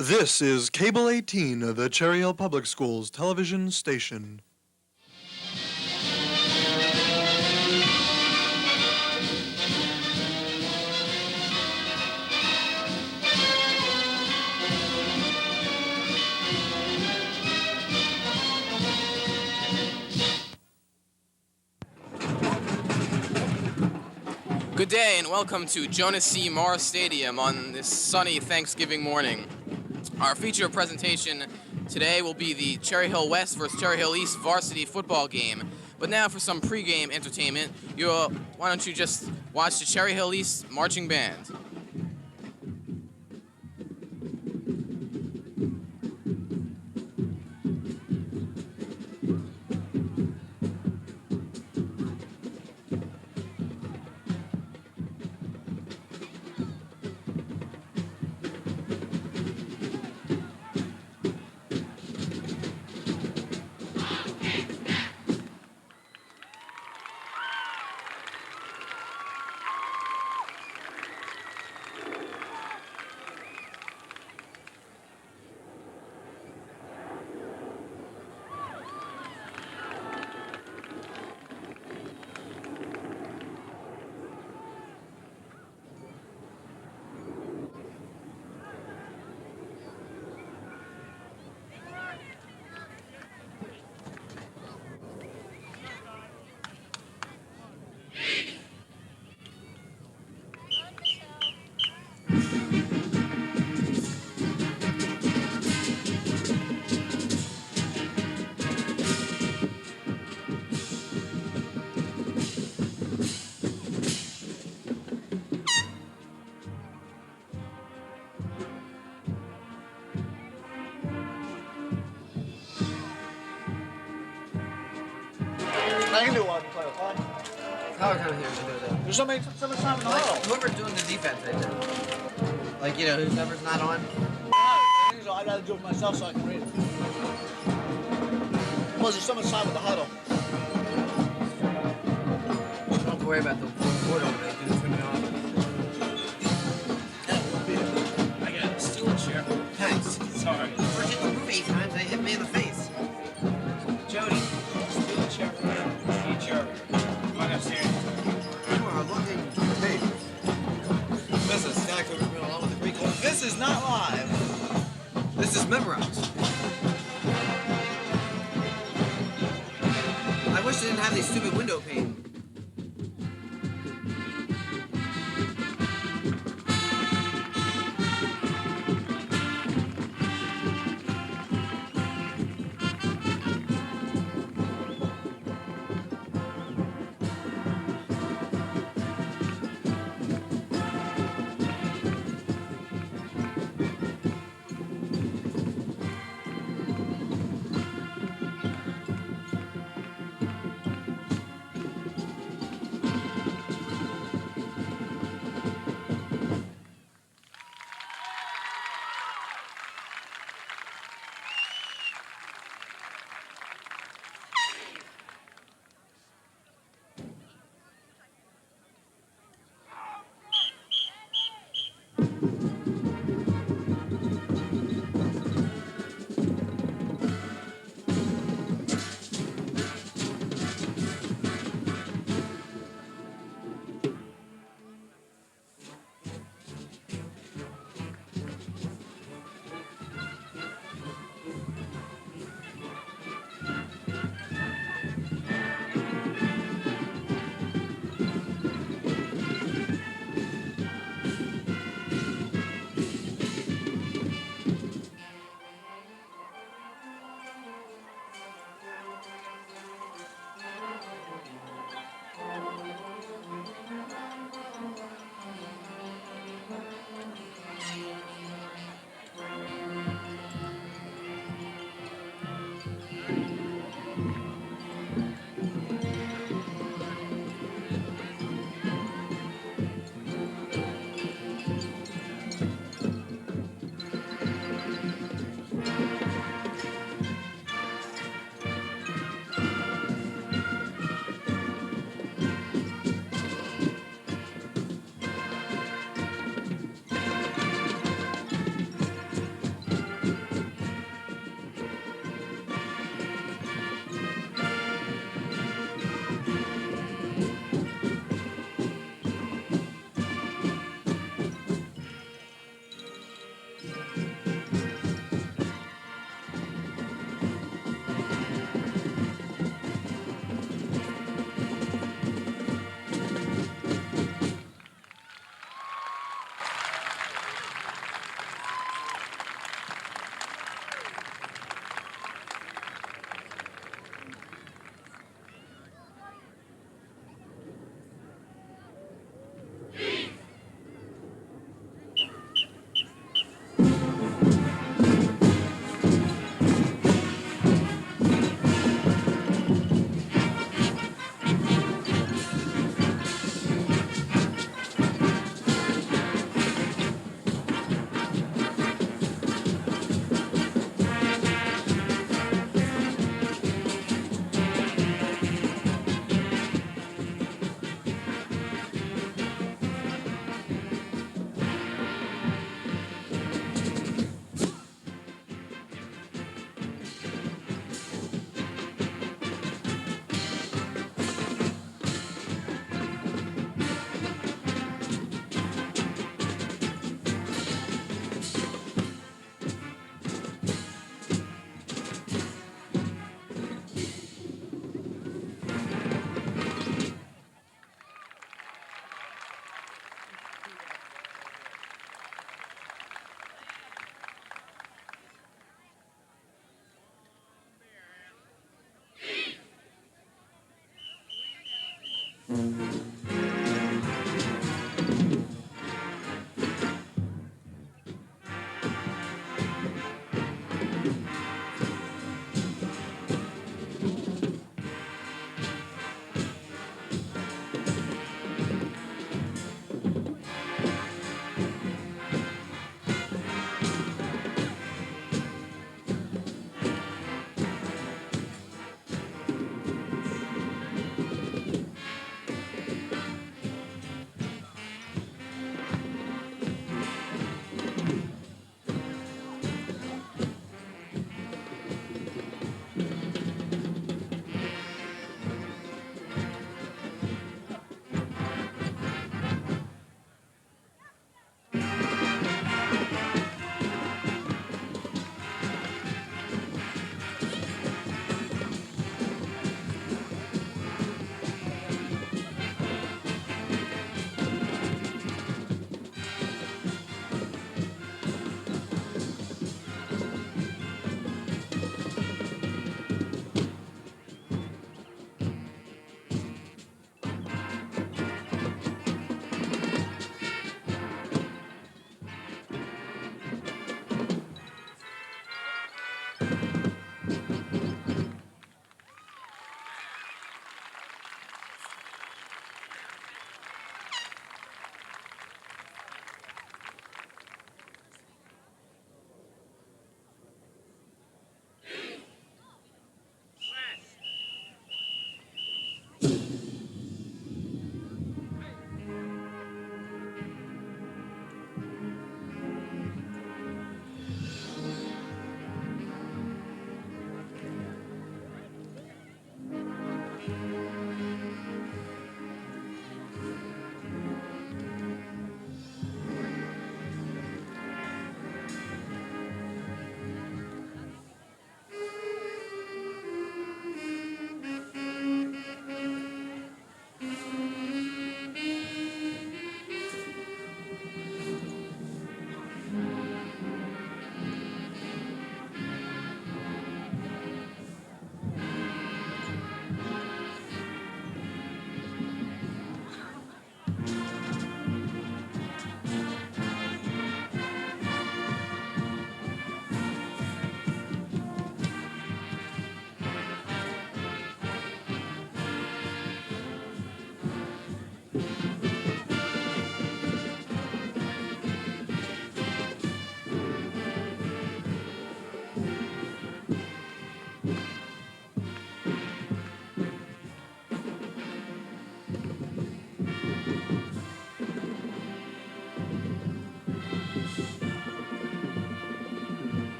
This is Cable 18, the Cherry Hill Public Schools television station. Good day and welcome to Jonas C. Morris Stadium on this sunny Thanksgiving morning. Our feature presentation today will be the Cherry Hill West versus Cherry Hill East varsity football game. But now for some pregame entertainment, why don't you just watch the Cherry Hill East marching band. I can do one play with one. How kind of here to do that? There's so much time in the Like, huddle. whoever's doing the defense right now. Like, whoever's not on. I gotta do it myself so I can read it. Plus, there's so much time with the huddle. Don't have to worry about the board over there. Just turn it on. I gotta steal a chair. Thanks. Sorry. We're hitting the roof 8 times and they hit me in the face. Jody, Steal a chair. Need a chair. Run upstairs. you are looking big. This is Stack Overview along with the Greek. This is not live. This is memorized. I wish they didn't have these stupid window pane.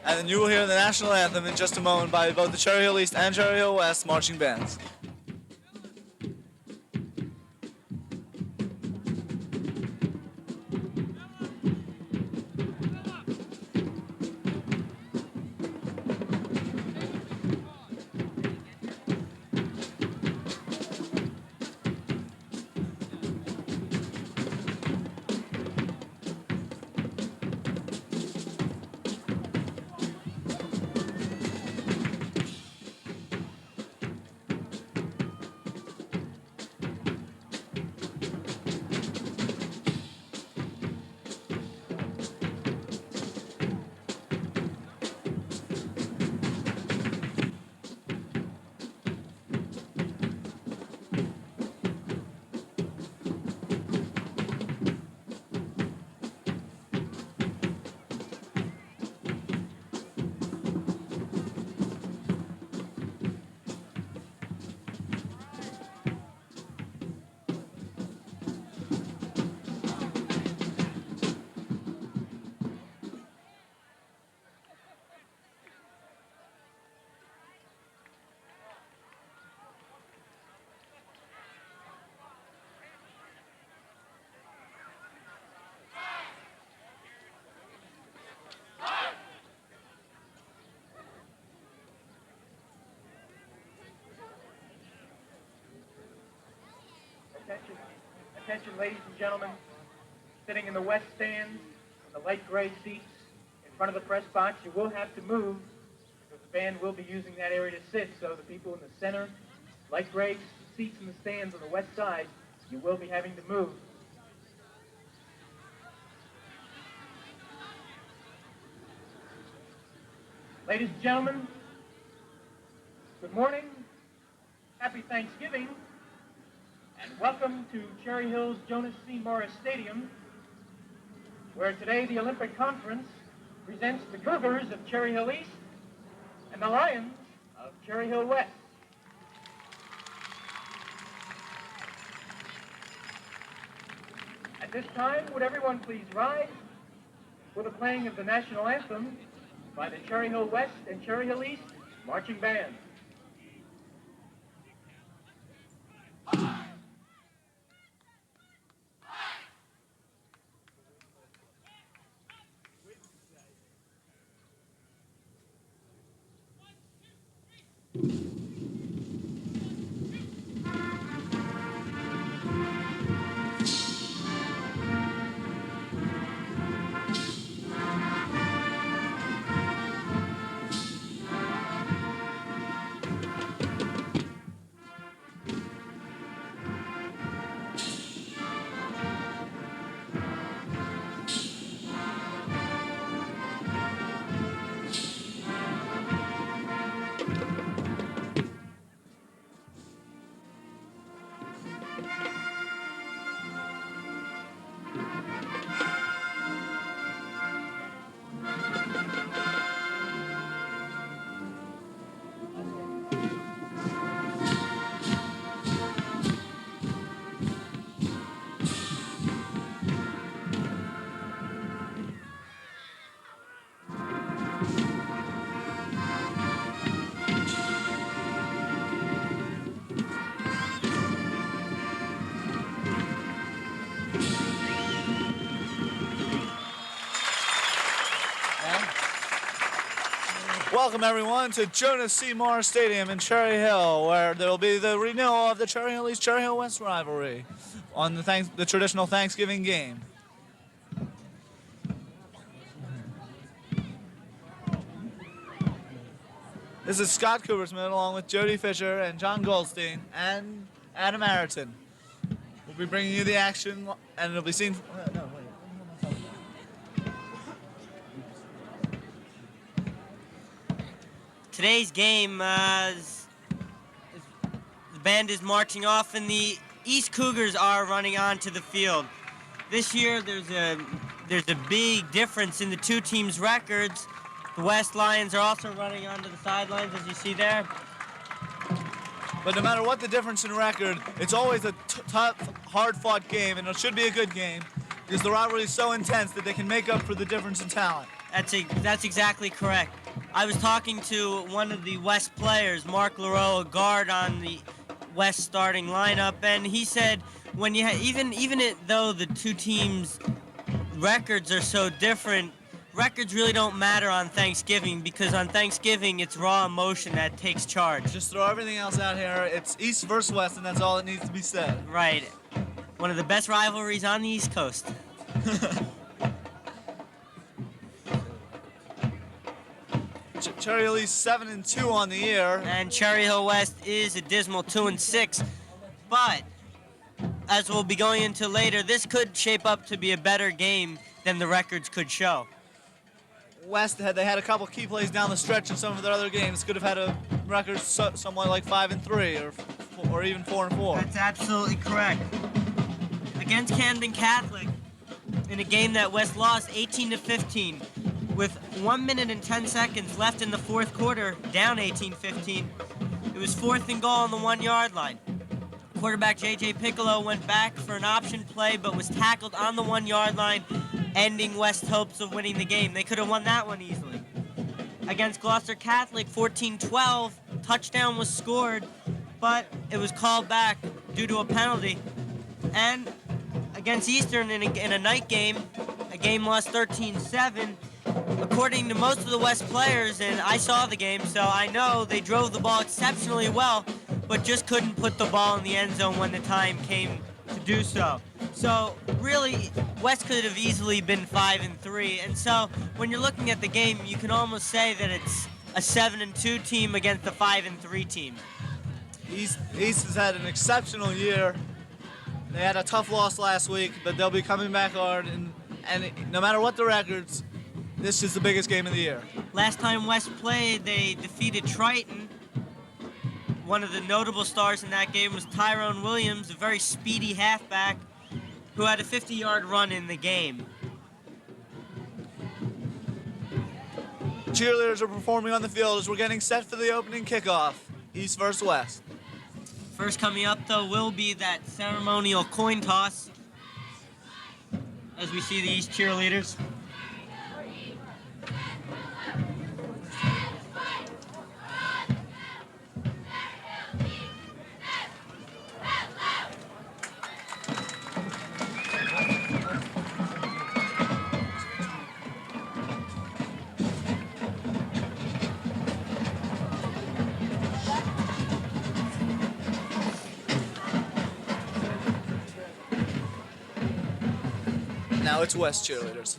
And then you will hear the national anthem in just a moment by both the Cherry Hill East and Cherry Hill West marching bands. Attention, ladies and gentlemen, sitting in the west stands, in the light gray seats in front of the press box, you will have to move because the band will be using that area to sit. So the people in the center, light gray seats in the stands on the west side, you will be having to move. Ladies and gentlemen, good morning, happy Thanksgiving, and welcome to Cherry Hill's Jonas C. Morris Stadium, where today the Olympic Conference presents the Cougars of Cherry Hill East and the Lions of Cherry Hill West. At this time, would everyone please rise for the playing of the national anthem by the Cherry Hill West and Cherry Hill East marching band. Welcome everyone to Jonas C. Morris Stadium in Cherry Hill, where there will be the renewal of the Cherry Hill East Cherry Hill West rivalry on the traditional Thanksgiving game. This is Scott Coopersmith along with Jody Fisher and John Goldstein and Adam Ayrton. We'll be bringing you the action, and it'll be seen. Today's game, the band is marching off and the East Cougars are running onto the field. This year there's a big difference in the two teams' records. The West Lions are also running onto the sidelines, as you see there. But no matter what the difference in record, it's always a tough, hard-fought game, and it should be a good game because the rivalry is so intense that they can make up for the difference in talent. That's exactly correct. I was talking to one of the West players, Mark LaRoe, a guard on the West starting lineup, and he said when you though the two teams' records are so different, records really don't matter on Thanksgiving because on Thanksgiving it's raw emotion that takes charge. Just throw everything else out here. It's East versus West, and that's all that needs to be said. Right. One of the best rivalries on the East Coast. Cherry Hill East 7-2 on the year. And Cherry Hill West is a dismal 2-6. But as we'll be going into later, this could shape up to be a better game than the records could show. West they had a couple key plays down the stretch in some of their other games. Could have had a record somewhat like 5-3 or even 4-4. That's absolutely correct. Against Camden Catholic, in a game that West lost 18-15, with 1 minute and 10 seconds left in the fourth quarter, down 18-15. It was 4th and goal on the 1 yard line. Quarterback J.J. Piccolo went back for an option play, but was tackled on the 1 yard line, ending West's hopes of winning the game. They could have won that one easily. Against Gloucester Catholic, 14-12, touchdown was scored, but it was called back due to a penalty. And against Eastern in a night game, a game lost 13-7, according to most of the West players, and I saw the game, so I know they drove the ball exceptionally well, but just couldn't put the ball in the end zone when the time came to do so. So really, West could have easily been 5-3, and so when you're looking at the game, you can almost say that it's a 7-2 team against a 5-3 team. East has had an exceptional year. They had a tough loss last week, but they'll be coming back hard, and no matter what the records, this is the biggest game of the year. Last time West played, they defeated Triton. One of the notable stars in that game was Tyrone Williams, a very speedy halfback who had a 50-yard run in the game. Cheerleaders are performing on the field as we're getting set for the opening kickoff, East versus West. First coming up, though, will be that ceremonial coin toss as we see the East cheerleaders. Now it's West cheerleaders.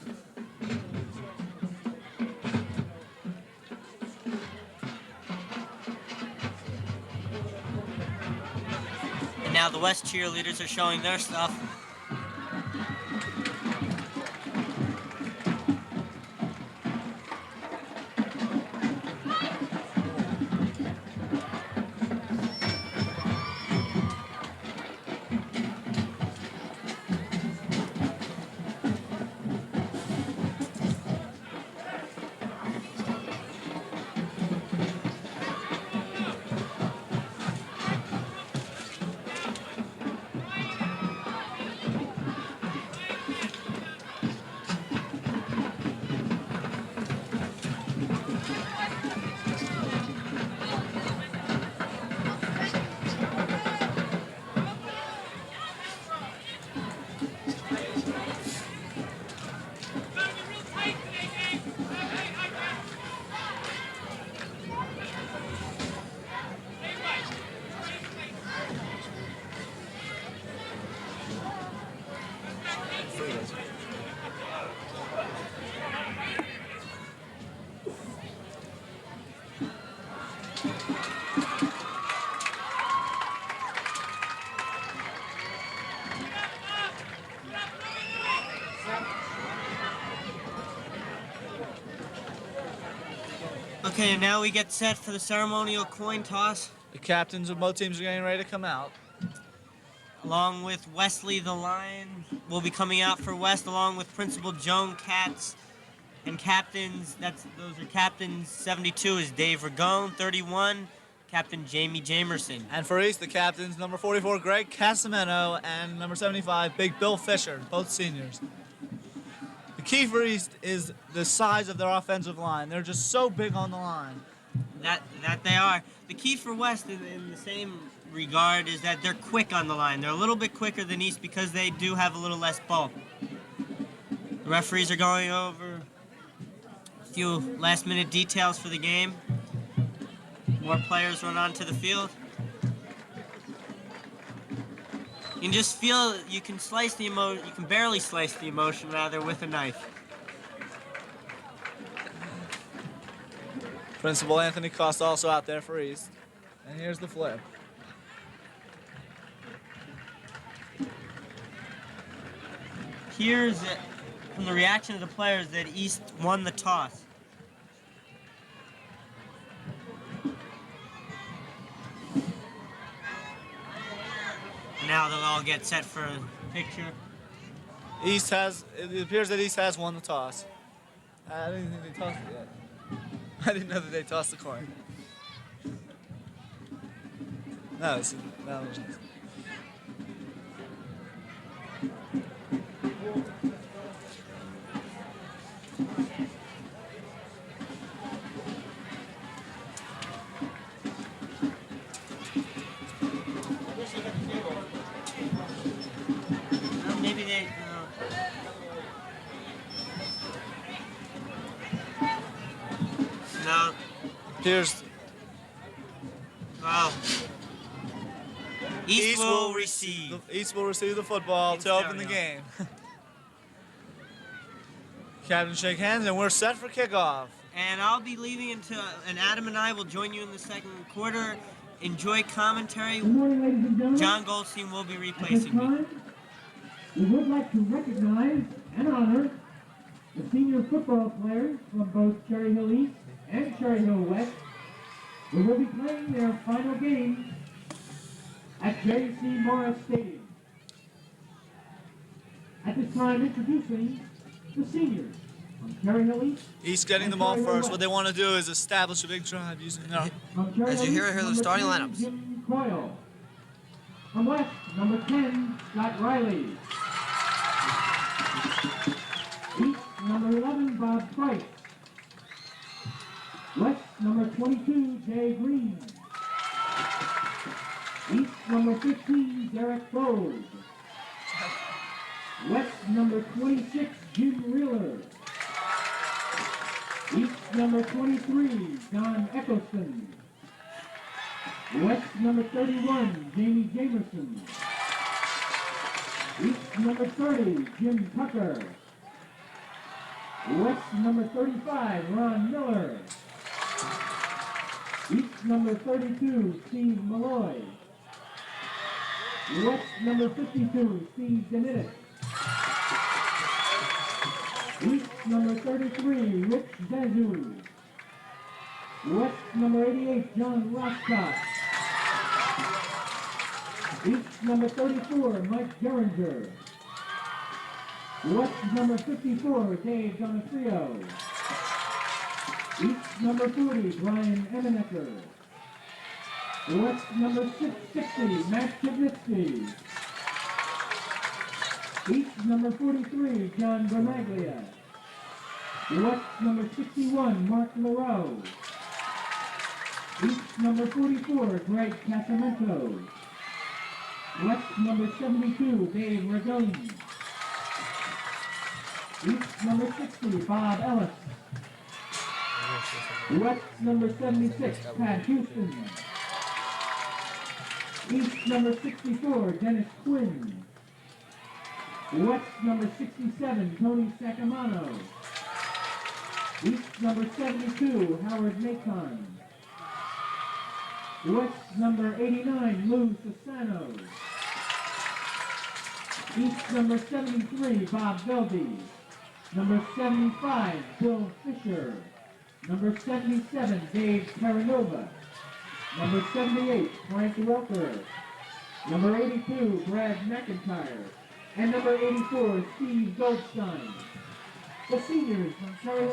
And now the West cheerleaders are showing their stuff. Okay, and now we get set for the ceremonial coin toss. The captains of both teams are getting ready to come out. Along with Wesley the Lion will be coming out for West, along with Principal Joan Katz. And captains, those are captains. 72 is Dave Ragone, 31, Captain Jamie Jamerson. And for East, the captains, number 44, Greg Casameno, and number 75, Big Bill Fisher, both seniors. key for East is the size of their offensive line. They're just so big on the line. That they are. The key for West in the same regard is that they're quick on the line. They're a little bit quicker than East because they do have a little less bulk. The referees are going over a few last-minute details for the game. More players run onto the field. You can just feel, you can barely slice the emotion rather with a knife. Principal Anthony Costa also out there for East. And here's the flip. Here's from the reaction of the players that East won the toss. Now they'll all get set for a picture. It appears that East has won the toss. I didn't think they tossed it yet. I didn't know that they tossed the coin. No, it's no. Maybe they. No. Here's Well. East will receive. East will receive the football In to open the stereo. game. Captain shake hands and we're set for kickoff. And I'll be leaving and Adam and I will join you in the second quarter. Enjoy commentary. Good morning, ladies and gentlemen. John Goldstein will be At this replacing me. time, we would like to recognize and honor the senior football players from both Cherry Hill East and Cherry Hill West, who will be playing their final game at J.C. Morris Stadium. At this time, introducing the seniors from Cherry Hill East. East getting the ball first. What they want to do is establish a big drive using their From Cherry As you Hill hear East, here, the number starting 2, lineups. Jim Coyle. From West, number 10, Scott Riley. East, number 11, Bob Price. West, number 22, Jay Green. East, number 15, Derek Bowes. West, number 26, Jim Reeler. East, number 23, Don Eccleston. West, number 31, Jamie Jamerson. East, number 30, Jim Tucker. West, number 35, Ron Miller. East, number 32, Steve Malloy. West, number 52, Steve Denitic. East, number 33, Rich Zazu. West, number 88, John Rothschild. East, number 34, Mike Geringer. West, number 54, Dave Donofrio. East, number 40, Brian Emenecker. West, number 660, Matt Chibnitsky. East, number 43, John Gramaglia. West, number 61, Mark Moreau. East, number 44, Greg Casamento. West, number 72, Dave Ragone. East, number 60, Bob Ellis. West, number 76, Pat Houston. East, number 64, Dennis Quinn. West, number 67, Tony Sacamano. East, number 72, Howard Macon. West, number 89, Lou Sassano. East, number 73, Bob Veldy. Number 75, Bill Fisher. Number 77, Dave Terranova. Number 78, Frank Welker. Number 82, Brad McIntyre. And number 84, Steve Goldstein. The seniors from Cherry.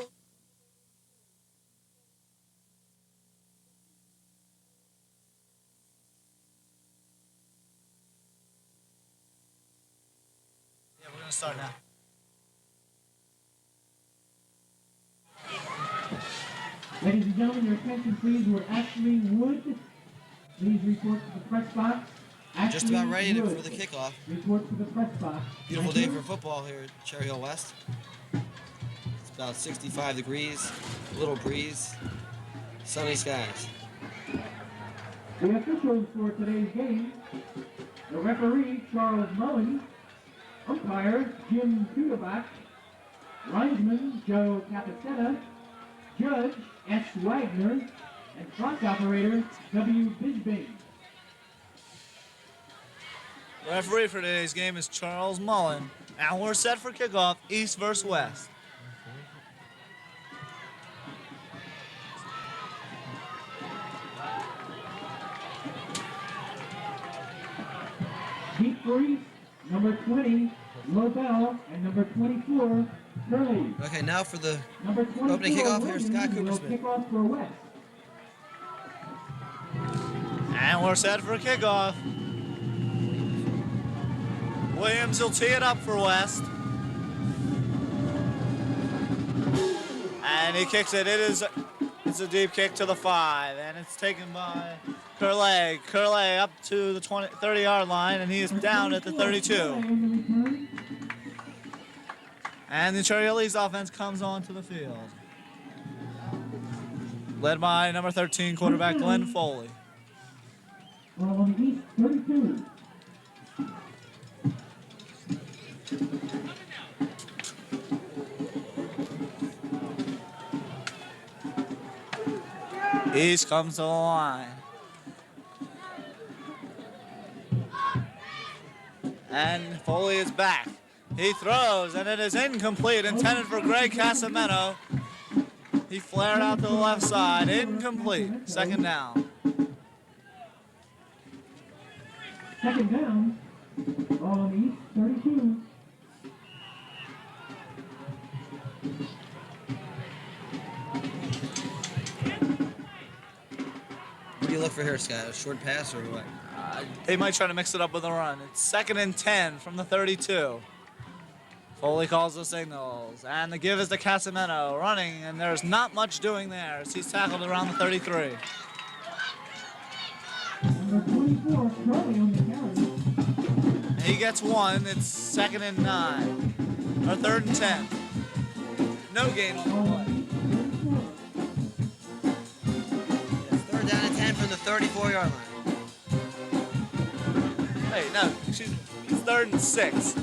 Yeah, we're gonna start now. Ladies and gentlemen, your attention please. We're Ashley Wood. Please report to the press box. Just about ready Wood. for the kickoff. Report to the press box. Beautiful day for football here at Cherry Hill West. It's about 65 degrees, a little breeze, sunny skies. The officials for today's game: the referee, Charles Mullen; umpire, Jim Tudabach; linesman, Joe Capicetta; judge, S. Wagner; and clock operator, W. Bisbane. The referee for today's game is Charles Mullen. And we're set for kickoff, East versus West. Deep for East, number 20, Lobel, and number 24, Curley. Okay, now for the Number 24, opening kickoff, here's Scott Williams will Coopersmith. kick off for West. And we're set for kickoff. Williams will tee it up for West. And he kicks it. It's a deep kick to the 5, and it's taken by Curley. Curley up to the 30-yard line, and he is down at the 32. And the Cherry Hill East offense comes onto the field, led by number 13 quarterback Glenn Foley. Ball on the East, 32. East comes to the line. And Foley is back. He throws, and it is incomplete, intended for Greg Casamento. He flared out to the left side, incomplete. Second down. Second down. Ball on the East, 32. What do you look for here, Scott? A short pass or what? They might try to mix it up with a run. It's 2nd and 10 from the 32. Foley calls the signals, and the give is to Casamento, running, and there's not much doing there as he's tackled around the 33. Number 24, Curley on the carry. He gets one. It's 2nd and 9, or 3rd and 10. No gain on the Ball play. on the East, 34. It's 3rd down and 10 from the 34-yard line. Hey, no, excuse me. It's 3rd and 6.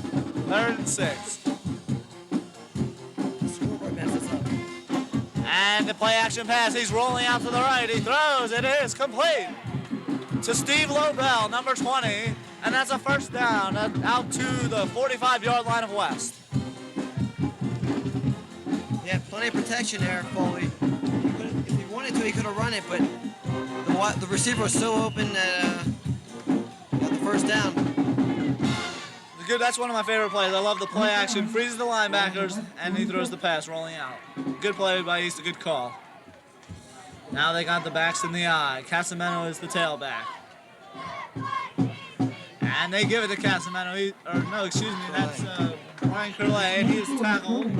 3rd and 6. Scoreboard messes up. And the play action pass. He's rolling out to the right. He throws. It is complete to Steve Lobel, number 20. And that's a first down out to the 45-yard line of West. Yeah, plenty of protection there, Foley. If he wanted to, he could have run it, but the receiver was so open that got the first down. Good. That's one of my favorite plays. I love the play action. Freezes the linebackers, and he throws the pass rolling out. Good play by East, a good call. Now they got the backs in the eye. Casamento is the tailback. And they give it to Casamento. That's Ryan Curley, and he is tackled.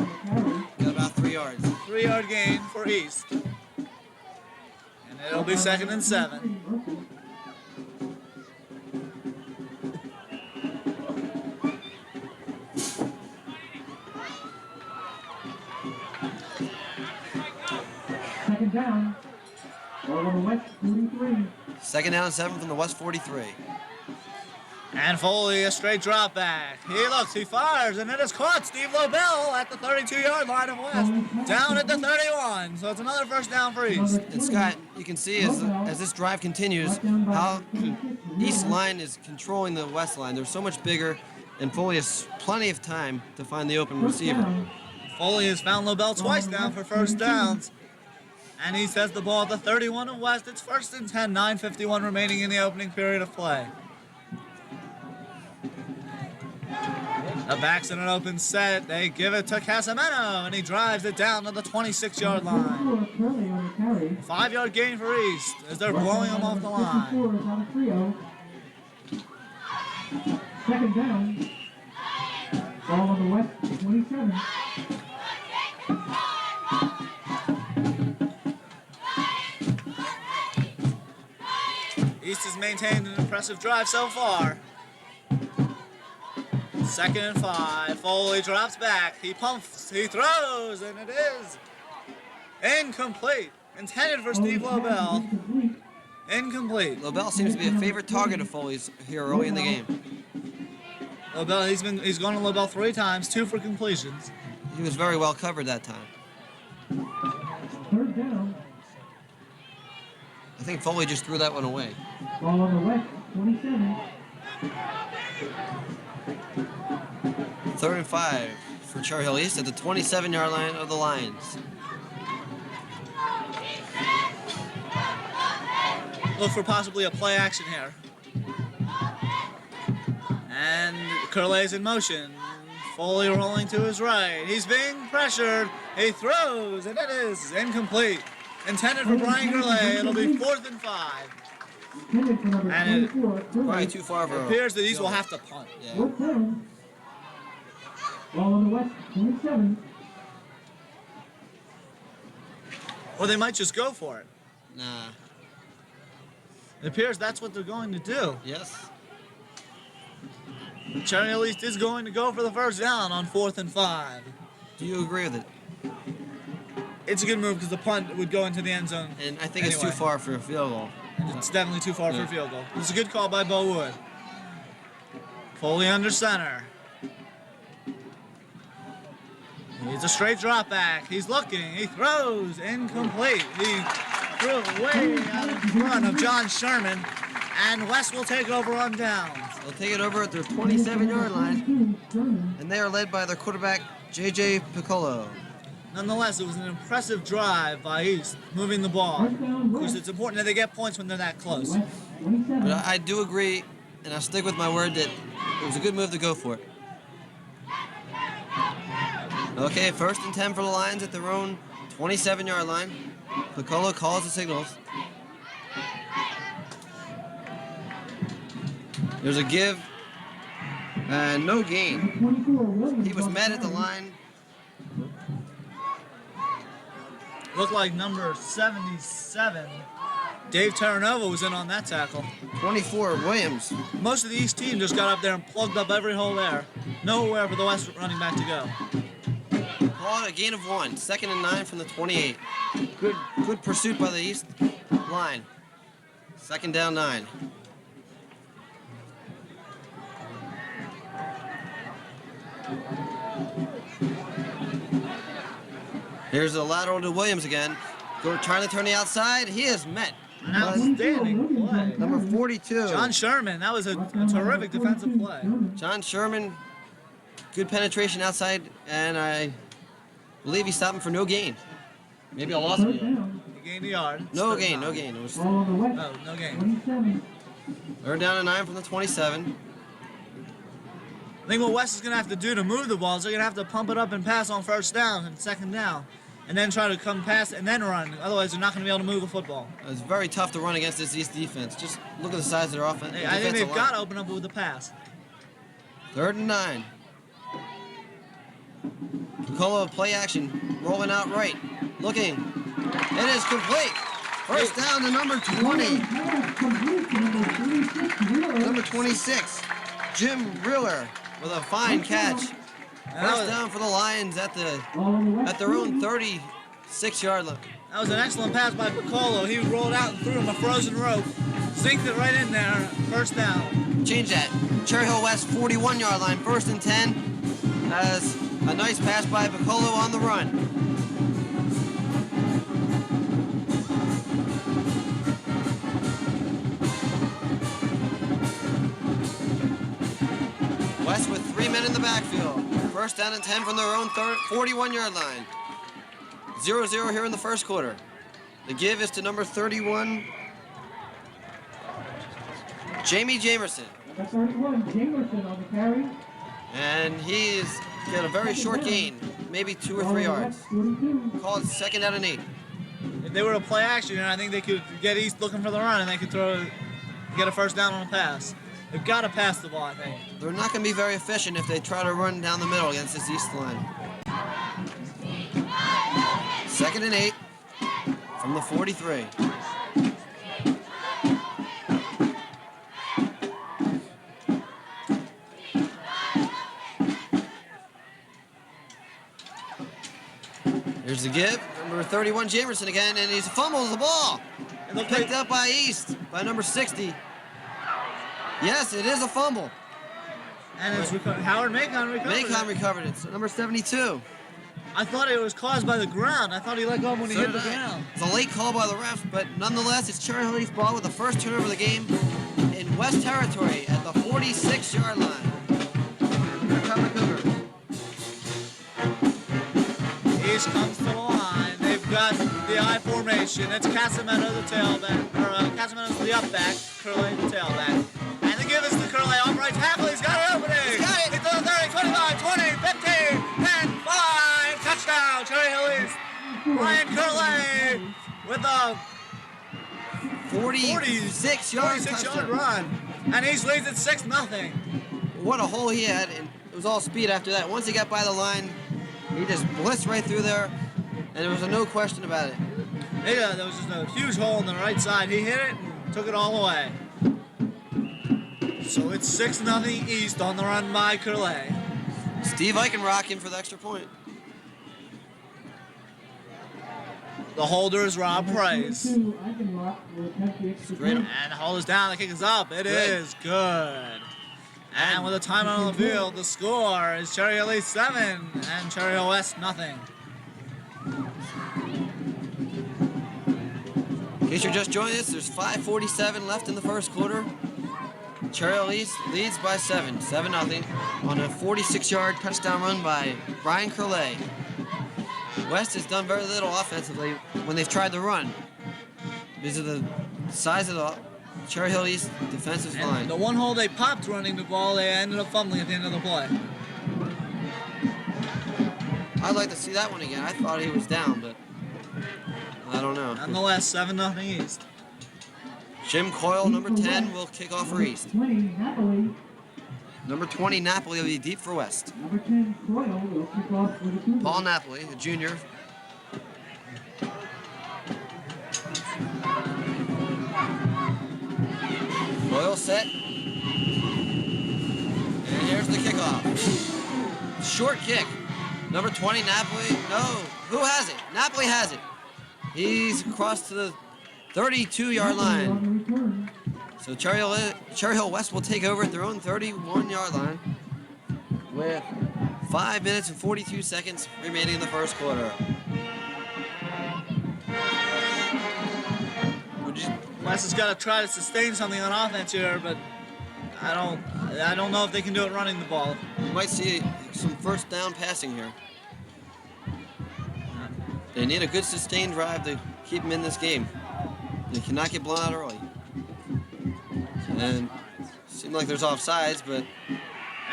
Got about 3 yards. 3-yard gain for East. And it'll be 2nd and 7. Second down. Ball on the West, 43. 2nd down and 7 from the West 43. And Foley, a straight drop back. He looks, he fires, and it is caught. Steve Lobel at the 32-yard line of West, down at the 31. So it's another first down for East. And Scott, you can see as this drive continues how East line is controlling the West line. They're so much bigger, and Foley has plenty of time to find the open receiver. Foley has found Lobel twice now for first downs. And he sets the ball at the 31 of West. It's 1st and 10, 9:51 remaining in the opening period of play. The back's in an open set. They give it to Casamento, and he drives it down to the 26-yard line. 5-yard gain for East as they're blowing him off the line. Second down. Ball on the West, 27. East has maintained an impressive drive so far. 2nd and 5. Foley drops back. He pumps. He throws, and it is incomplete. Intended for Steve Lobel. Incomplete. Lobel seems to be a favorite target of Foley's here early in the game. Lobel, he's gone to Lobel 3 times, 2 for completions. He was very well covered that time. 3rd down. I think Foley just threw that one away. Ball on the West, 27. 3rd and 5 for Cherry Hill East at the 27-yard line of the Lions. Look for possibly a play action here. And Curley's in motion. Foley rolling to his right. He's being pressured. He throws, and it is incomplete. Intended for Brian Curley. It'll be 4th and 5. And it Probably too far for appears that East will have to punt. Yeah. 4th down. Ball on the West, 27. Or they might just go for it. Nah. It appears that's what they're going to do. Yes. Cherry Hill East is going to go for the 1st down on 4th and 5. Do you agree with it? It's a good move because the punt would go into the end zone. And I think it's Anyway. too far for a field goal. It's definitely too far for Yeah. a field goal. It's a good call by Bo Wood. Foley under center. He's a straight drop back. He's looking. He throws. Incomplete. He threw it way out in front of John Sherman. And West will take over on downs. They'll take it over at their 27-yard line, and they are led by their quarterback, J.J. Piccolo. Nonetheless, it was an impressive drive by East, moving the ball. Of course, it's important that they get points when they're that close. But I do agree, and I'll stick with my word that it was a good move to go for it. Okay, 1st and 10 for the Lions at their own 27-yard line. Piccolo calls the signals. There's a give and no gain. He was met at the line. Looked like number 77, Dave Terranova, was in on that tackle. 24, Williams. Most of the East team just got up there and plugged up every hole there. Nowhere for the West running back to go. Call it a gain of 1. 2nd and 9 from the 28. Good pursuit by the East line. 2nd down 9. Here's a lateral to Williams again. Trying to turn the outside. He is met. An outstanding play. Number 42. John Sherman, that was a terrific defensive play. John Sherman. Good penetration outside, and I believe he stopped him for no gain. Maybe a loss of a yard. He gained a yard. No gain, no gain. It was Oh, no gain. 3rd down and 9 from the 27. I think what West is going to have to do to move the ball is they're going to have to pump it up and pass on 1st down and 2nd down. And then try to come past and then run. Otherwise, they're not going to be able to move the football. It's very tough to run against this East defense. Just look at the size of their offense. Hey, I think they've got to open up with the pass. 3rd and 9. Piccolo play action, rolling out right, looking. It is complete. 1st down to number 20. Number 26, Jim Riller with a fine catch. 1st down for the Lions at their own 36-yard line. That was an excellent pass by Piccolo. He rolled out and threw him a frozen rope. Zinked it right in there. 1st down. Change that. Cherry Hill West 41-yard line, 1st and 10. As a nice pass by Piccolo on the run. West with 3 men in the backfield. 1st down and 10 from their own 41-yard line. 0-0 here in the 1st quarter. The give is to number 31, Jamie Jamerson. That's 31, Jamerson on the carry. And he's got a very short gain, maybe 2 or 3 yards. Call it 2nd down and 8. If they were to play action, I think they could get East looking for the run and they could get a 1st down on a pass. They've got to pass the ball, I think. They're not going to be very efficient if they try to run down the middle against this East line. 2nd and 8 from the 43. Here's the give. Number 31, Jamerson again, and he fumbles the ball. And look Picked up by East, by number 60. Yes, it is a fumble. And it's Howard Macon recovered. Macon recovered it. So number 72. I thought it was caused by the ground. I thought he let go when he So hit the did I. ground. It's a late call by the refs, but nonetheless, it's Cherry Hill East ball with the first turnover of the game in West Territory at the 46-yard line. Here come the Cougars. East comes to the line. They've got the I formation. It's Casamento, the tailback, or Casamento's the upback, Curley, the tailback. And the give is to Curley off right tackle. He's got an opening. He's got it. He's to the 30, 25, 20, 15, 10, 5. Touchdown, Cherry Hill East. Ryan Curley with a 46-yard 46-yard run. And East leads at 6-0. What a hole he had, and it was all speed after that. Once he got by the line, he just blitzed right through there, and there was no question about it. Yeah, there was just a huge hole on the right side. He hit it and took it all away. So it's 6-0 East on the run by Curley. Steve Eichenrock in for the extra point. The holder is Rob Price. And Great. the hold is down, the kick is up. It is good. And with a timeout on the field, the score is Cherry Hill East 7 and Cherry Hill West nothing. In case you're just joining us, there's 5:47 left in the first quarter. Cherry Hill East leads by 7-0 on a 46-yard touchdown run by Brian Curley. West has done very little offensively when they've tried to run because of the size of the Cherry Hill East defensive line. And the one hole they popped running the ball, they ended up fumbling at the end of the play. I'd like to see that one again. I thought he was down, but I don't know. Nonetheless, 7-0 East. Jim Coyle, number 10, will kick off for East. 20, Napoli. Number 20, Napoli will be deep for West. Number 10, Coyle will kick off for the Cougars. Paul Napoli, a junior. Coyle set. And here's the kickoff. Short kick. Number 20, Napoli. No. Who has it? Napoli has it. He's across to the 32-yard line. On the return. So Cherry Hill West will take over at their own 31-yard line with 5 minutes and 42 seconds remaining in the first quarter. West has got to try to sustain something on offense here, but I don't know if they can do it running the ball. You might see some first down passing here. They need a good sustained drive to keep them in this game. They cannot get blown out early. And it seemed like there's offsides, but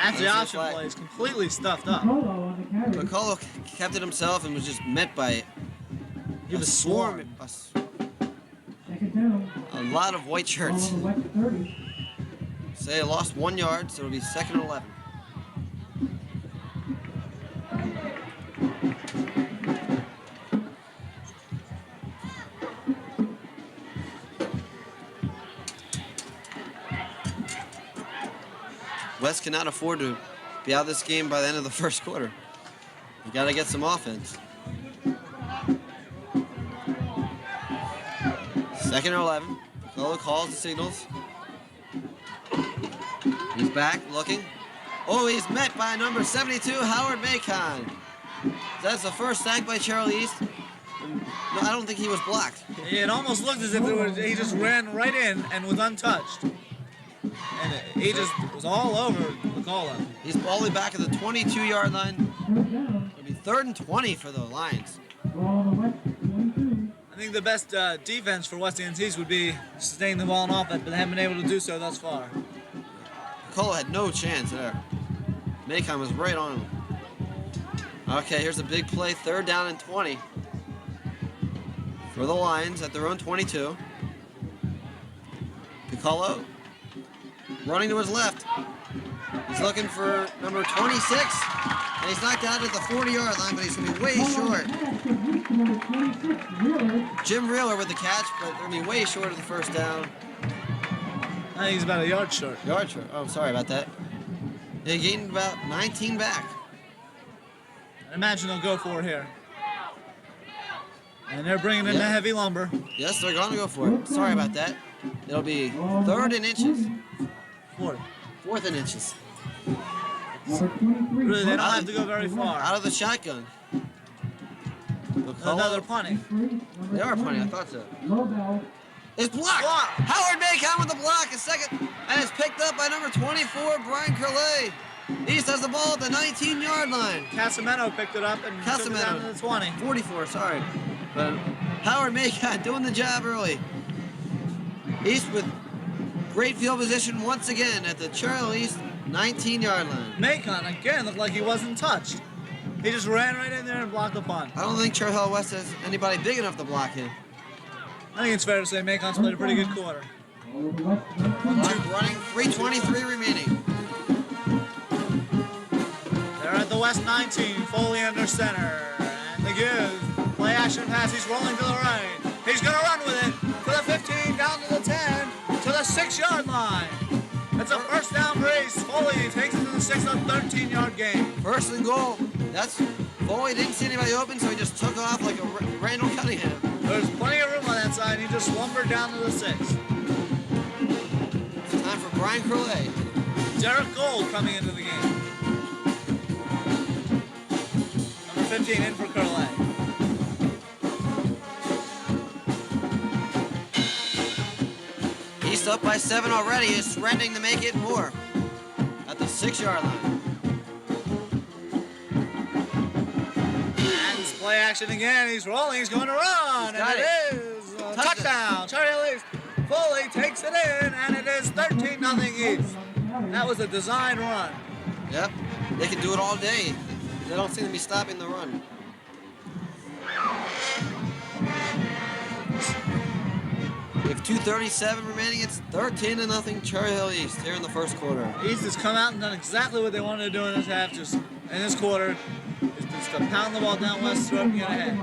That's the That's option the flag. play. It's completely stuffed up. Polo on the carry. McCullough kept it himself and was just met by He a was swarm, Second down. a lot of white Ball shirts. on the West 30. Say it lost 1 yard, so it'll be 2nd and 11. West cannot afford to be out of this game by the end of the first quarter. You got to get some offense. 2nd and 11. Colo calls the signals. He's back, looking. Oh, he's met by number 72, Howard Macon. That's the first sack by Cherry East. No, I don't think he was blocked. It almost looked as if he just ran right in and was untouched. And he just was all over the call-up. He's all the way back at the 22-yard line. Third down. It'll be 3rd and 20 for the Lions. Ball on the West 22. I think the best defense for West East would be sustaining the ball on offense, but they haven't been able to do so thus far. Colo had no chance there. Macon was right on him. Okay, here's a big play. 3rd down and 20 for the Lions at their own 22. Piccolo running to his left. He's looking for number 26, and he's knocked out at the 40-yard line, but he's going to be way Ball on short. the pass to reach number 26, Wheeler. Jim Reeler with the catch, but they're going to be way short of the first down. I think he's about a yard short. Yard short. Oh, sorry about that. They gained about 19 back. I imagine they'll go for it here. And they're bringing in the heavy lumber. Yes, they're going to go for it. Sorry about that. It'll be third and inches. Fourth and inches. Number 23. Really, they don't have to go very far. Out of the shotgun. Another punting. They are punting, I thought so. Lobel. It's blocked. Howard Maycon with the block, a second, and it's picked up by number 24, Brian Curley. East has the ball at the 19-yard line. Casamento picked it up and took it down to the 20. 44, sorry. But Howard Maycon doing the job early. East with great field position once again at the Cherry Hill East 19-yard line. Macon, again, looked like he wasn't touched. He just ran right in there and blocked the punt. I don't think Cherry Hill West has anybody big enough to block him. I think it's fair to say Macon's played a pretty good quarter. Clock running, 3:23 remaining. They're at the West 19, Foley under center. And the give. Play action pass, he's rolling to the right. He's going to run with it to the 15, down to the 10, to the 6-yard line. It's a first down for East. Foley takes it to the 6 on 13-yard gain. First and goal. That's Foley didn't see anybody open, so he just took off like a Randall Cunningham. There's plenty of room on that side. He just lumbered down to the 6. It's time for Brian Curley. Derek Gold coming into the game. Number 15 in for Curley. East up by 7 already, is threatening to make it more at the 6-yard line. And it's play action again. He's rolling. He's going to run. Got And it is a touchdown. Cherry Hill East. Foley takes it in, and it is 13-0 East. That was a design run. Yep, they can do it all day. They don't seem to be stopping the run. With 2:37 remaining, it's 13-0 Cherry Hill East here in the first quarter. East has come out and done exactly what they wanted to do in this half, just in this quarter. Is just to pound the ball down West's throat and get ahead.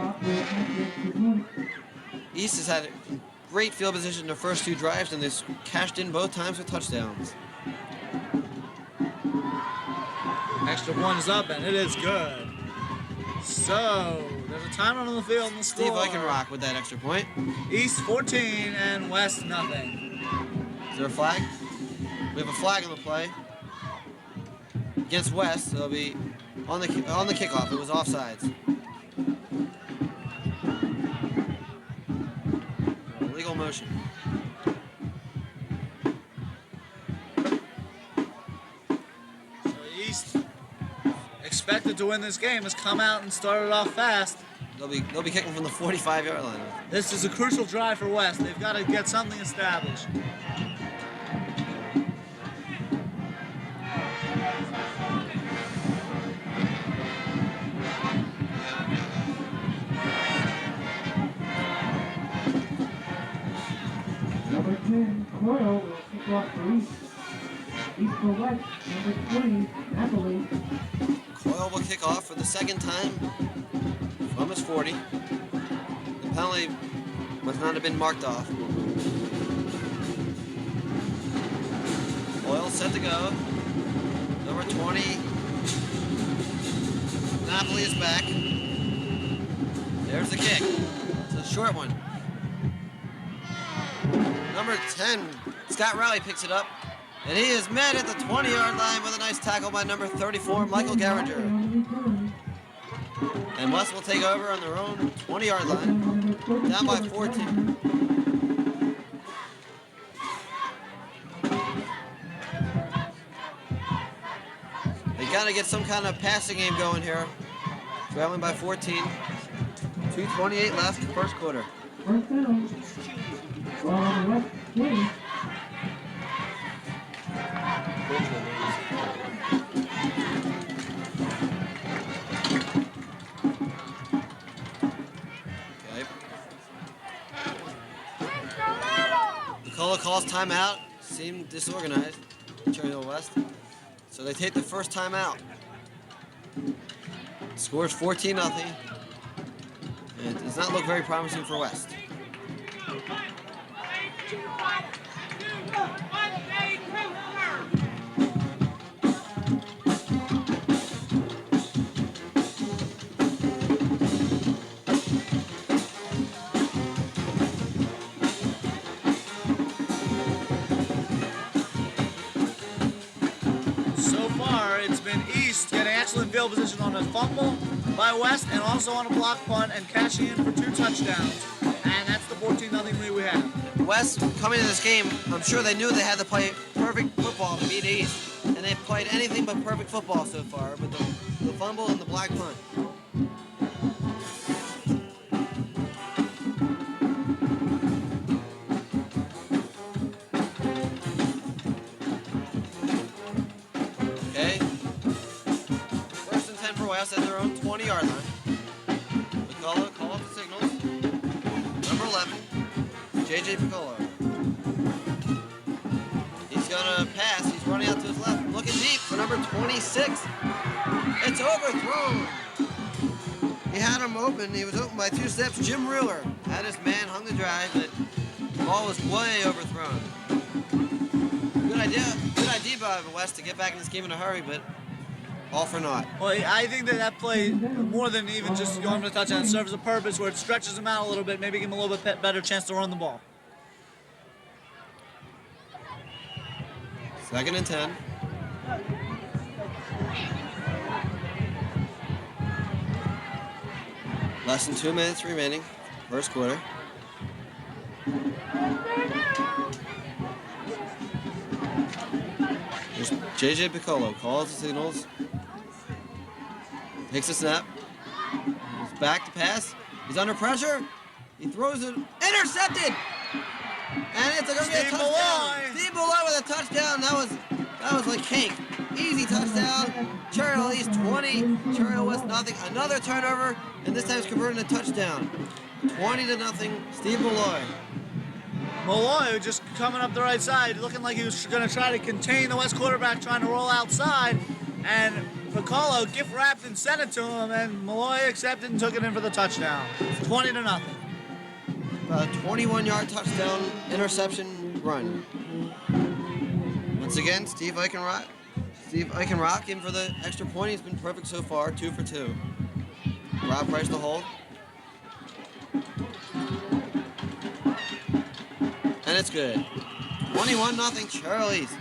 East has had great field position in their first 2 drives, and they've cashed in both times with touchdowns. Extra point is up, and it is good. So, there's a timer on the field and the score. Steve Eichenrock with that extra point. East 14 and West nothing. Is there a flag? We have a flag on the play against West. So it'll be on the kickoff. It was offsides. Legal motion. So East, expected to win this game, has come out and started off fast. They'll be kicking from the 45-yard line. This is a crucial drive for West. They've got to get something established. Number 10, Coyle will kick off for East. East for West. Number 20, Napoli. Coyle will kick off for the second time from his 40. The penalty must not have been marked off. Coyle set to go. Number 20. Napoli is back. There's the kick. It's a short one. Number 10, Scott Riley picks it up. And he is met at the 20-yard line with a nice tackle by number 34, Michael Garinger. And West will take over on their own 20-yard line, down by 14. They got to get some kind of passing game going here. Trailing by 14. 2:28 left, first quarter. First down. Ball on the West 20. McCullough calls timeout. Seemed disorganized, Cherry Hill West. So they take the first timeout. Scores 14-0. And it does not look very promising for West. excellent field position on a fumble by West and also on a block punt and cashing in for 2 touchdowns. And that's the 14-0 lead we have. West, coming to this game, I'm sure they knew they had to play perfect football to beat East. And they've played anything but perfect football so far with the fumble and the block punt. Okay. First and 10 for West at their own 20-yard line. Piccolo, call up the signals. Number 11, J.J. Piccolo. He's gonna pass. He's running out to his left. Looking deep for number 26. It's overthrown. He had him open. He was open by 2 steps. Jim Ruler had his man, hung the drive, but the ball was way overthrown. Good idea by West to get back in this game in a hurry, but all for naught. Well, I think that play, more than even just going for a touchdown, serves a purpose where it stretches him out a little bit, maybe give him a little bit better chance to run the ball. 2nd and 10. Less than 2 minutes remaining, first quarter. There's J.J. Piccolo, calls the signals. Takes a snap. He's back to pass. He's under pressure. He throws it. Intercepted! And it's going to be a touchdown. Malloy. Steve Malloy with a touchdown. That was like cake. Easy touchdown. Cherry Hill East 20. Cherry Hill West nothing. Another turnover, and this time it's converted into a touchdown. 20-0. Steve Malloy. Malloy just coming up the right side, looking like he was going to try to contain the West quarterback trying to roll outside. And Piccolo gift wrapped and sent it to him, and Malloy accepted and took it in for the touchdown. 20-0. A 21-yard touchdown interception run. Once again, Steve Eichenrock in for the extra point. He's been perfect so far, 2 for 2. Rob Price to hold. And it's good. 21-0 Cherry East.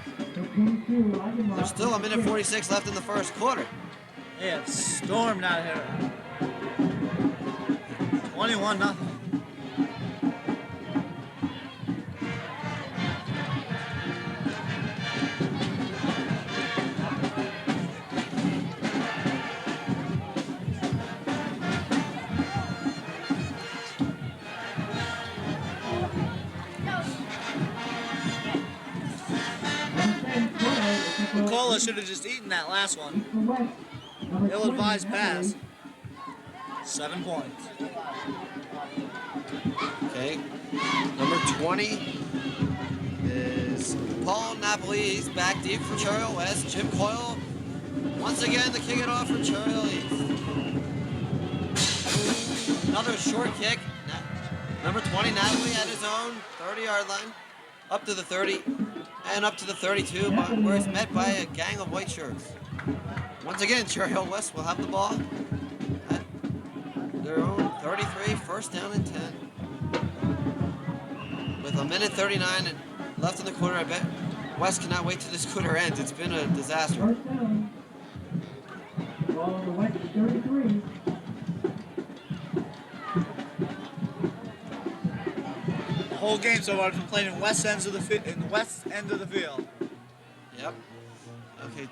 There's still 1:46 left in the first quarter. Yeah, it's stormed out here. 21-0. Piccolo should have just eaten that last one. Ill-advised pass. 7 points. Okay. Number 20 is Paul Napoli. He's back deep for Cherry Hill West. Jim Coyle once again to kick it off for Cherry Hill East. Another short kick. Number 20, Napoli at his own 30-yard line. Up to the 30 and up to the 32, but where it's met by a gang of white shirts. Once again, Cherry Hill West will have the ball at their own 33, first down and 10. With 1:39 left in the quarter, I bet West cannot wait till this quarter ends. It's been a disaster. First down. Ball on the West 33. The whole game so far has been played in west ends of the in the west end of the field. Yep. Okay.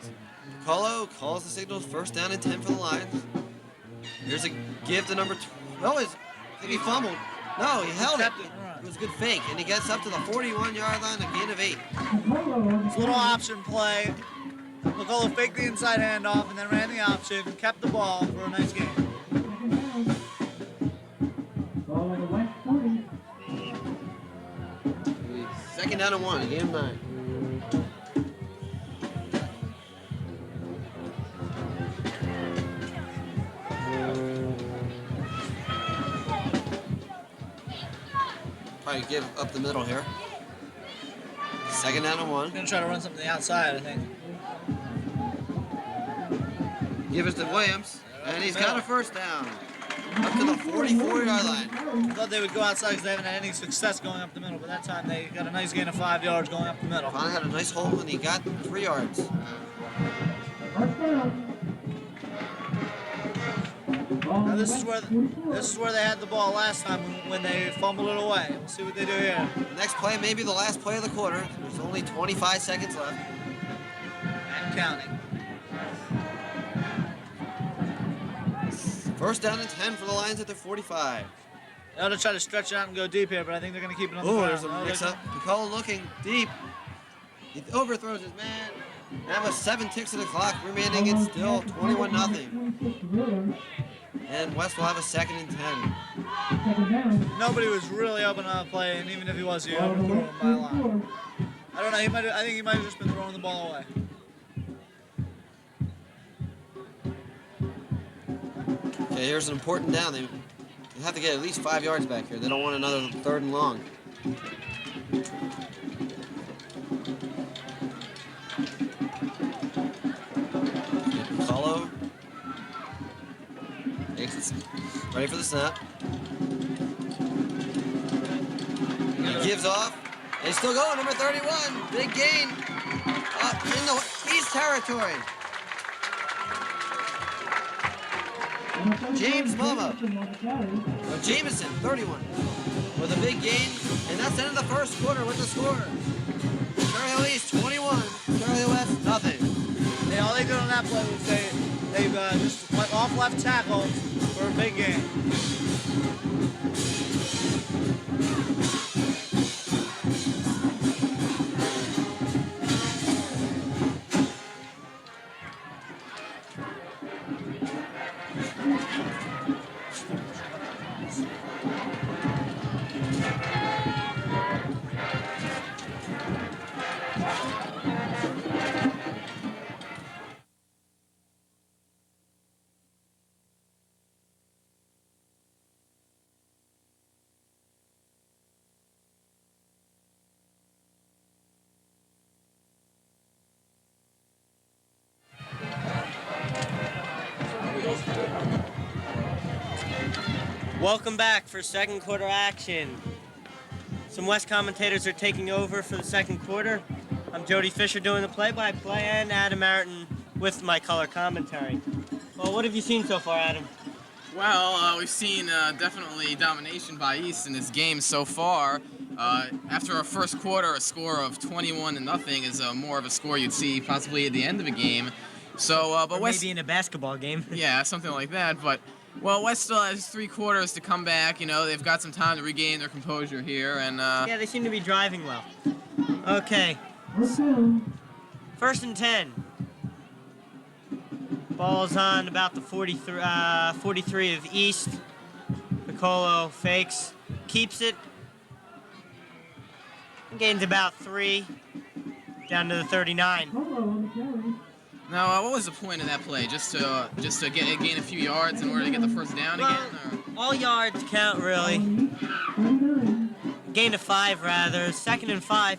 Colo calls the signals. First down and 10 for the Lions. Here's a give to number 12. I think he fumbled. No, he held it. It was a good fake, and he gets up to the 41-yard line, a gain of 8. It's a little option play. Piccolo faked the inside handoff and then ran the option, kept the ball for a nice game. Ball on the West 40. Second down and 1, game 9. Probably give up the middle here. Second down and 1. Gonna try to run something to the outside, I think. Give it to Williams, and he's got a first down. Up to the 44-yard line. I thought they would go outside because they haven't had any success going up the middle, but that time they got a nice gain of 5 yards going up the middle. Finally had a nice hole, and he got 3 yards. First down. Now this is where they had the ball last time when they fumbled it away. We'll see what they do here. Next play may be the last play of the quarter. There's only 25 seconds left. And counting. First down and 10 for the Lions at their 45. They ought to try to stretch it out and go deep here, but I think they're going to keep it on the Oh, ground. there's a mix-up. McCullough looking deep. He overthrows his man. Now with 7 ticks of the clock remaining, it's still 21-0. And West will have a second and 10. Nobody was really open on the play, and even if he was, he overthrew him by a lot. I don't know. I think he might have just been throwing the ball away. Okay, here's an important down. They have to get at least 5 yards back here. They don't want another third and long. Follow. Ready for the snap. He gives off. They still going. Number 31. Big gain. In the East territory. James Mama. Jameson, 31. With a big gain. And that's the end of the first quarter with the score. Cherry Hill East, 21. Cherry Hill West, nothing. Yeah, all they did on that play was they just went off left tackle for a big game. Welcome back for second quarter action. Some West commentators are taking over for the second quarter. I'm Jody Fisher doing the play-by-play and Adam Martin with my color commentary. Well, what have you seen so far, Adam? Well, we've seen definitely domination by East in this game so far. After our first quarter, a score of 21-0 is more of a score you'd see possibly at the end of a game. So, but Or West, maybe in a basketball game. yeah, something like that. But well, West still has 3 quarters to come back. You know, they've got some time to regain their composure here, and Yeah, they seem to be driving well. Okay, first and 10. Ball's on about the 43 of East. Piccolo fakes, keeps it. Gains about 3, down to the 39. now, what was the point of that play? Just to gain a few yards in order to get the first down again? Or? All yards count, really. Gain of 5, rather. Second and 5.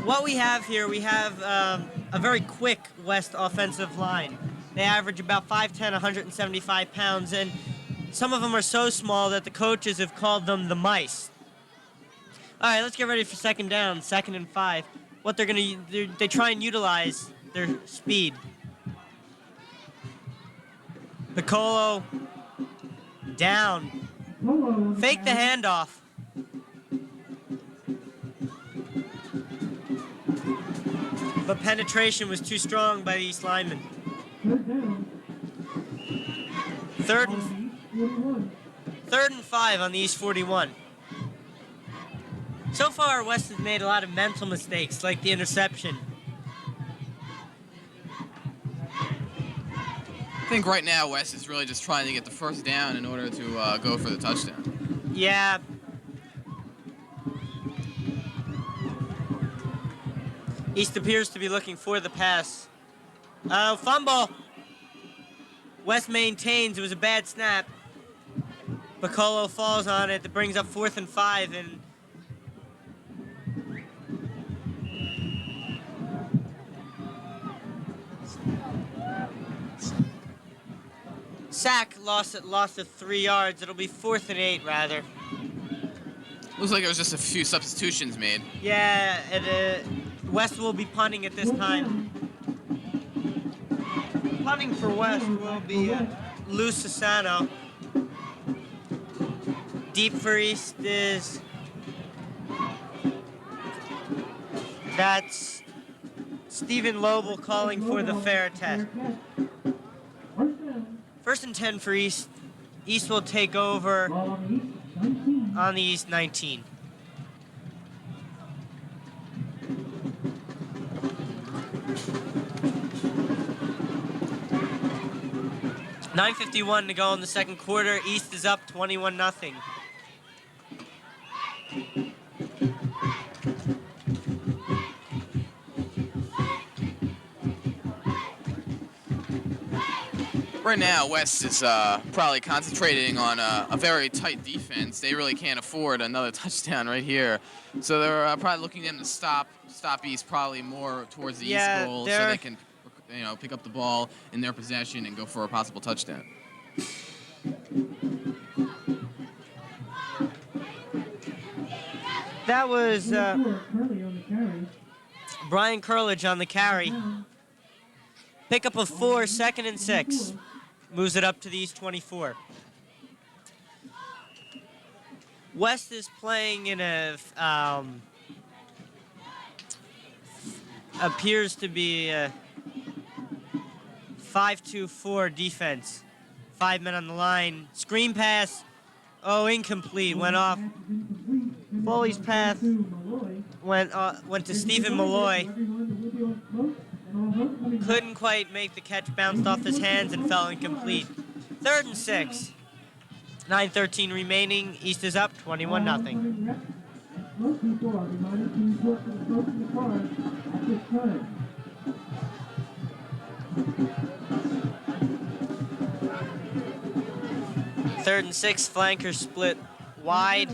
What we have here, we have a very quick West offensive line. They average about 5'10", 175 pounds, and some of them are so small that the coaches have called them the mice. All right, let's get ready for second down, second and 5. What they're going to, they try and utilize their speed. Piccolo down. Fake the handoff. But penetration was too strong by the East lineman. Third and 5 on the East 41. So far, West has made a lot of mental mistakes, like the interception. I think right now West is really just trying to get the first down in order to go for the touchdown. Yeah. East appears to be looking for the pass. Fumble. West maintains. It was a bad snap. Piccolo falls on it. That brings up 4th and 5. And sack lost it 3 yards. It'll be 4th and 8, rather. Looks like it was just a few substitutions made. Yeah, West will be punting at this time. Punting for West will be Lou Sassano. Deep for East is... That's Stephen Lobel calling for the fair test. First and 10 for East. East will take over on the East 19. .9:51 to go in the second quarter. East is up 21-0. Right now, West is probably concentrating on a very tight defense. They really can't afford another touchdown right here. So they're probably looking at them to stop East probably more towards the East goal so they can pick up the ball in their possession and go for a possible touchdown. That was Brian Curledge on the carry. Pickup of 4, 2nd and 6. Moves it up to the East 24. West is playing in a appears to be a 5-2-4 defense. 5 men on the line. Screen pass. Oh, incomplete. Went off. Foley's pass went to Stephen Malloy. Couldn't quite make the catch, bounced off his hands and fell incomplete. 3rd and 6. 9:13 remaining. East is up 21-0. Third and 6, flankers split wide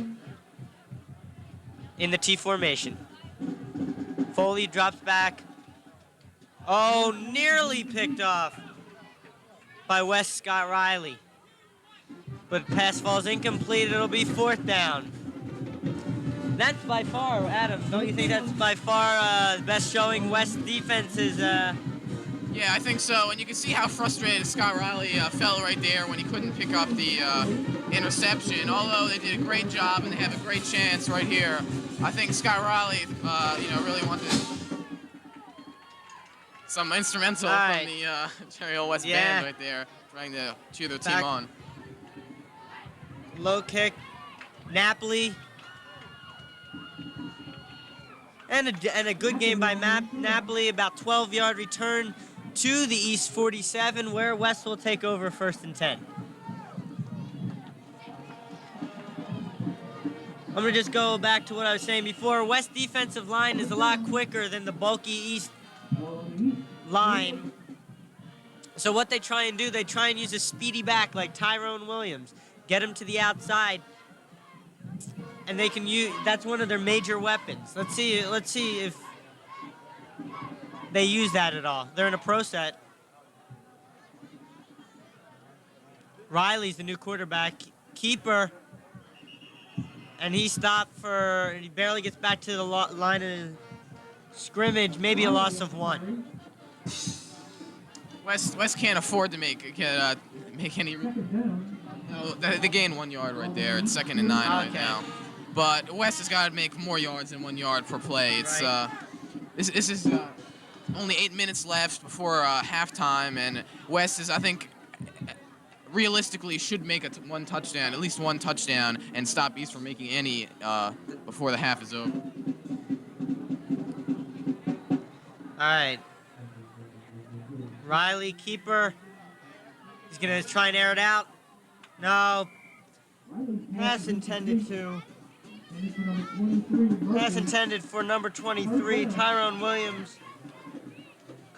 in the T formation. Foley drops back. Oh, nearly picked off by West Scott Riley. But pass falls incomplete. It'll be 4th down. That's by far, Adam, don't you think that's by far the best showing West defense is? Yeah, I think so. And you can see how frustrated Scott Riley felt right there when he couldn't pick up the interception. Although they did a great job and they have a great chance right here. I think Scott Riley, really wanted some instrumental from the Cherry Hill West band right there, trying to cheer their team on. Low kick, Napoli. And a good game by Napoli, about 12-yard return to the East 47, where West will take over 1st and 10. I'm going to just go back to what I was saying before. West defensive line is a lot quicker than the bulky East line. So what they try and do, they try and use a speedy back like Tyrone Williams. Get him to the outside. And they can use, that's one of their major weapons. Let's see if they use that at all. They're in a pro set. Riley's the new quarterback. Keeper. And he stopped he barely gets back to the line of scrimmage, maybe a loss of 1. West can't afford to make any. They gain 1 yard right there. It's 2nd and 9 right now. But West has got to make more yards than 1 yard per play. It's this is only 8 minutes left before halftime, and West is, I think, realistically should make at least one touchdown, and stop East from making any before the half is over. All right. Riley, keeper. He's going to try and air it out. No. Pass intended for number 23, Tyrone Williams.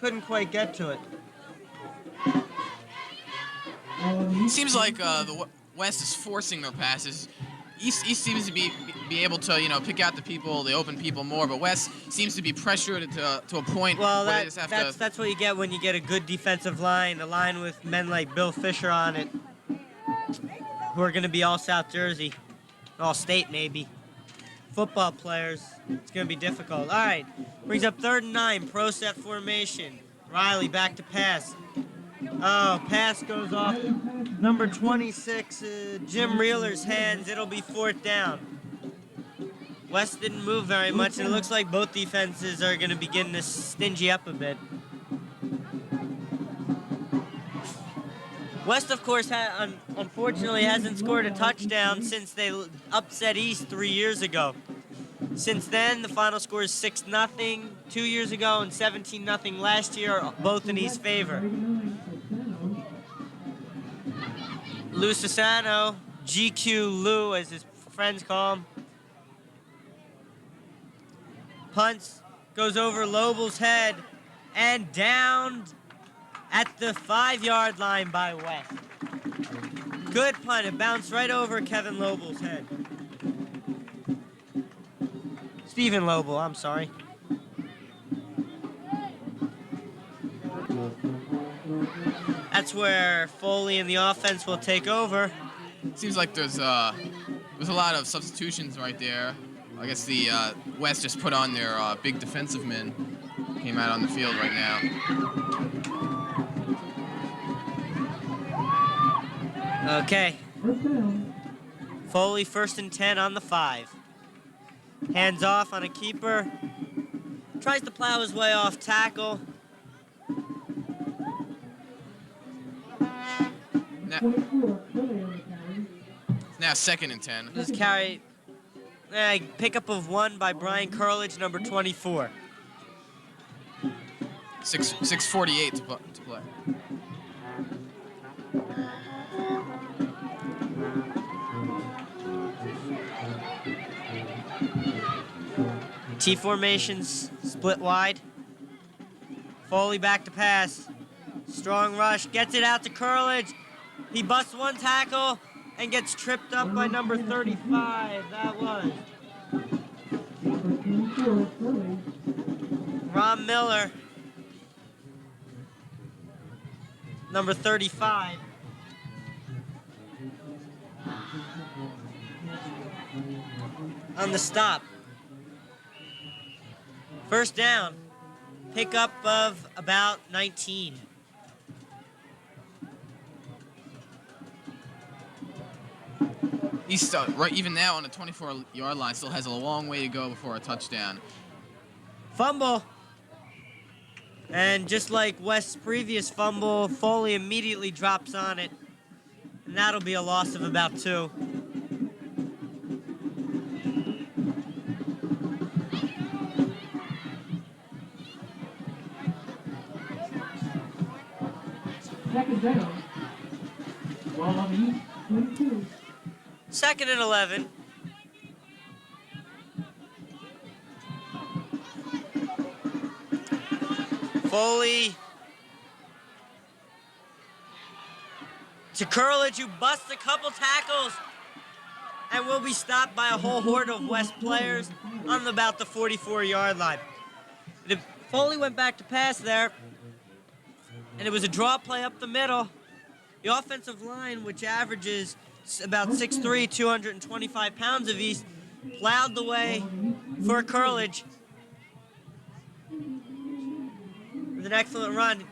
Couldn't quite get to it. Seems like the West is forcing their passes. East seems to be able to pick out the open people more, but West seems to be pressured to a point well, where they just have that's what you get when you get a good defensive line, a line with men like Bill Fisher on it, who are going to be all South Jersey, all state maybe. Football players, it's going to be difficult. All right, brings up 3rd and 9, pro set formation. Riley back to pass. Oh, pass goes off number 26, Jim Reeler's hands. It'll be 4th down. West didn't move very much, and it looks like both defenses are going to begin to stingy up a bit. West, of course, unfortunately hasn't scored a touchdown since they upset East 3 years ago. Since then, the final score is 6-0 2 years ago and 17-0 last year, both in East's favor. Lou Sassano, GQ Lou as his friends call him. Punts, goes over Lobel's head and down at the 5-yard line by West. Good punt, it bounced right over Kevin Lobel's head. Stephen Lobel, I'm sorry. That's where Foley and the offense will take over. Seems like there's a lot of substitutions right there. I guess the West just put on their big defensive men. Came out on the field right now. Okay. Foley 1st and 10 on the 5. Hands off on a keeper. Tries to plow his way off tackle. Now 2nd and 10. This carry, pickup of 1 by Brian Curledge, number 24. 6:48 to play. T formations split wide. Foley back to pass. Strong rush, gets it out to Curledge. He busts 1 tackle and gets tripped up by number 35. That was Ron Miller, number 35. On the stop. 1st down. Pickup of about 19. East, right, even now on the 24-yard line, still has a long way to go before a touchdown. Fumble. And just like West's previous fumble, Foley immediately drops on it. And that'll be a loss of about 2. Second down. Ball on the East 22. 2nd and 11. Foley to Curledge, who busts a couple tackles and will be stopped by a whole horde of West players on about the 44-yard line. Foley went back to pass there, and it was a draw play up the middle. The offensive line, which averages about 6'3", 225 pounds of East, plowed the way for Curledge. With an excellent run.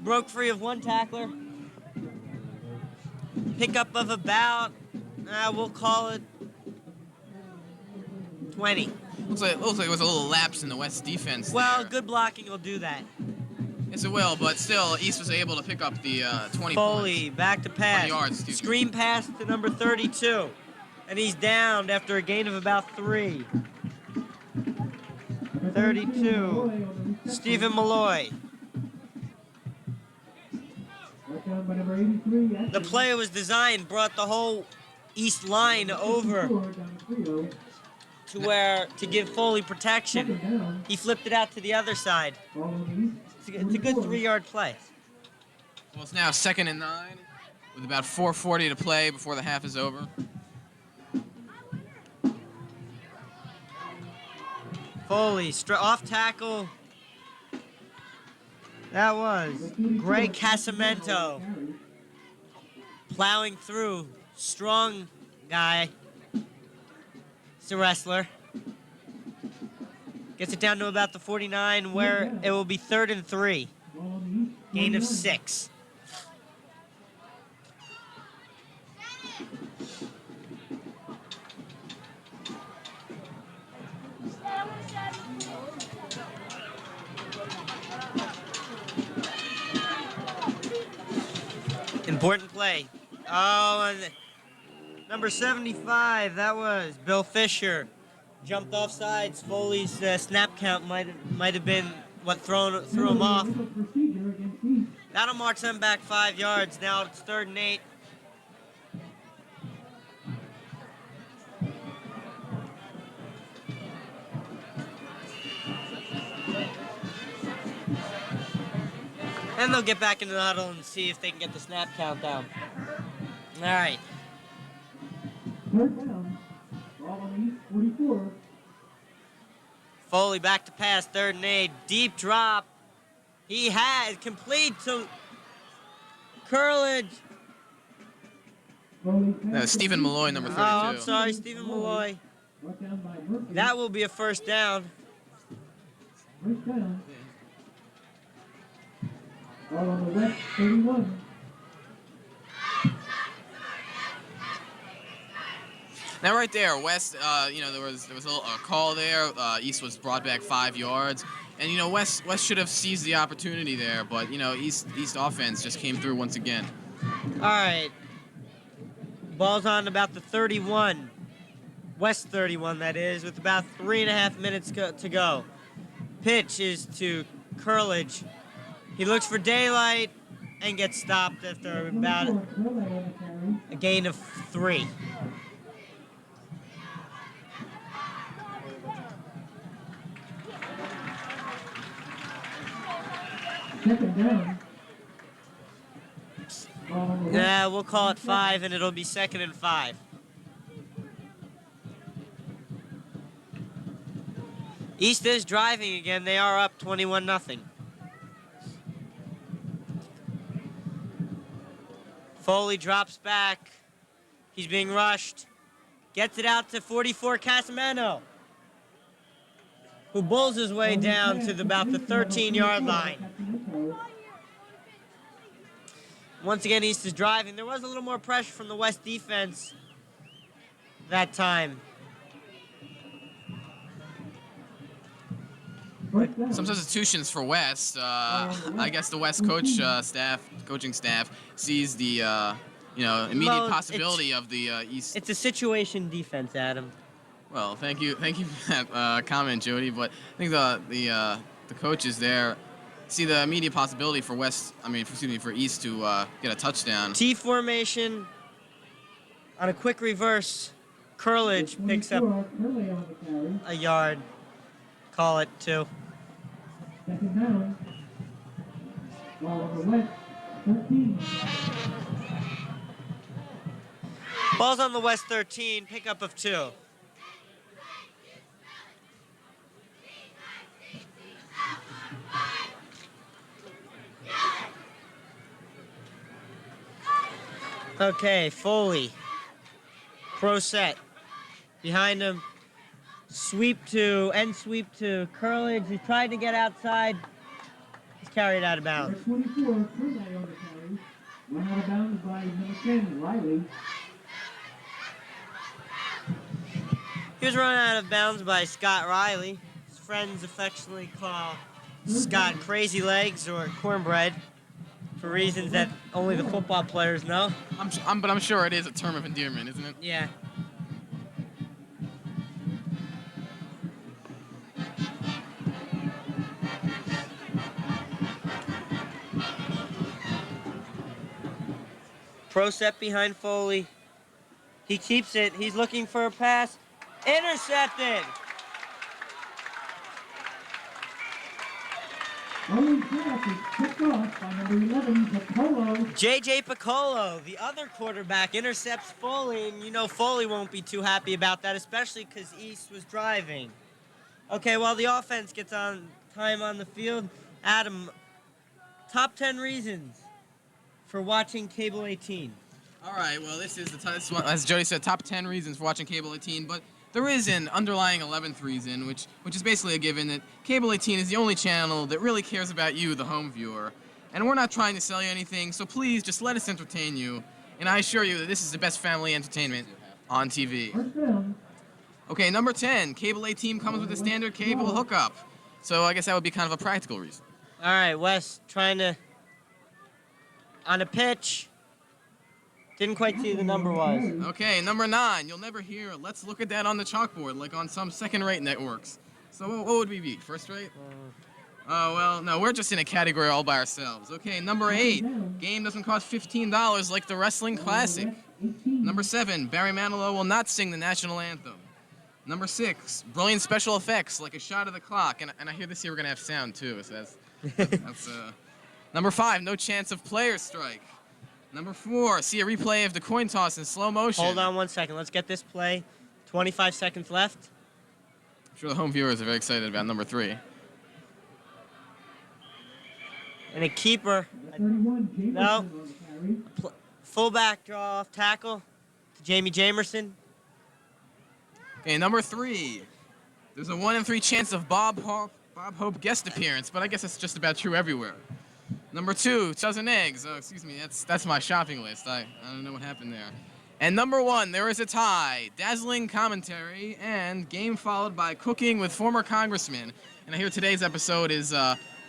Broke free of 1 tackler. Pickup of about, we'll call it 20. Looks like it was a little lapse in the West defense. Well, there. good blocking will do that. Yes, it will, but still, East was able to pick up the 20 Foley, points. back to pass. 20 yards, excuse me. Screen pass to number 32. And he's downed after a gain of about 3. 32, Stephen Malloy. The play was designed, brought the whole East line over to give Foley protection. He flipped it out to the other side. It's a good 3-yard play. Well, it's now 2nd and 9 with about 4:40 to play before the half is over. Foley, off tackle. That was Greg Casamento. Plowing through. Strong guy. He's a wrestler. Gets it down to about the 49, where it will be 3rd and 3. Gain of 6. Important play. Oh, and number 75, that was Bill Fisher. Jumped off sides. Foley's snap count might have been what threw him off. Illegal procedure against East. That'll march them back 5 yards. Now it's 3rd and 8. And they'll get back into the huddle and see if they can get the snap count down. All right. 3rd down. Ball on East 44. Foley back to pass, 3rd and 8. Deep drop. He has complete to Curlage. No, Stephen Malloy, number 32. Oh, I'm sorry, Stephen Malloy. Brought down by Murphy. That will be a 1st down. 1st down. Ball on the West 31. Now right there, West, you know, there was a call there. East was brought back 5 yards. And, you know, West should have seized the opportunity there. But, you know, East offense just came through once again. All right. Ball's on about the 31. West 31, that is, with about 3.5 minutes to go. Pitch is to Curlage. He looks for daylight and gets stopped after about a gain of 3. Second down. Ball on the West. Yeah, we'll call it 5, and it'll be 2nd and 5. East is driving again. They are up 21-0. Foley drops back. He's being rushed. Gets it out to 44 Casamano, who bulls his way down to about the 13-yard line. Once again, East is driving. There was a little more pressure from the West defense that time. Some substitutions for West. I guess the West coaching staff sees the immediate Well, possibility of the East. It's a situation defense, Adam. Well, thank you for that comment, Jody. But I think the coaches there see the immediate possibility for for East to get a touchdown. T formation on a quick reverse. Curlage picks up Curley on the carry. a yard. Call it 2. Second down. Ball on the West 13. Ball's on the West 13, pickup of 2. Okay, Foley. Pro set. Behind him. Sweep to Curlage. He tried to get outside. He's carried out of bounds. Number 24, Curley on the carry. Run out of bounds by number 10, Riley. He was run out of bounds by Scott Riley. His friends affectionately call Scott Crazy Legs or Cornbread for reasons that only the football players know. But I'm sure it is a term of endearment, isn't it? Yeah. Pro set behind Foley. He keeps it. He's looking for a pass. Intercepted. Only pass is picked off by number 11, Piccolo. J.J. Piccolo, the other quarterback, intercepts Foley, and you know Foley won't be too happy about that, especially because East was driving. Okay, while the offense gets on time on the field, Adam, top 10 reasons for watching Cable 18. All right. Well, this is as Jody said, top 10 reasons for watching Cable 18, but there is an underlying 11th reason, which is basically a given that Cable 18 is the only channel that really cares about you, the home viewer. And we're not trying to sell you anything, so please just let us entertain you. And I assure you that this is the best family entertainment on TV. First down. Okay, number 10, Cable 18 comes with a standard cable hookup. So I guess that would be kind of a practical reason. All right, West trying to, on a pitch, Didn't quite see who the number was. Okay, number 9. You'll never hear "Let's look at that on the chalkboard" like on some second-rate networks. So what would we be? First rate? Oh, well, no, we're just in a category all by ourselves. Okay, number 8. Game doesn't cost $15 like the Wrestling Classic. Number 7. Barry Manilow will not sing the national anthem. Number 6. Brilliant special effects like a shot of the clock. And I hear this year we're going to have sound, too. So that's Number 5. No chance of player strike. Number 4. See a replay of the coin toss in slow motion. Hold on 1 second. Let's get this play. 25 seconds left. I'm sure the home viewers are very excited about number 3. And a keeper. 31, Jamerson No. on the carry. Fullback draw off tackle to Jamie Jamerson. Okay, number 3. There's a 1 in 3 chance of Bob Hope guest appearance, but I guess it's just about true everywhere. Number 2, dozen eggs. Oh, excuse me, that's my shopping list. I don't know what happened there. And number 1, there is a tie, dazzling commentary, and game followed by cooking with former congressmen. And I hear today's episode is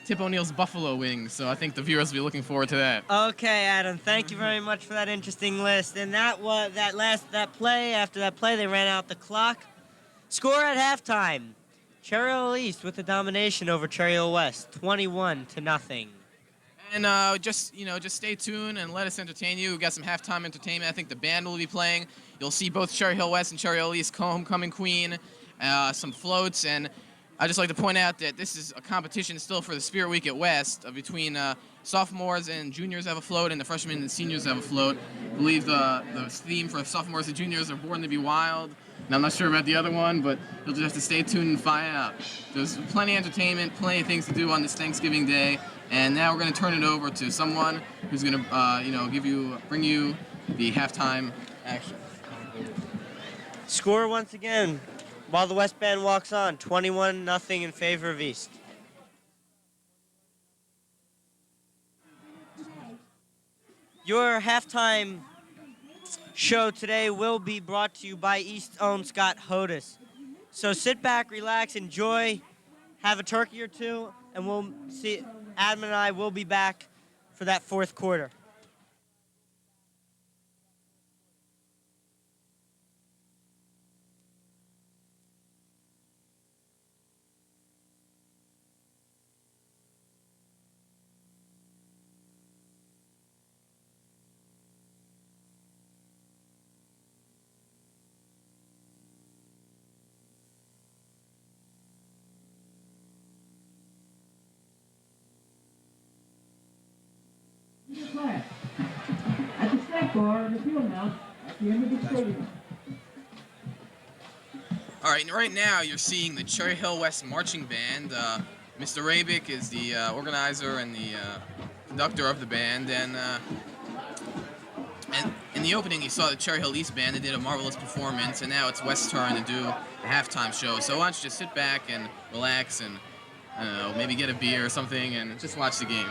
Tip O'Neill's buffalo wings, so I think the viewers will be looking forward to that. Okay, Adam, thank you very much for that interesting list. And that was that play. After that play, they ran out the clock. Score at halftime: Cherry Hill East with the domination over Cherry Hill West, 21-0. And just stay tuned and let us entertain you. We've got some halftime entertainment. I think the band will be playing. You'll see both Cherry Hill West and Cherry Hill East homecoming queen, some floats, and I'd just like to point out that this is a competition still for the Spirit Week at West between sophomores and juniors have a float, and the freshmen and seniors have a float. I believe the theme for sophomores and juniors are Born to be Wild. And I'm not sure about the other one, but you'll just have to stay tuned and find out. There's plenty of entertainment, plenty of things to do on this Thanksgiving Day. And now we're going to turn it over to someone who's going to, bring you the halftime action. Score once again, while the West Band walks on, 21-0 in favor of East. Your halftime show today will be brought to you by East's own Scott Hodis. So sit back, relax, enjoy, have a turkey or two, and we'll see. Adam and I will be back for that fourth quarter. Flag. At the snack bar in the field now, at the end of the stadium. All right, and right now you're seeing the Cherry Hill West Marching Band. Mr. Rabick is the organizer and the conductor of the band, and in the opening you saw the Cherry Hill East Band. They did a marvelous performance, and now it's West's turn to do a halftime show. So why don't you just sit back and relax and, I don't know, maybe get a beer or something and just watch the game.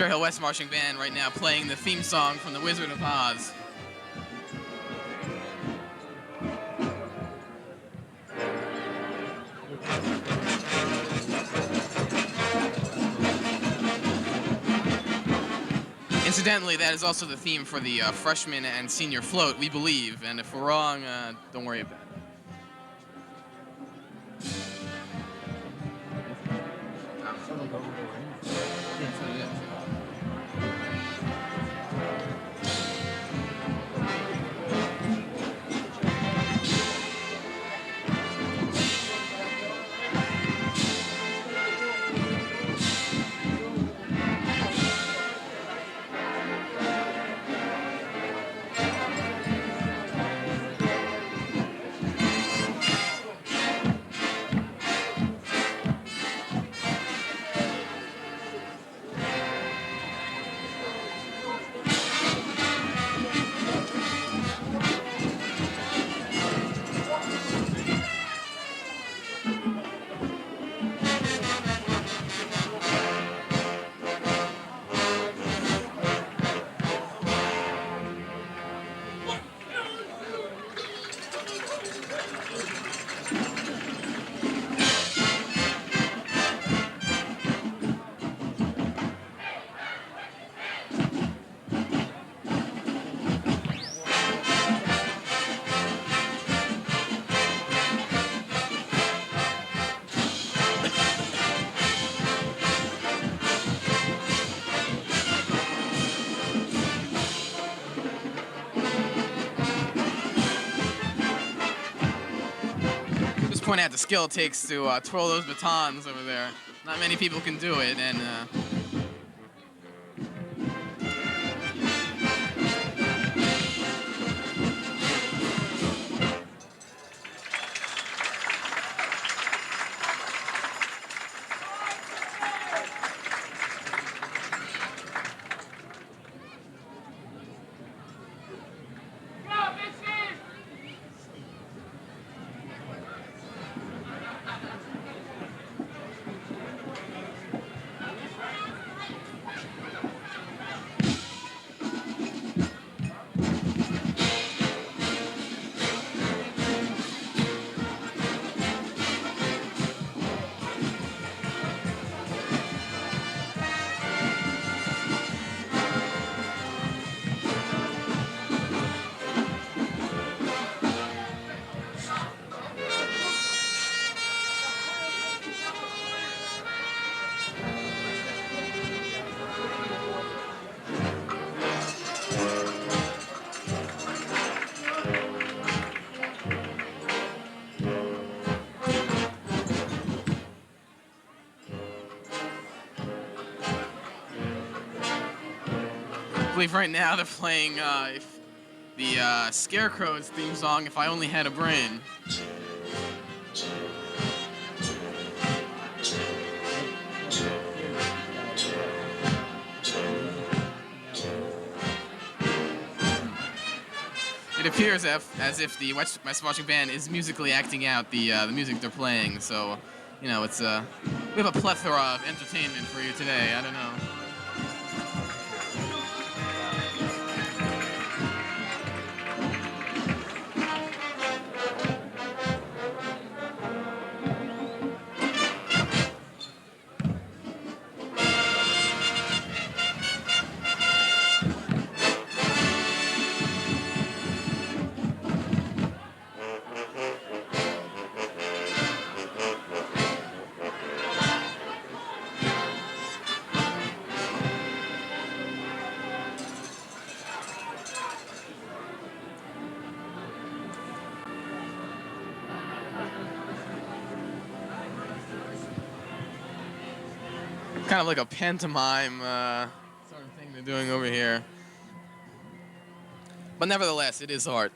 Cherry Hill West Marching Band right now playing the theme song from The Wizard of Oz. Incidentally, that is also the theme for the freshman and senior float, we believe, and if we're wrong, don't worry about it. Just point out the skill it takes to twirl those batons over there. Not many people can do it, and I believe right now they're playing the Scarecrow's theme song, If I Only Had a Brain. It appears as if the West Marching Band is musically acting out the music they're playing, so, you know, it's we have a plethora of entertainment for you today, I don't know. Kind of like a pantomime sort of thing they're doing over here. But nevertheless, it is art.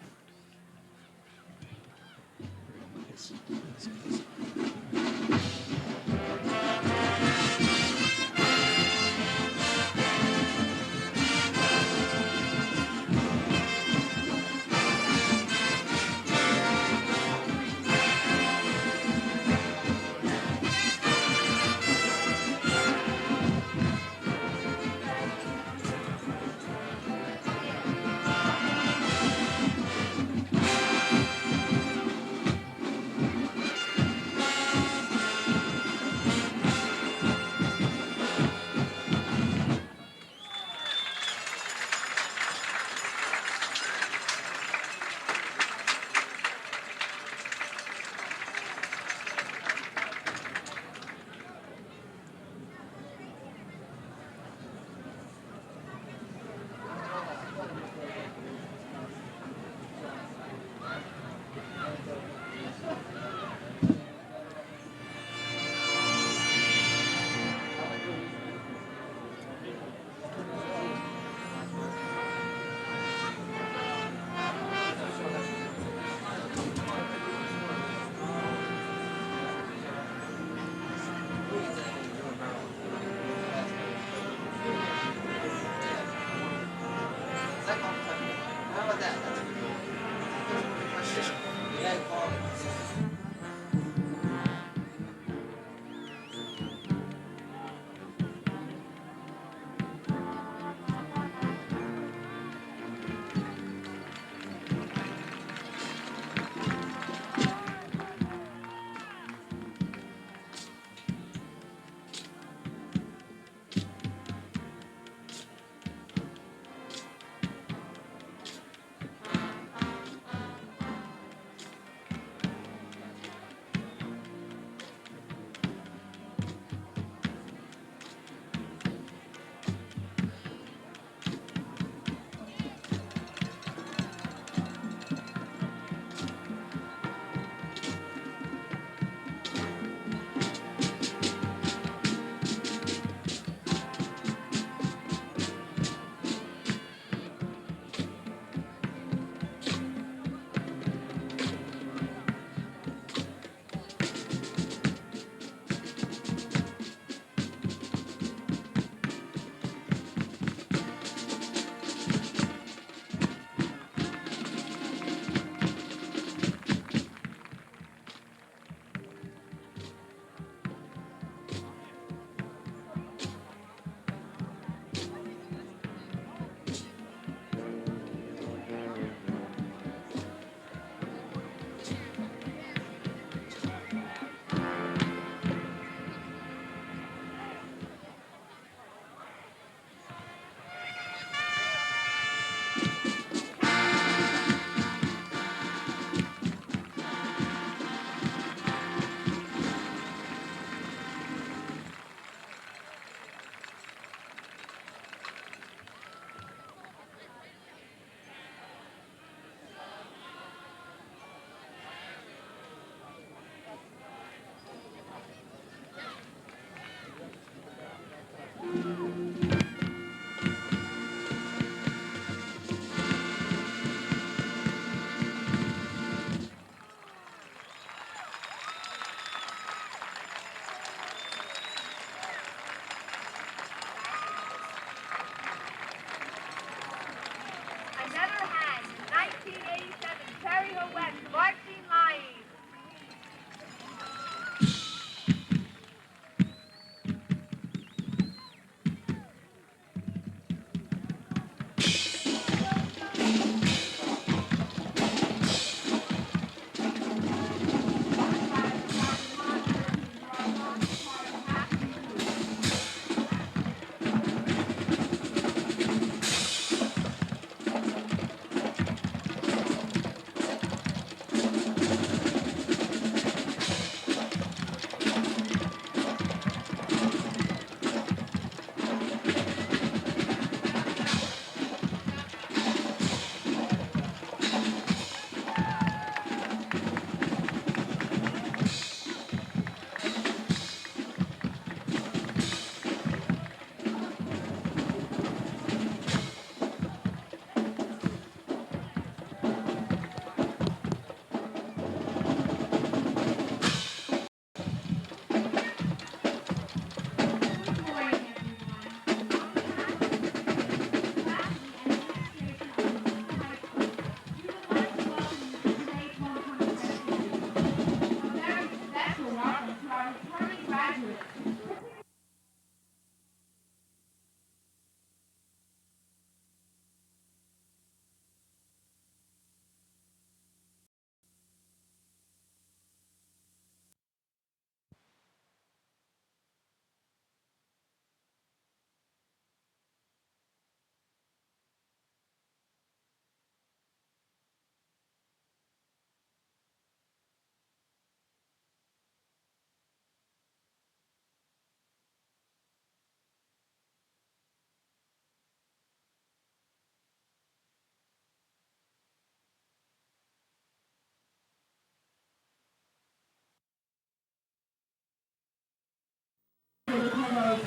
roses.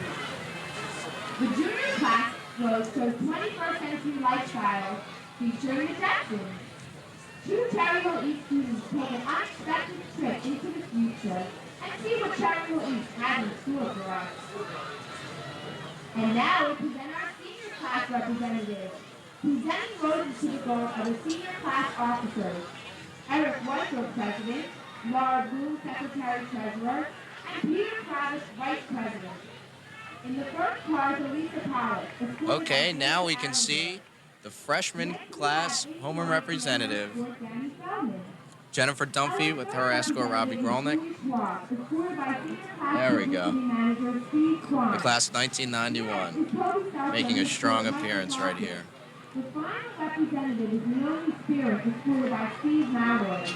The junior class float shows 21st century lifestyles featuring the Jetsons. Two Cherry Hill East students take an unexpected trip into the future and see what Cherry Hill East has in store for us. And now we present our senior class representatives. Presenting roses to the goal are the senior class officers. Eric Weissel, President, Laura Bloom, Secretary Treasurer, and Peter Travis, Vice President. In the first car is Elisa Pollock. Okay, now we can see the freshman class home run representative, Jennifer Dunphy with her escort Robbie Grolnick. There we go. The class of 1991 making a strong appearance right here. The final representative is Naomi Spears, escorted by Steve Malloy.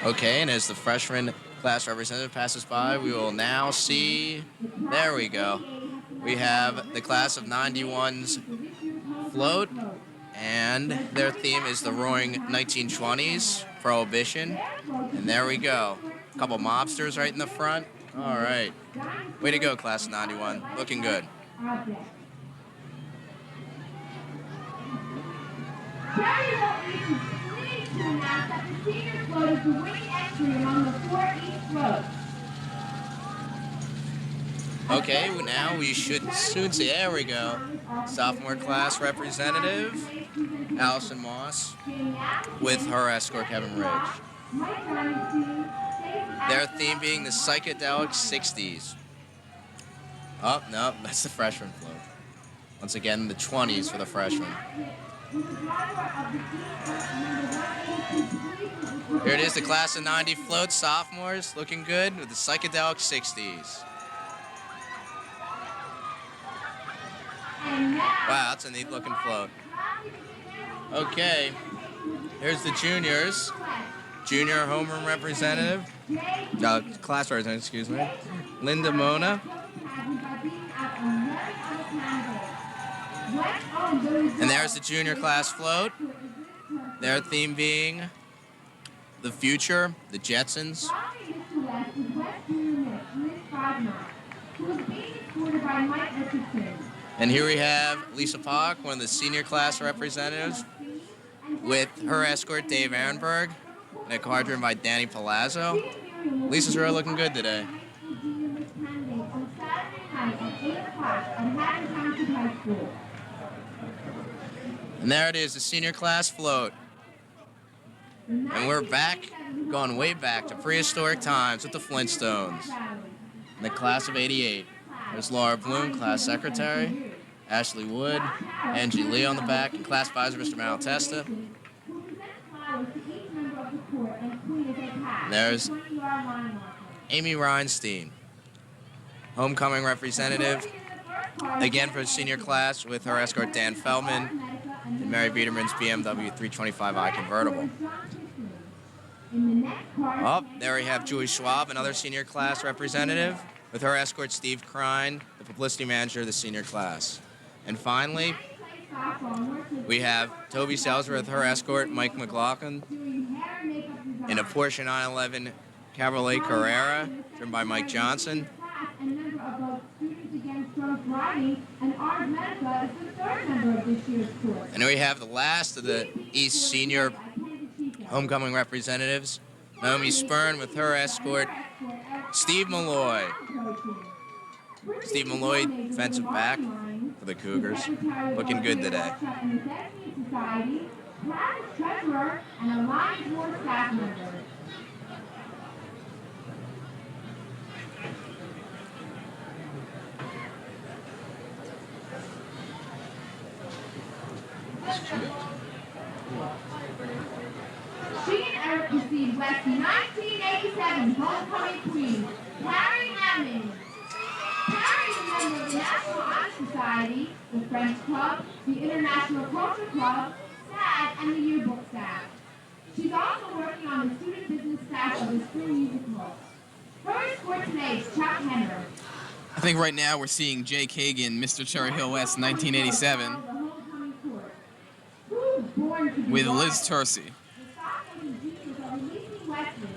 Okay, and as the freshman class representative passes by, we will now see, there we go. We have the class of 91's float, and their theme is the roaring 1920s, Prohibition. And there we go. A couple mobsters right in the front. All right. Way to go, class of 91. Looking good. Cherry Hill East is pleased to announce that the senior float is the winning entry among the 4 East floats. Okay, well, now we should soon see, there we go. Sophomore class representative, Allison Moss, with her escort, Kevin Ridge. Their theme being the psychedelic 60s. Oh, no, that's the freshman float. Once again, the 20s for the freshmen. Here it is, the class of 90 float, sophomores, looking good with the psychedelic 60s. Wow, that's a neat looking float. Okay, here's the juniors. Junior home run representative, class representative, excuse me, Linda Mona. And there's the junior class float. Their theme being the future, the Jetsons. And here we have Lisa Pock, one of the senior class representatives, with her escort Dave Ehrenberg, and a car driven by Danny Palazzo. Lisa's really looking good today. And there it is, the senior class float. And we're back, going way back to prehistoric times with the Flintstones. In the class of 88. There's Laura Bloom, class secretary, Ashley Wood, Angie Lee on the back, and class advisor Mr. Malatesta. There's Amy Reinstein, homecoming representative, again for the senior class with her escort Dan Feldman and Mary Biederman's BMW 325i convertible. Oh, there we have Julie Schwab, another senior class representative, with her escort Steve Krein, the publicity manager of the senior class. And finally, we have Toby Selzer with her escort Mike McLaughlin in a Porsche 911 Cabriolet Carrera, driven by Mike Johnson. And we have the last of the East Senior homecoming representatives, Naomi Spurn with her escort, Steve Malloy. Steve Malloy, defensive back for the Cougars, looking good today. She and Eric received West 1987 homecoming queen, Carrie Hammond. Carrie is a member of the National Honor Society, the French Club, the International Culture Club, SAG, and the yearbook staff. She's also working on the student business staff of the spring musical. Her escort today is Chuck Henner. I think right now we're seeing Jake Hagan, Mr. Cherry Hill West, 1987. with Liz Tercy. The sophomores and juniors are releasing Wesley,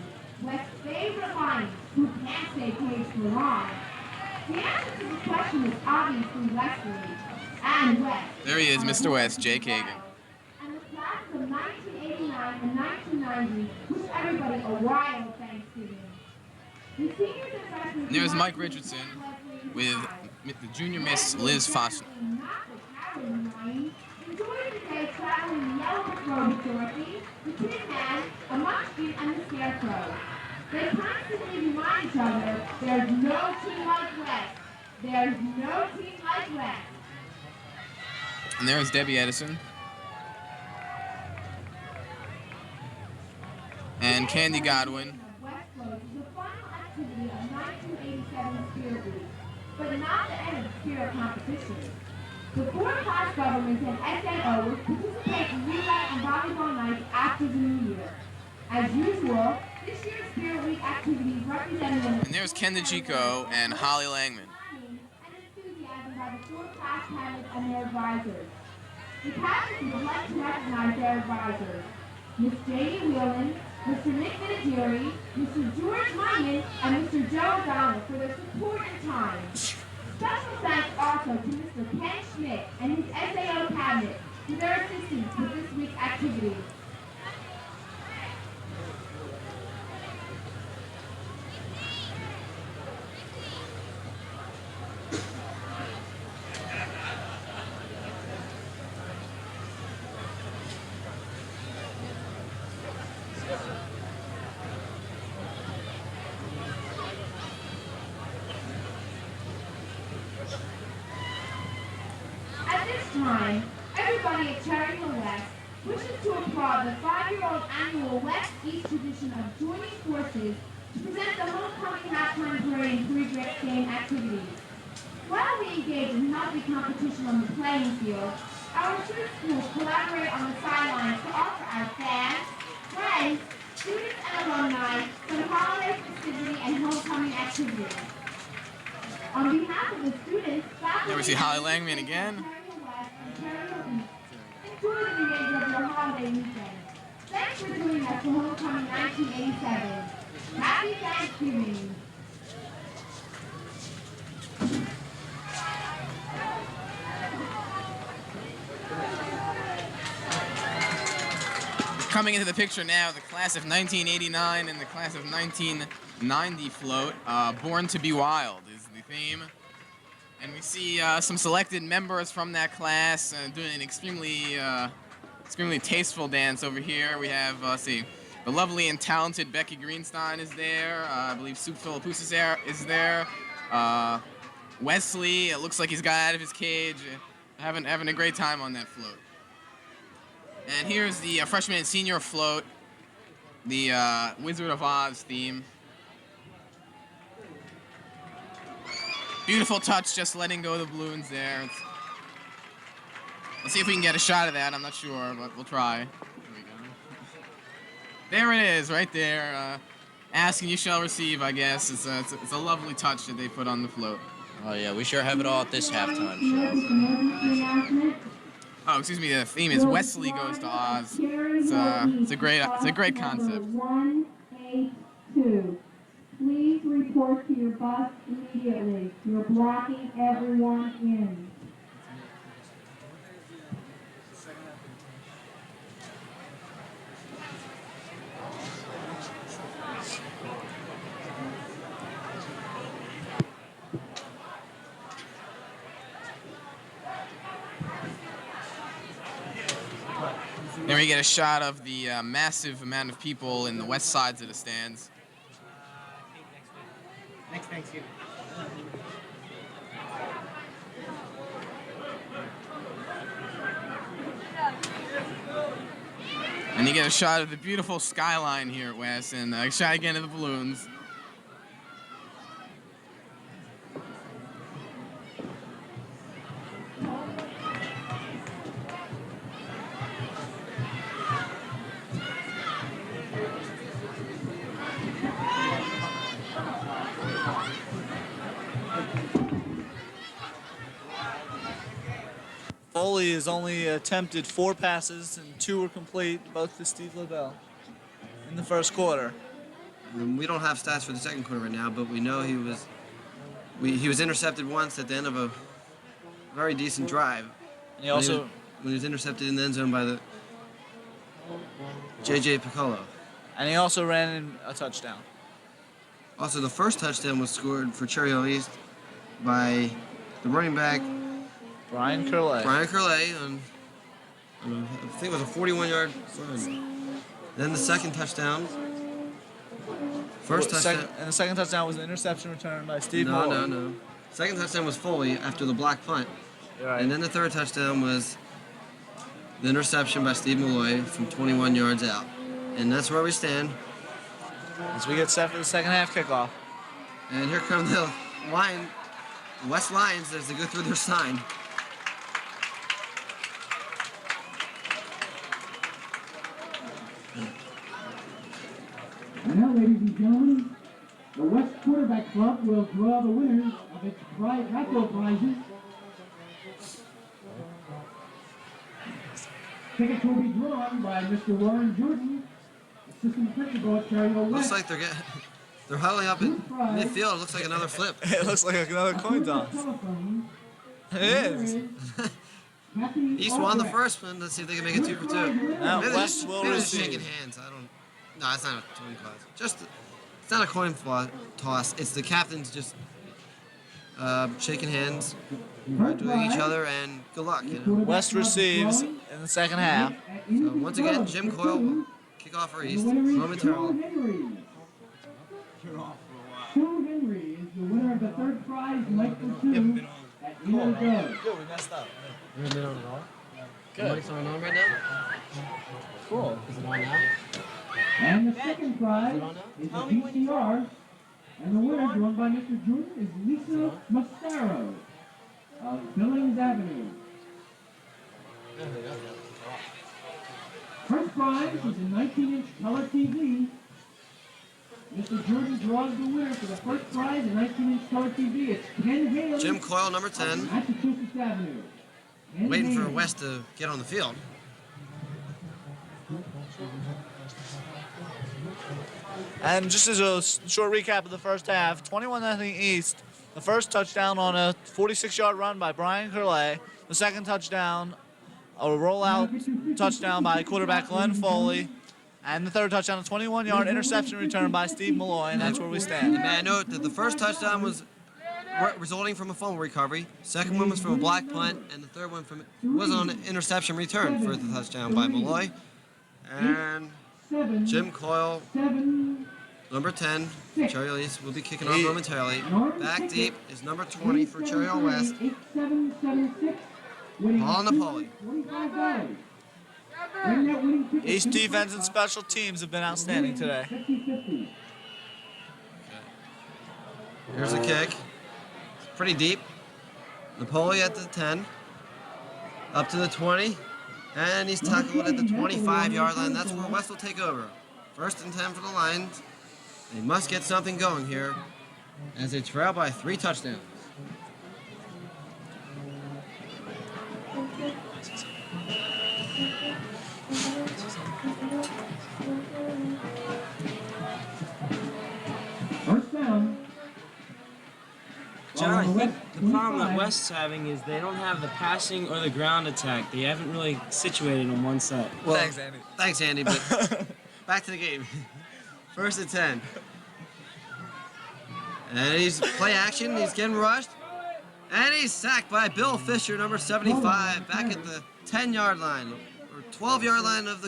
West's favorite lion, who can't stay caged for long. The answer to the question is obviously Wesley and West. There he is, Mr. West, Jake Hagan. And the classes of 1989 and 1990 wish everybody a wild Thanksgiving. The seniors and freshmen. There's Mike Richardson with the junior miss Liz Foster. Enjoy the day traveling the yellow brick road with Dorothy, the Tin Man, a Munchkin, and the Scarecrow. They constantly remind each other there's no team like West. There's no team like West. And there's Debbie Edison. And Candy Godwin. West Float is the final activity of 1987 Spirit Week, but not the end of the spirit competition. The four class governments and SAO will participate in relay and volleyball nights after the new year. As usual, this year's Spirit Week activities represented an And there's Ken DeChico and Holly Langman. and enthusiasm by the four class cadets and their advisors. The captains would like to recognize their advisors, Miss Janie Whelan, Mr. Nick Vinatieri, Mr. George Munyon, and Mr. Joe O'Donnell for their support and time. Special thanks also to Mr. Ken Schmidt and his SAO cabinet for their assistance with this week's activities. At this time, everybody at Cherry Hill West wishes to applaud the 5-year-old annual West East tradition of joining forces to present the homecoming halftime parade and pre-grade game activities. While we engage in healthy competition on the playing field, our two schools collaborate on the sidelines to offer our fans, friends, students, and alumni some holiday festivity and homecoming activities. On behalf of the students, faculty, There we see Holly Langman again. enjoy the remainder of your holiday weekend. Thanks for joining us for Homecoming 1987. Happy Thanksgiving. Coming into the picture now, the class of 1989 and the class of 1990 float. Born to be Wild is the theme. And we see some selected members from that class doing an extremely tasteful dance over here. We have, let's see, the lovely and talented Becky Greenstein is there. I believe Soup Philippoussis is there. Wesley, it looks like he's got out of his cage, having a great time on that float. And here's the freshman and senior float, the Wizard of Oz theme. Beautiful touch, just letting go of the balloons there. Let's see if we can get a shot of that. I'm not sure, but we'll try. There we go. There it is, right there. Ask and you shall receive, I guess. It's a lovely touch that they put on the float. Oh yeah, we sure have it all at this halftime show. Oh, excuse me. The theme is Wesley Goes to Oz. It's a great concept. 182. Please report to your bus immediately. You're blocking everyone in. Then we get a shot of the massive amount of people in the west sides of the stands. Next Thanksgiving. And you get a shot of the beautiful skyline here at West, and a shot again of the balloons. Foley has only attempted 4 passes and 2 were complete, both to Steve LaBelle in the first quarter. We don't have stats for the second quarter right now, but we know he was intercepted once at the end of a very decent drive. And he also when he was intercepted in the end zone by the J.J. Piccolo. And he also ran in a touchdown. Also, the first touchdown was scored for Cherry Hill East by the running back Brian Curley. Brian Curley on I think it was a 41-yard run. Then the second touchdown. First touchdown. And the second touchdown was an interception return by Steve No, Moore. no. Second touchdown was Foley after the block punt. Right. And then the third touchdown was the interception by Steve Malloy from 21 yards out. And that's where we stand. As we get set for the second half kickoff. And here come the West Lions as they go through their sign. Now, ladies and gentlemen, the West Quarterback Club will draw the winners of its raffle prizes. Tickets will be drawn by Mr. Warren Jordan, assistant principal at Cherry Hill West. Looks like they're huddling up in midfield. It looks like another flip. It looks like another coin toss. It is. East won the first one. Let's see if they can make it 2 for 2. Now Maybe West will they're receive. shaking hands. No, it's not a coin toss. It's not a coin toss. It's the captains just shaking hands with each other and good luck. West receives in the second half. So once again, Jim Coyle will kick off for East momentarily. Sue Henry is the winner of the third prize, Mike for 2 at Neil Good. Good, we messed up. You haven't been on at all? Good. Mike's on right now? Cool. Is it on now? And the second prize is the VCR, and the winner, drawn by Mr. Jordan, is Lisa Massaro of Billings Avenue. First prize is a 19-inch color TV. Mr. Jordan draws the winner for the first prize, a 19-inch color TV. It's Ken Haley. Jim Coyle, number of 10, Massachusetts Avenue. Ken waiting for Haley. West to get on the field. And just as a short recap of the first half, 21-0 East. The first touchdown on a 46-yard run by Brian Curley. The second touchdown, a rollout touchdown by quarterback Glenn Foley. And the third touchdown, a 21-yard interception return by Steve Malloy, and that's where we stand. And may I note that the first touchdown was resulting from a fumble recovery. Second one was from a block punt, and the third one was on an interception return for the touchdown by Malloy. And Jim Coyle, number 10, Cherry Hill East, will be kicking off momentarily. Back deep is number 20 for Cherry Hill West. Paul Napoli. East defense and special teams have been outstanding today. Here's a kick. Pretty deep. Napoli at the 10. Up to the 20. And he's tackled at the 25-yard line. That's where West will take over. First and 10 for the Lions. They must get something going here as they trail by 3 touchdowns. First down. John, I think the problem that West's having is they don't have the passing or the ground attack. They haven't really situated on one side. Well, thanks, Andy. Thanks, Andy, but back to the game. First and 10. And he's play action. He's getting rushed. And he's sacked by Bill Fisher, number 75, back at the 10-yard line, or 12-yard line of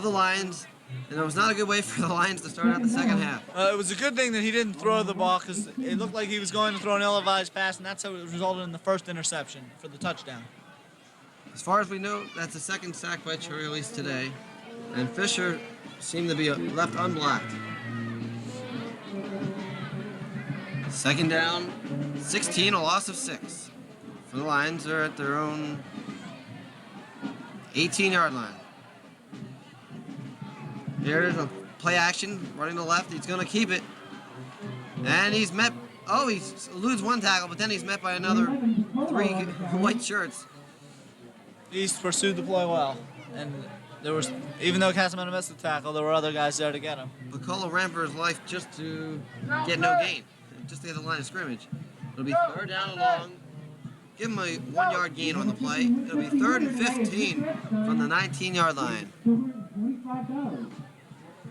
the Lions. And it was not a good way for the Lions to start out the second half. It was a good thing that he didn't throw the ball because it looked like he was going to throw an ill-advised pass, and that's how it resulted in the first interception for the touchdown. As far as we know, that's the second sack by Cherry Hill East today. And Fisher seemed to be left unblocked. Second down, 16, a loss of 6. For the Lions, they're at their own 18-yard line. Here's a play action, running to the left. He's going to keep it. And he's met, he eludes one tackle, but then he's met by another 3 white shirts. East pursued the play well, and there was, even though Casamento missed the tackle, there were other guys there to get him. Bacolo ran for his life just to get no gain, just to get the line of scrimmage. It'll be third down and long. Give him a 1 yard gain on the play. It'll be 3rd and 15 from the 19-yard line. $225.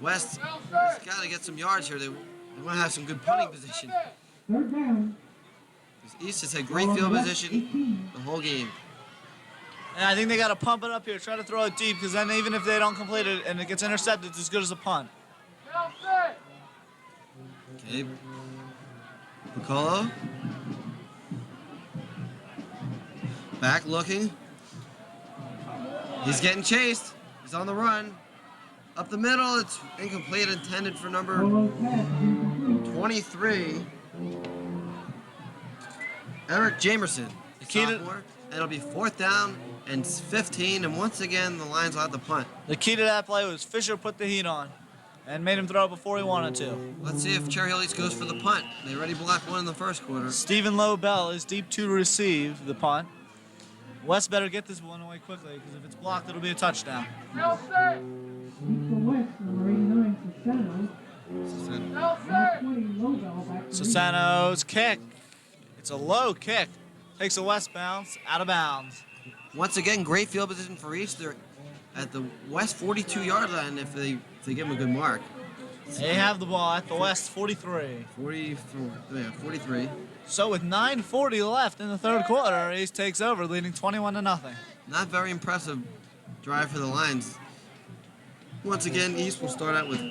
West has got to get some yards here. They want to have some good punting position. Third down. East has had great field position the whole game. And I think they got to pump it up here, try to throw it deep, because then even if they don't complete it and it gets intercepted, it's as good as a punt. Okay. Bacolo. Back looking. He's getting chased. He's on the run. Up the middle, it's incomplete, intended for number 23. Eric Jamerson, sophomore. And it'll be 4th down and 15, and once again, the Lions will have to punt. The key to that play was Fisher put the heat on and made him throw it before he wanted to. Let's see if Cherry Hill East goes for the punt. They already blocked one in the first quarter. Stephen Lobel is deep to receive the punt. West better get this one away quickly, because if it's blocked, it'll be a touchdown. East from West, number 89, Susano. Number 20, Lobel, back to Susano's kick. It's a low kick. Takes a West bounce, out of bounds. Once again, great field position for East. They're at the West 42-yard line if they give them a good mark. They have the ball at the West 43. 43. So with 9:40 left in the third quarter, East takes over, leading 21-0. Not very impressive drive for the Lions. Once again, East will start out with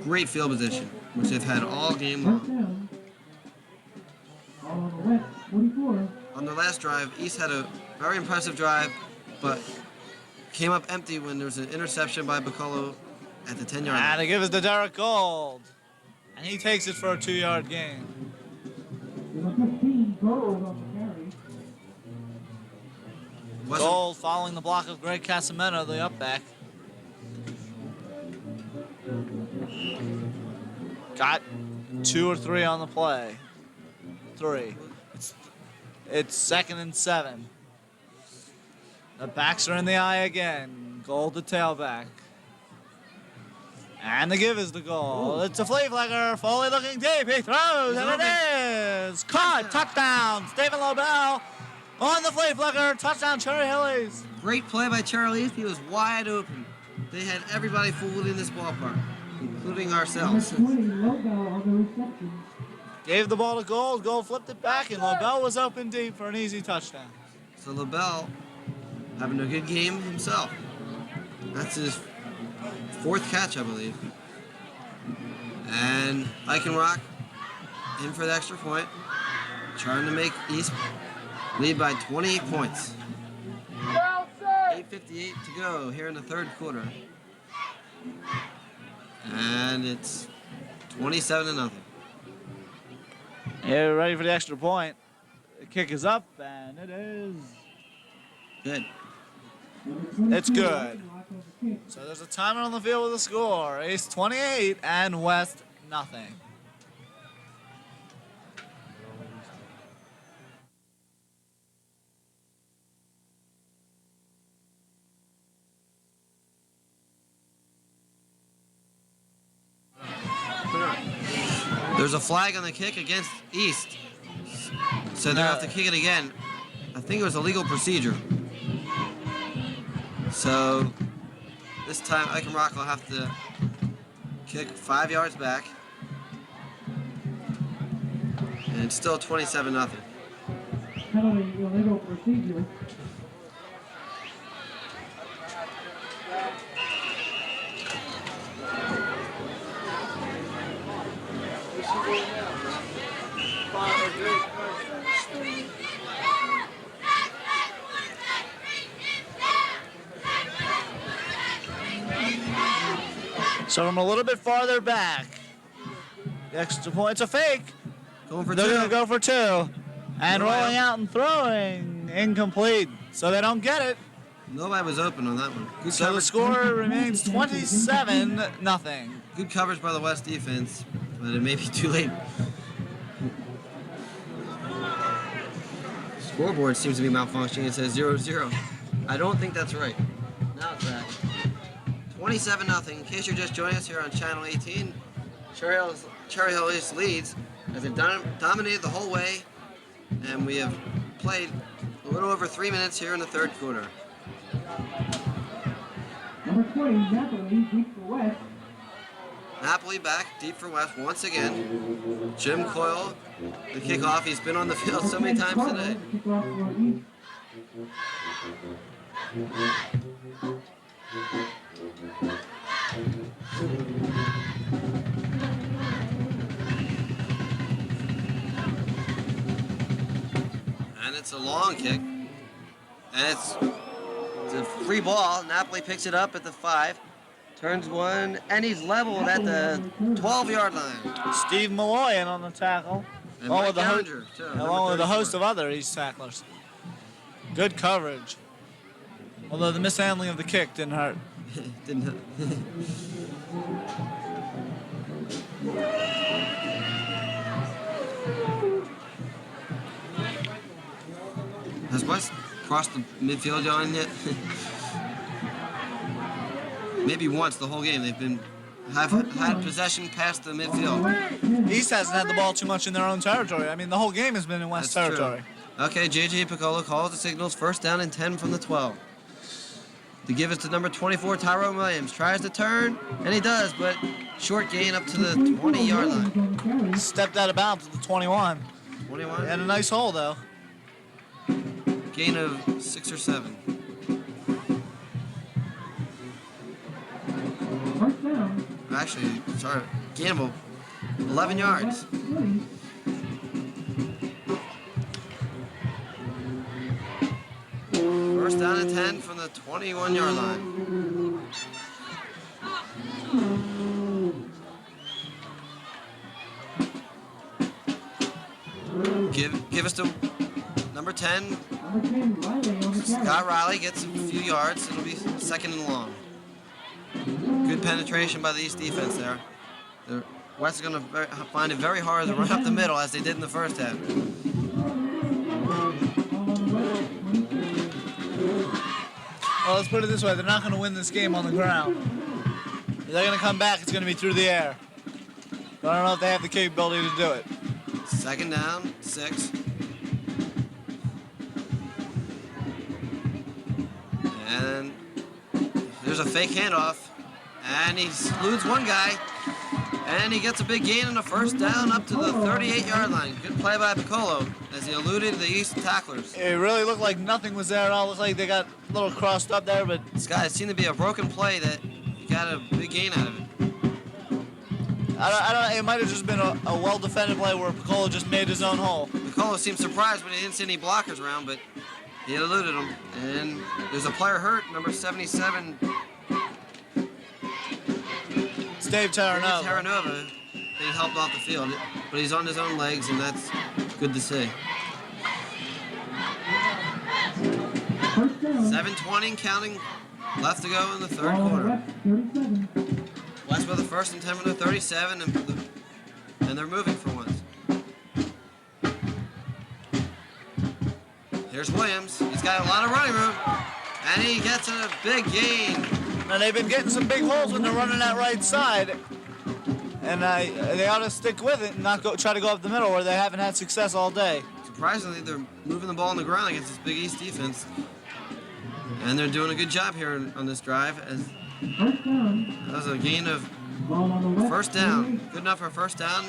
great field position, which they've had all game First long. down. Ball on the West, 44. On their last drive, East had a very impressive drive, but came up empty when there was an interception by Bacolo at the 10-yard line. And it gives to Derek Gold. And he takes it for a 2-yard gain. Number 15, Gold on the carry. Gold following the block of Greg Casamento, the upback. Got 2 or 3 on the play. 3. It's 2nd and 7. The backs are in the eye again. Gold to tailback. And the give is the goal. It's a flea flicker. Foley looking deep. He throws, and it is caught. Touchdown. Stephen Lobel on the flea flicker. Touchdown, Cherry Hill East. Great play by Charlie East. He was wide open. They had everybody fooled in this ballpark, including Number ourselves. 20, Lobel on the reception. Gave the ball to Gold. Gold flipped it back, and Lobel was open deep for an easy touchdown. So LaBelle having a good game himself. That's his 4th catch, I believe. And Eichenrock in for the extra point, trying to make East lead by 28 points. 8:58 to go here in the third quarter. And it's 27-0. Yeah, we're ready for the extra point. The kick is up, and it is. Good. It's good. So there's a timer on the field with a score. East 28 and West nothing. There's a flag on the kick against East. So they'll have to kick it again. I think it was a legal procedure. So this time Eichenrock will have to kick 5 yards back. And it's still 27-0. Penalty, illegal procedure. So from a little bit farther back, the extra point's a fake. Going for They're 2. going to go for 2. And rolling out and throwing, incomplete. So they don't get it. Nobody was open on that one. Good So the coverage. score remains 27-0. Good coverage by the West defense, but it may be too late. Scoreboard seems to be malfunctioning. It says 0-0. I don't think that's right. Now it's back. 27-0. In case you're just joining us here on Channel 18, Cherry Hill East leads as they've dominated the whole way, and we have played a little over 3 minutes here in the third quarter. Number 20, Napoli, deep for West. Napoli back deep for West once again. Jim Coyle, the kickoff. He's been on the field so many times today. Kickoff for East. And it's a long kick. And it's a free ball. Napoli picks it up at the 5. Turns one, and he's leveled at the 12-yard line. Steve Malloy in on the tackle. And Along Mike with the Gallagher, too, along with a number host 34. of other East tacklers. Good coverage. Although the mishandling of the kick didn't hurt. Didn't Has West crossed the midfield line yet? Maybe once the whole game. They've had possession past the midfield. East hasn't had the ball too much in their own territory. I mean, the whole game has been in West That's territory. true. Okay, J.J. Piccolo calls the signals. First down and 10 from the 12. To give it to number 24, Tyrone Williams. Tries to turn, and he does, but short gain up to the 20-yard line. Stepped out of bounds at the 21. 21. He had a nice hole, though. Gain of 6 or 7. First down. Actually, sorry, gain of 11 yards. First down and 10 from the 21-yard line. Give us to number 10. Number 10, Riley on the carry. Scott Riley gets a few yards. It'll be second and long. Good penetration by the East defense there. The West is going to find it very hard to run up the middle as they did in the first half. Well, let's put it this way. They're not going to win this game on the ground. If they're going to come back, it's going to be through the air. But I don't know if they have the capability to do it. Second down, 6. And there's a fake handoff. And he eludes one guy. And he gets a big gain on the first down up to the 38-yard line. Good play by Piccolo as he eluded the East tacklers. It really looked like nothing was there at all. It looked like they got a little crossed up there, but Scott, it seemed to be a broken play that he got a big gain out of it. I don't. It might have just been a well-defended play where Piccolo just made his own hole. Piccolo seemed surprised when he didn't see any blockers around, but he eluded them. And there's a player hurt, number 77, It's Dave Terranova. Terranova, being helped off the field. But he's on his own legs, and that's good to see. First down. 7:20 and counting left to go in the third Ball on the quarter. West 37. West with the first and 10 from the 37, and they're moving for once. Here's Williams. He's got a lot of running room, and he gets a big gain. Now they've been getting some big holes when they're running that right side, and they ought to stick with it and not try to go up the middle where they haven't had success all day. Surprisingly, they're moving the ball on the ground against this Big East defense, and they're doing a good job here on this drive. As First down. that was a gain of Ball on the West first down. 38. Good enough for a first down,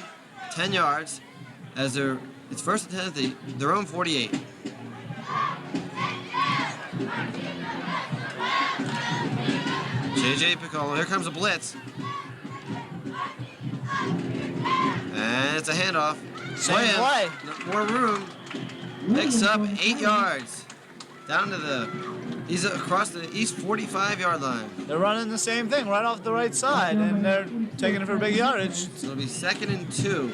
10 yards. As it's first and 10 at their own 48. J.J. Piccolo, here comes a blitz. And it's a handoff. Same play. More room. Picks up 8 yards. Down to he's across the East 45-yard line. They're running the same thing right off the right side, and they're taking it for big yardage. So it'll be 2nd and 2.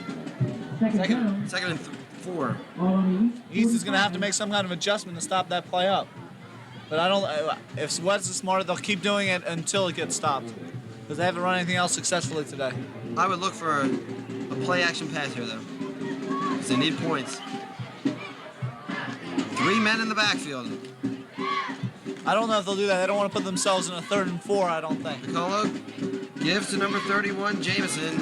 Second and 4. Ball on the East. East is going to have to make some kind of adjustment to stop that play up. But I don't. If West is smart, they'll keep doing it until it gets stopped, because they haven't run anything else successfully today. I would look for a play-action pass here, though, because they need points. 3 men in the backfield. I don't know if they'll do that. They don't want to put themselves in a 3rd and 4, I don't think. Piccolo gives to number 31, Jameson.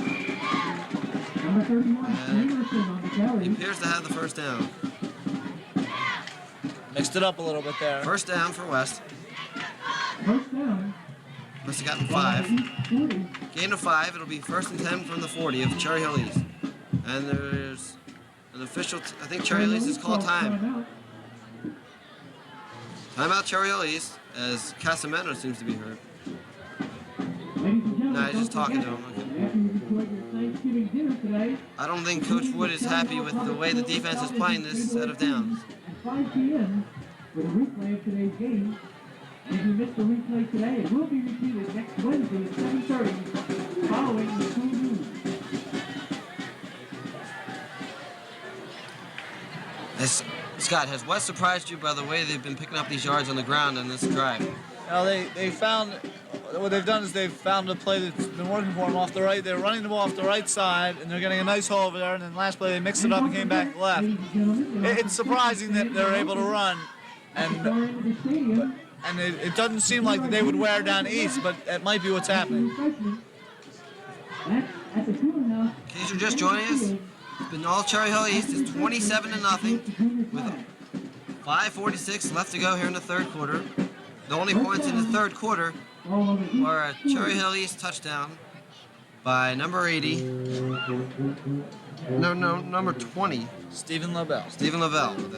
Number 31, Jamerson on the He carry. appears to have the first down. Mixed it up a little bit there. First down for West. First down. Must have gotten Ball on 5. the East 40. Gain of 5. It'll be 1st and 10 from the 40 of Cherry Hill East. And there's an official, I think Cherry Hill East has called time. Timeout. Timeout Cherry Hill East as Casamento seems to be hurt. Ladies and gentlemen, Nah, he's just don't talking to forget, him. after you've enjoyed your Thanksgiving dinner today, I don't think Coach Wood is happy with the way the defense is playing this set of downs. at 5 p.m. for the replay of today's game. And if you missed the replay today, it will be repeated next Wednesday at 7:30 following the school news. Scott, has West surprised you by the way they've been picking up these yards on the ground in this drive? Now they found, what they've done is they've found a play that's been working for them off the right. They're running the ball off the right side, and they're getting a nice hole over there, and then last play they mixed it up and came back left. It's surprising that they're able to run, and it doesn't seem like they would wear down East, but that might be what's happening. In case you're just joining us, it's been all Cherry Hill East. It's 27-0 with 5:46 left to go here in the third quarter. The only points in the third quarter were a Cherry Hill East touchdown by number 80. No, number 20. Stephen Lobel. Stephen Lavelle with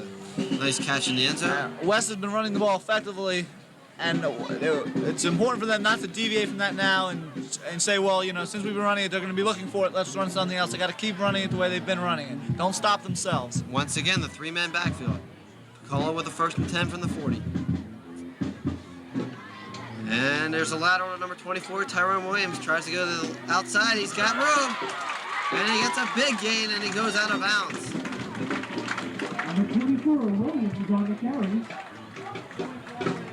a nice catch in the end zone. West has been running the ball effectively, and it's important for them not to deviate from that now and say, well, you know, since we've been running it, they're going to be looking for it. Let's run something else. They got to keep running it the way they've been running it. Don't stop themselves. Once again, the three-man backfield. Piccolo with a 1st and 10 from the 40. And there's a lateral to number 24, Tyrone Williams. Tries to go to the outside. He's got room. And he gets a big gain, and he goes out of bounds. Number 24, Williams is on the carry.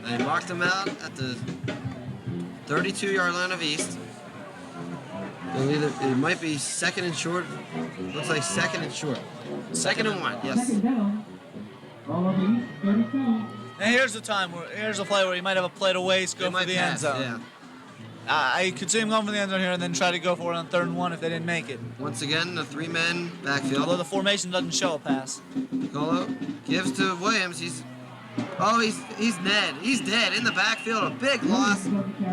They marked him out at the 32-yard line of East. It might be 2nd and short. Looks like 2nd and short. 2nd and 1, yes. Second down. Ball on the East 32. And here's the play where he might have a play to waste, go for the end zone. Yeah. I could see him going for the end zone here and then try to go for it on 3rd and 1 if they didn't make it. Once again, the three-man Although backfield. the formation doesn't show a pass. Piccolo gives to Williams. He's dead. He's dead in the backfield. A big loss.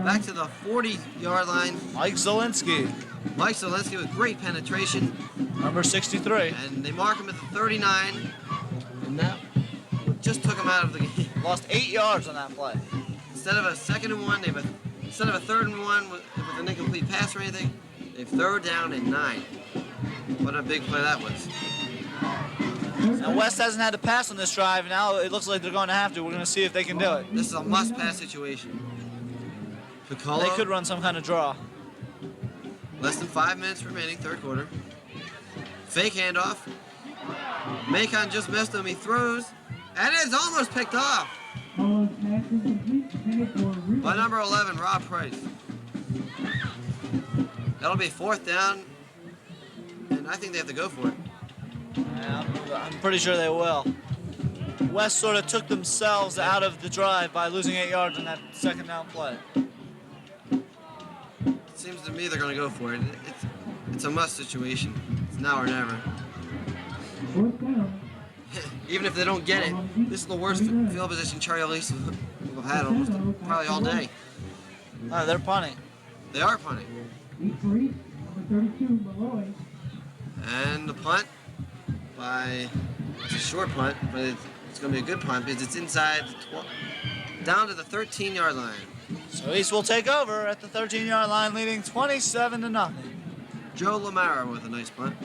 Back to the 40-yard line. Mike Zielinski, Mike Zielinski with great penetration. number 63. And they mark him at the 39. And that just took him out of the game. Lost 8 yards on that play. Instead of a 2nd and 1, instead of a 3rd and 1 with an incomplete pass or anything, they've 3rd down and 9. What a big play that was. Now West hasn't had to pass on this drive. Now it looks like they're going to have to. We're going to see if they can do it. This is a must-pass situation. Piccolo, They could run some kind of draw. less than 5 minutes remaining, third quarter. Fake handoff. Macon just missed him. He throws, and it's almost picked off Ball pass is complete. Headed for a real. by number 11, Rob Price. That'll be 4th down, and I think they have to go for it. Yeah, I'm pretty sure they will. West sort of took themselves out of the drive by losing 8 yards on that 2nd down play. It seems to me they're going to go for it. It's a must situation. It's now or never. 4th down. Even if they don't get it, this is the worst field position Cherry Hill East will have had almost probably all day. They're punting. They are punting. East for East. Number 32, Malloy. And the punt it's a short punt, but it's going to be a good punt because it's inside down to the 13-yard line. So East will take over at the 13-yard line, leading 27-0. Joe Lamara with a nice punt.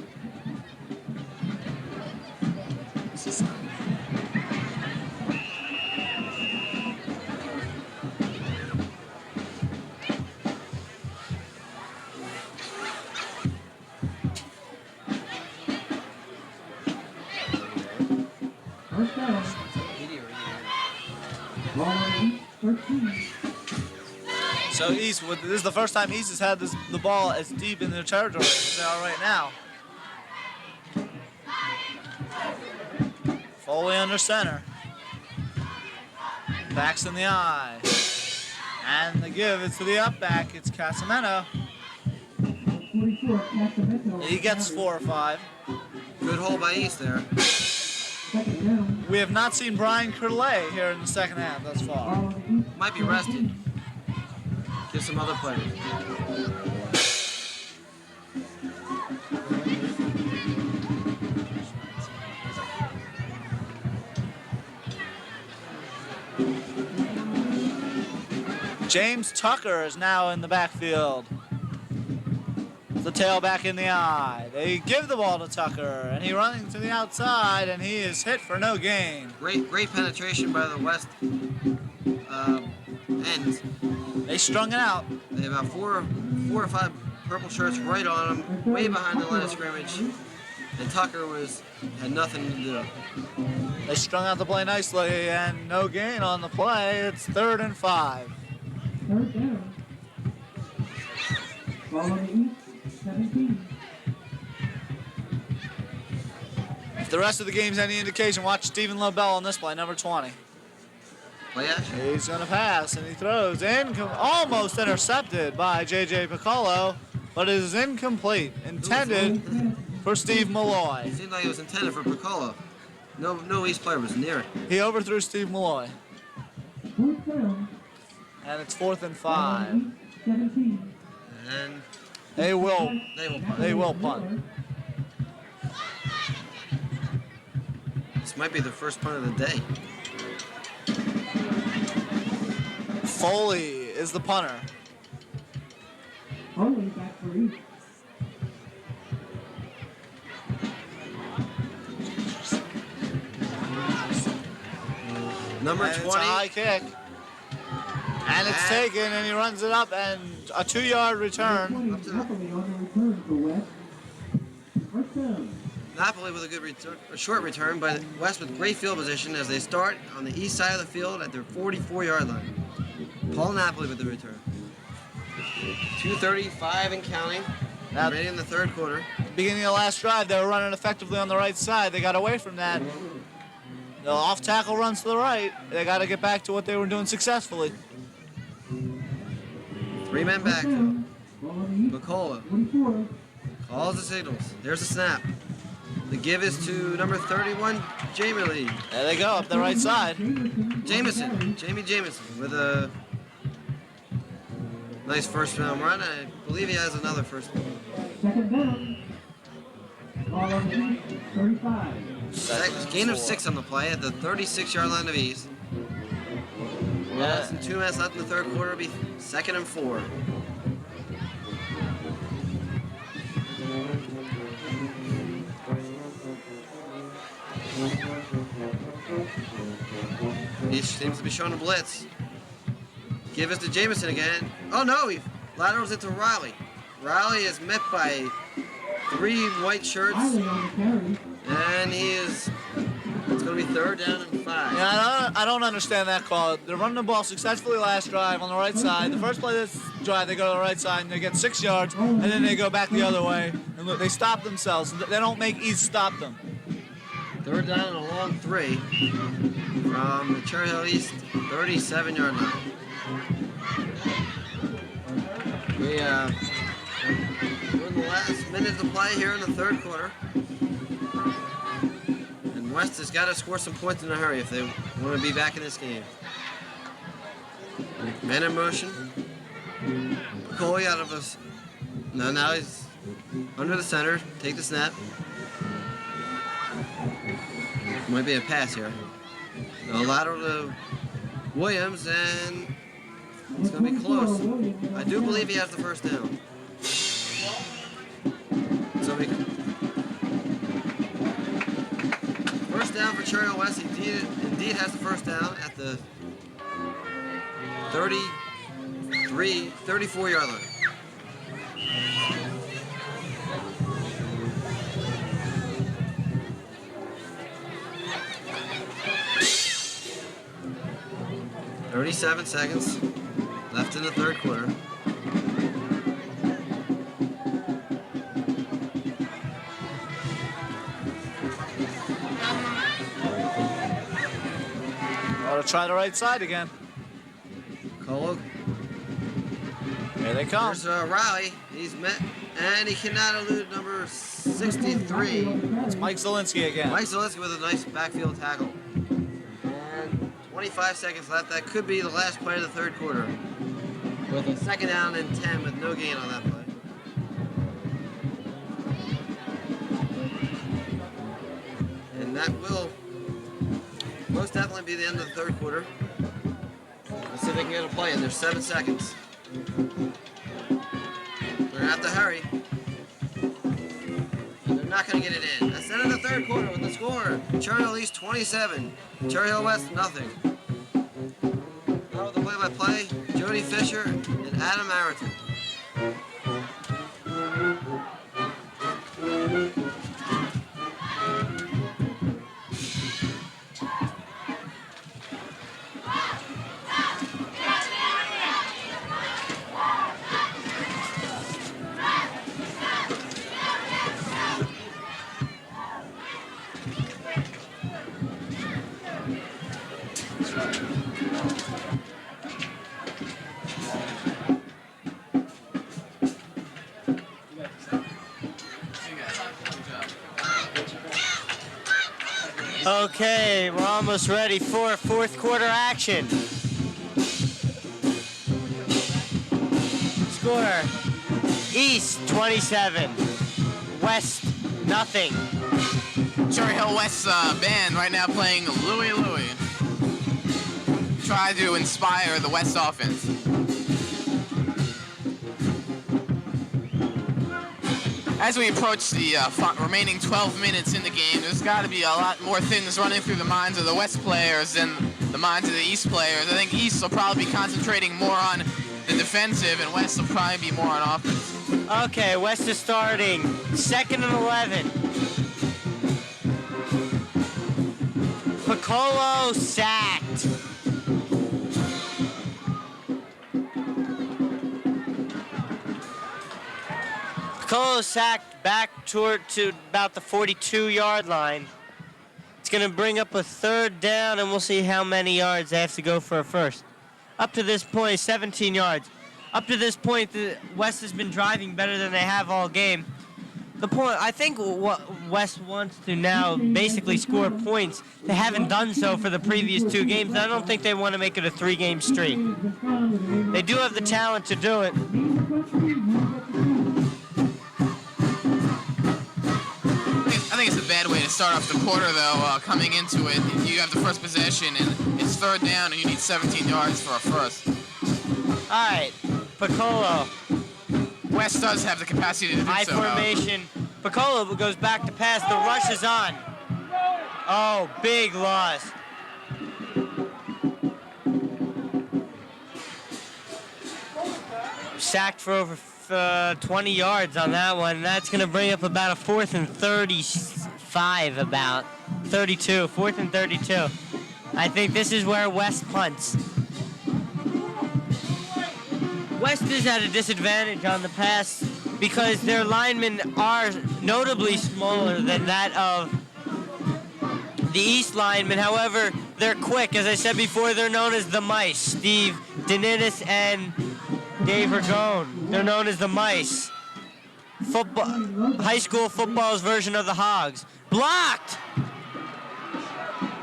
First down. Ball on the East 13. So East, this is the first time East has had the ball as deep in their territory as they are right now. Foley under center. Backs in the eye. And the give is to the up back. It's Casamento. 44, Casamento. He gets 4 or 5. Good hole by East there. Second down. We have not seen Brian Curley here in the second half thus far. Ball on the East. Might be rested. Give some other players. James Tucker is now in the backfield. The tailback in the eye. They give the ball to Tucker, and he running to the outside, and he is hit for no gain. Great penetration by the West ends. They strung it out. They have about four or five purple shirts right on them, way behind the line of scrimmage. And Tucker had nothing to do. They strung out the play nicely, and no gain on the play. It's 3rd and 5. Third down. Ball on the East. 17. If the rest of the game's any indication, watch Stephen Lobel on this play, number 20. Play action. He's going to pass, and he throws almost intercepted by J.J. Piccolo, but it is incomplete, intended for Steve Malloy. It seemed like it was intended for Piccolo. No East player was near it. He overthrew Steve Malloy, Fourth down. and it's 4th and Ball on 5. the East. 17. And They will they will punt. punt. This might be the first punt of the day. Foley is the punter. Foley back for East. Number And 20. it's a high kick. And it's taken, and he runs it up, and a 2-yard return. 20 Napoli on the return for West. First down. Napoli with a good return, a short return, but West with great field position as they start on the east side of the field at their 44-yard line. Paul Napoli with the return. 2:35 and counting. Now- Already in the third quarter. Beginning of the last drive, they were running effectively on the right side. They got away from that. The off tackle runs to the right. They got to get back to what they were doing successfully. 3 men back. Down. Ball on the East. McCullough 44. calls the signals. There's a snap. The give is to number 31, Jamie Lee. There they go, up the right side. Jamie Jamison with a nice first round run. I believe he has another first. Second down. Ball on the East. 35. Gain of 6 on the play at the 36-yard line of East. Less than 2 minutes left in the third quarter. It'll be 2nd and 4. He seems to be showing a blitz. Give us to Jameson again. Oh no, he laterals it to Riley. Riley is met by 3 white shirts, Riley on the carry. and it's going to be 3rd down and 5. Yeah, I don't understand that call. They're running the ball successfully last drive on the right side. The first play of this drive, they go to the right side and they get 6 yards, and then they go back the other way. And look, they stop themselves. They don't make East stop them. 3rd down and a long 3 from the Cherry Hill East 37-yard line. We're in the last minute to play here in the third quarter. And West has got to score some points in a hurry if they want to be back in this game. Man in motion. Coley out of us. No, now he's under the center. Take the snap. Might be a pass here. A lateral to Williams, and it's going to be close. I do believe he has the first down. So first down for Cherry Hill West. Indeed has the first down at the 34-yard line. .37 seconds left in the third quarter. Got to try the right side again. Colo. Here they come. There's Riley. He's met, and he cannot elude number 63. It's Mike Zielinski again. Mike Zielinski with a nice backfield tackle. And 25 seconds left. That could be the last play of the third quarter. With a second down and 10 with no gain on that play. And that will most definitely be the end of the third quarter. Let's see if they can get a play in. There's 7 seconds. They're gonna have to hurry. They're not gonna get it in. That's the end of the third quarter with the score. Cherry Hill East 27. Cherry Hill West nothing. Now with the play-by-play, Jody Fisher and Adam Arrington. Okay, we're almost ready for fourth quarter action. Score, East 27, West nothing. Cherry Hill West's band right now playing Louie Louie. Try to inspire the West offense. As we approach the remaining 12 minutes in the game, there's got to be a lot more things running through the minds of the West players than the minds of the East players. I think East will probably be concentrating more on the defensive, and West will probably be more on offense. Okay, West is starting. 2nd and 11. Piccolo sacked. Piccolo sacked back to about the 42-yard line. It's going to bring up a 3rd down, and we'll see how many yards they have to go for a first. Up to this point, 17 yards. Up to this point, the West has been driving better than they have all game. The point, I think what West wants to now basically score points. They haven't done so for the previous 2 games. I don't think they want to make it a 3-game streak. They do have the talent to do it. I think it's a bad way to start off the quarter, though. Coming into it, you have the first possession, and it's 3rd down, and you need 17 yards for a first. All right, Piccolo. West does have the capacity to do High so. formation. Piccolo goes back to pass. The rush is on. Oh, big loss. Sacked for over 20 yards on that one. That's going to bring up about a 4th and 35, about 32. 4th and 32. I think this is where West punts. West is at a disadvantage on the pass because their linemen are notably smaller than that of the East linemen. However, they're quick. As I said before, they're known as the Mice. Steve Denitis and Dave Ragone. They're known as the Mice. Football, high school football's version of the Hogs. Blocked!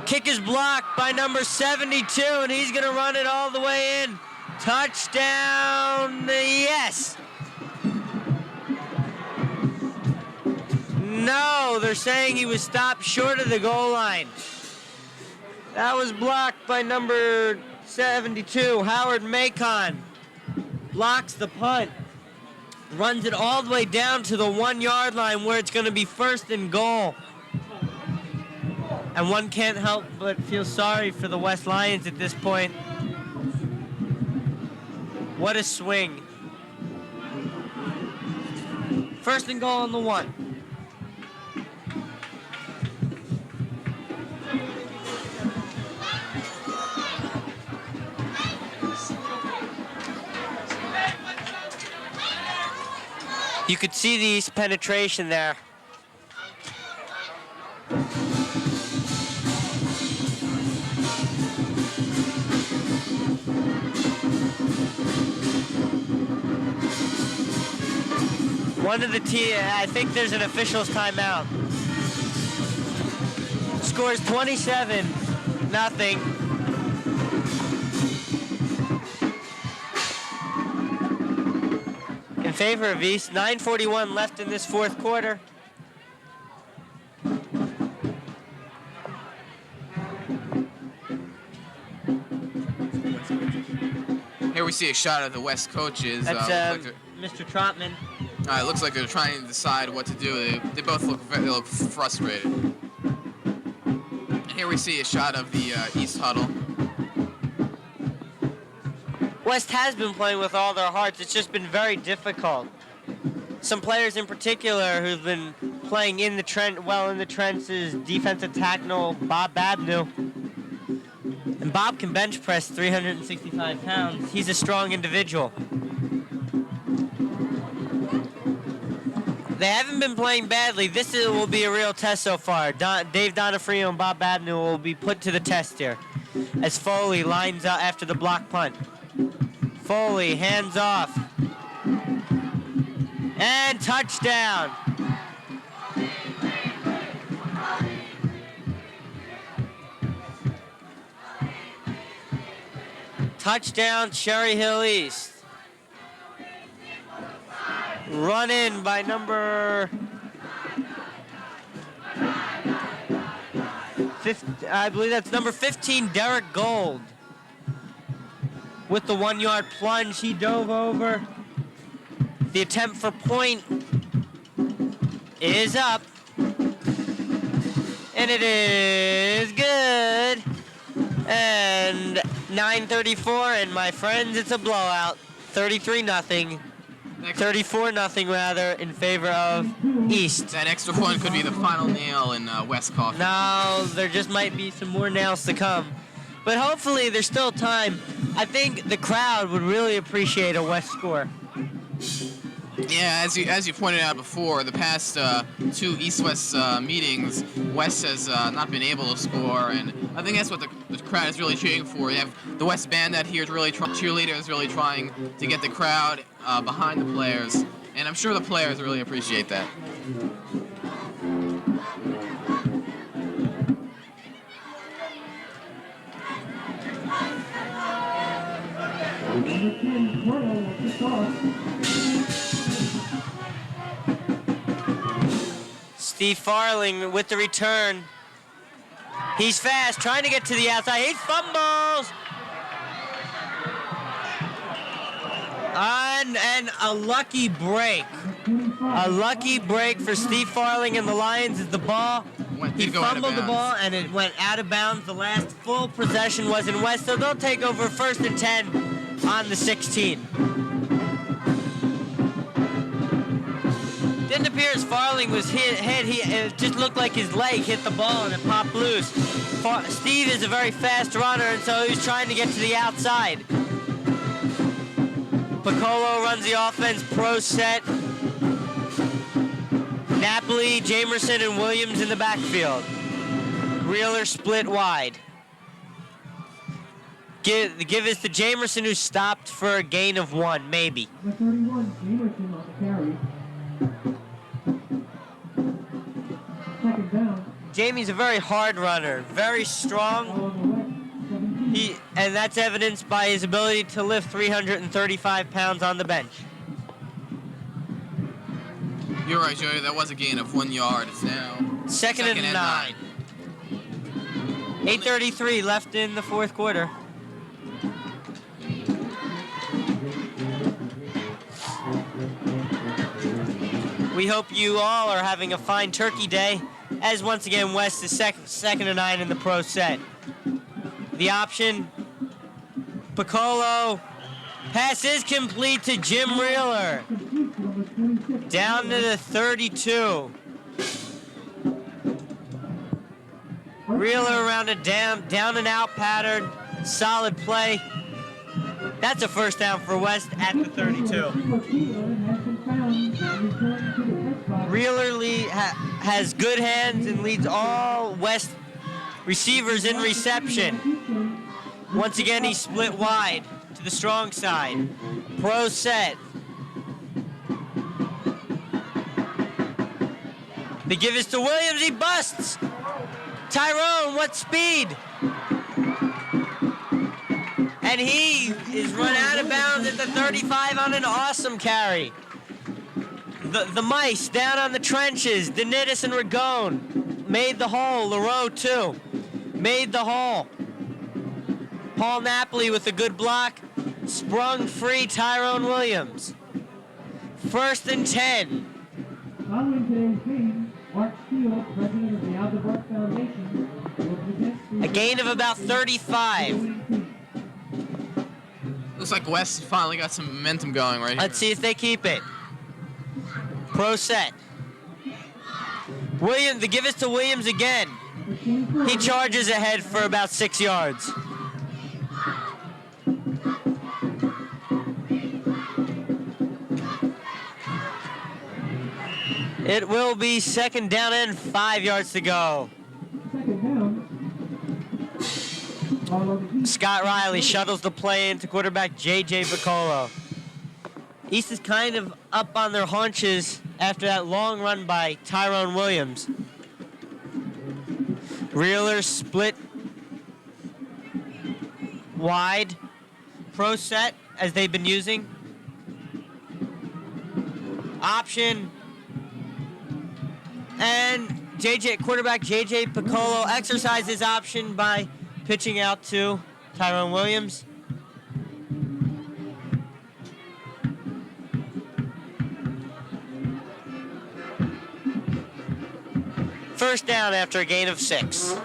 Kick is blocked by number 72, and he's going to run it all the way in. Touchdown, yes. No, they're saying he was stopped short of the goal line. That was blocked by number 72, Howard Macon. Blocks the punt. Runs it all the way down to the 1-yard line where it's going to be 1st and goal. And one can't help but feel sorry for the West Lions at this point. What a swing. 1st and goal on the 1. You could see the East penetration there. One of the I think there's an official's timeout. Scores 27-0. In favor of East. 9:41 left in this fourth quarter. Here we see a shot of the West coaches. That's Mr. Trotman. It looks like they're trying to decide what to do. They both look frustrated. And here we see a shot of the East huddle. West has been playing with all their hearts. It's just been very difficult. Some players in particular who've been playing in the trenches, defensive tackle Bob Babnew. And Bob can bench press 365 pounds. He's a strong individual. They haven't been playing badly. This will be a real test so far. Dave Donofrio and Bob Babnew will be put to the test here as Foley lines up after the block punt. Foley, hands off. And touchdown. Touchdown, Cherry Hill East. Run in by number 15, I believe that's number 15, Derek Gold. With the 1-yard plunge, he dove over. The attempt for point is up. And it is good. And 9:34, and my friends, it's a blowout. 33-0. 34-0 rather, in favor of East. That extra point could be the final nail in West coffin. No, there just might be some more nails to come. But hopefully there's still time. I think the crowd would really appreciate a West score. Yeah, as you pointed out before, the past two East-West meetings, West has not been able to score, and I think that's what the crowd is really cheering for. You have the West band out here is really cheerleaders really trying to get the crowd behind the players, and I'm sure the players really appreciate that. Steve Farling with the return. He's fast, trying to get to the outside. He fumbles! And a lucky break. A lucky break for Steve Farling and the Lions as the ball. He fumbled the ball and it went out of bounds. The last full possession was in West, so they'll take over 1st and 10 on the 16. Didn't appear as Farling was hit. It just looked like his leg hit the ball and it popped loose. Steve is a very fast runner, and so he was trying to get to the outside. Piccolo runs the offense, pro set. Napoli, Jamerson, and Williams in the backfield. Reeler split wide. Give us to Jamerson, who stopped for a gain of 1, maybe. Number 31, Jamerson on the carry. Second down. Jamie's a very hard runner, very strong. And that's evidenced by his ability to lift 335 pounds on the bench. You're right, Joey. That was a gain of 1 yard. It's now Second and 9. 8:33 left in the fourth quarter. We hope you all are having a fine Turkey Day, as once again West is second and 9 in the pro set. The option, Piccolo, pass is complete to Jim Reeler. Down to the 32. Reeler around a down and out pattern, solid play. That's a first down for West at the 32. Reeler has good hands and leads all West receivers in reception. Once again, he split wide to the strong side. Pro set. They give it to Williams. He busts. Tyrone, what speed? And he is run out of bounds at the 35 on an awesome carry. The mice down on the trenches. Denitis and Ragone made the hole. Leroux too. Made the hole. Paul Napoli with a good block. Sprung free Tyrone Williams. 1st and 10. Following today's game, Mark Steele, president of the Aldebark Foundation, will present A gain of about 35. Looks like West finally got some momentum going right here. Let's see if they keep it. Pro set. Williams, they give it to Williams again. He charges ahead for about 6 yards. It will be 2nd down and 5 yards to go. Scott Riley shuttles the play into quarterback J.J. Piccolo. East is kind of up on their haunches after that long run by Tyrone Williams. Reeler split wide. Pro set, as they've been using. Option. And quarterback J.J. Piccolo exercises option by pitching out to Tyrone Williams. First down after a gain of 6.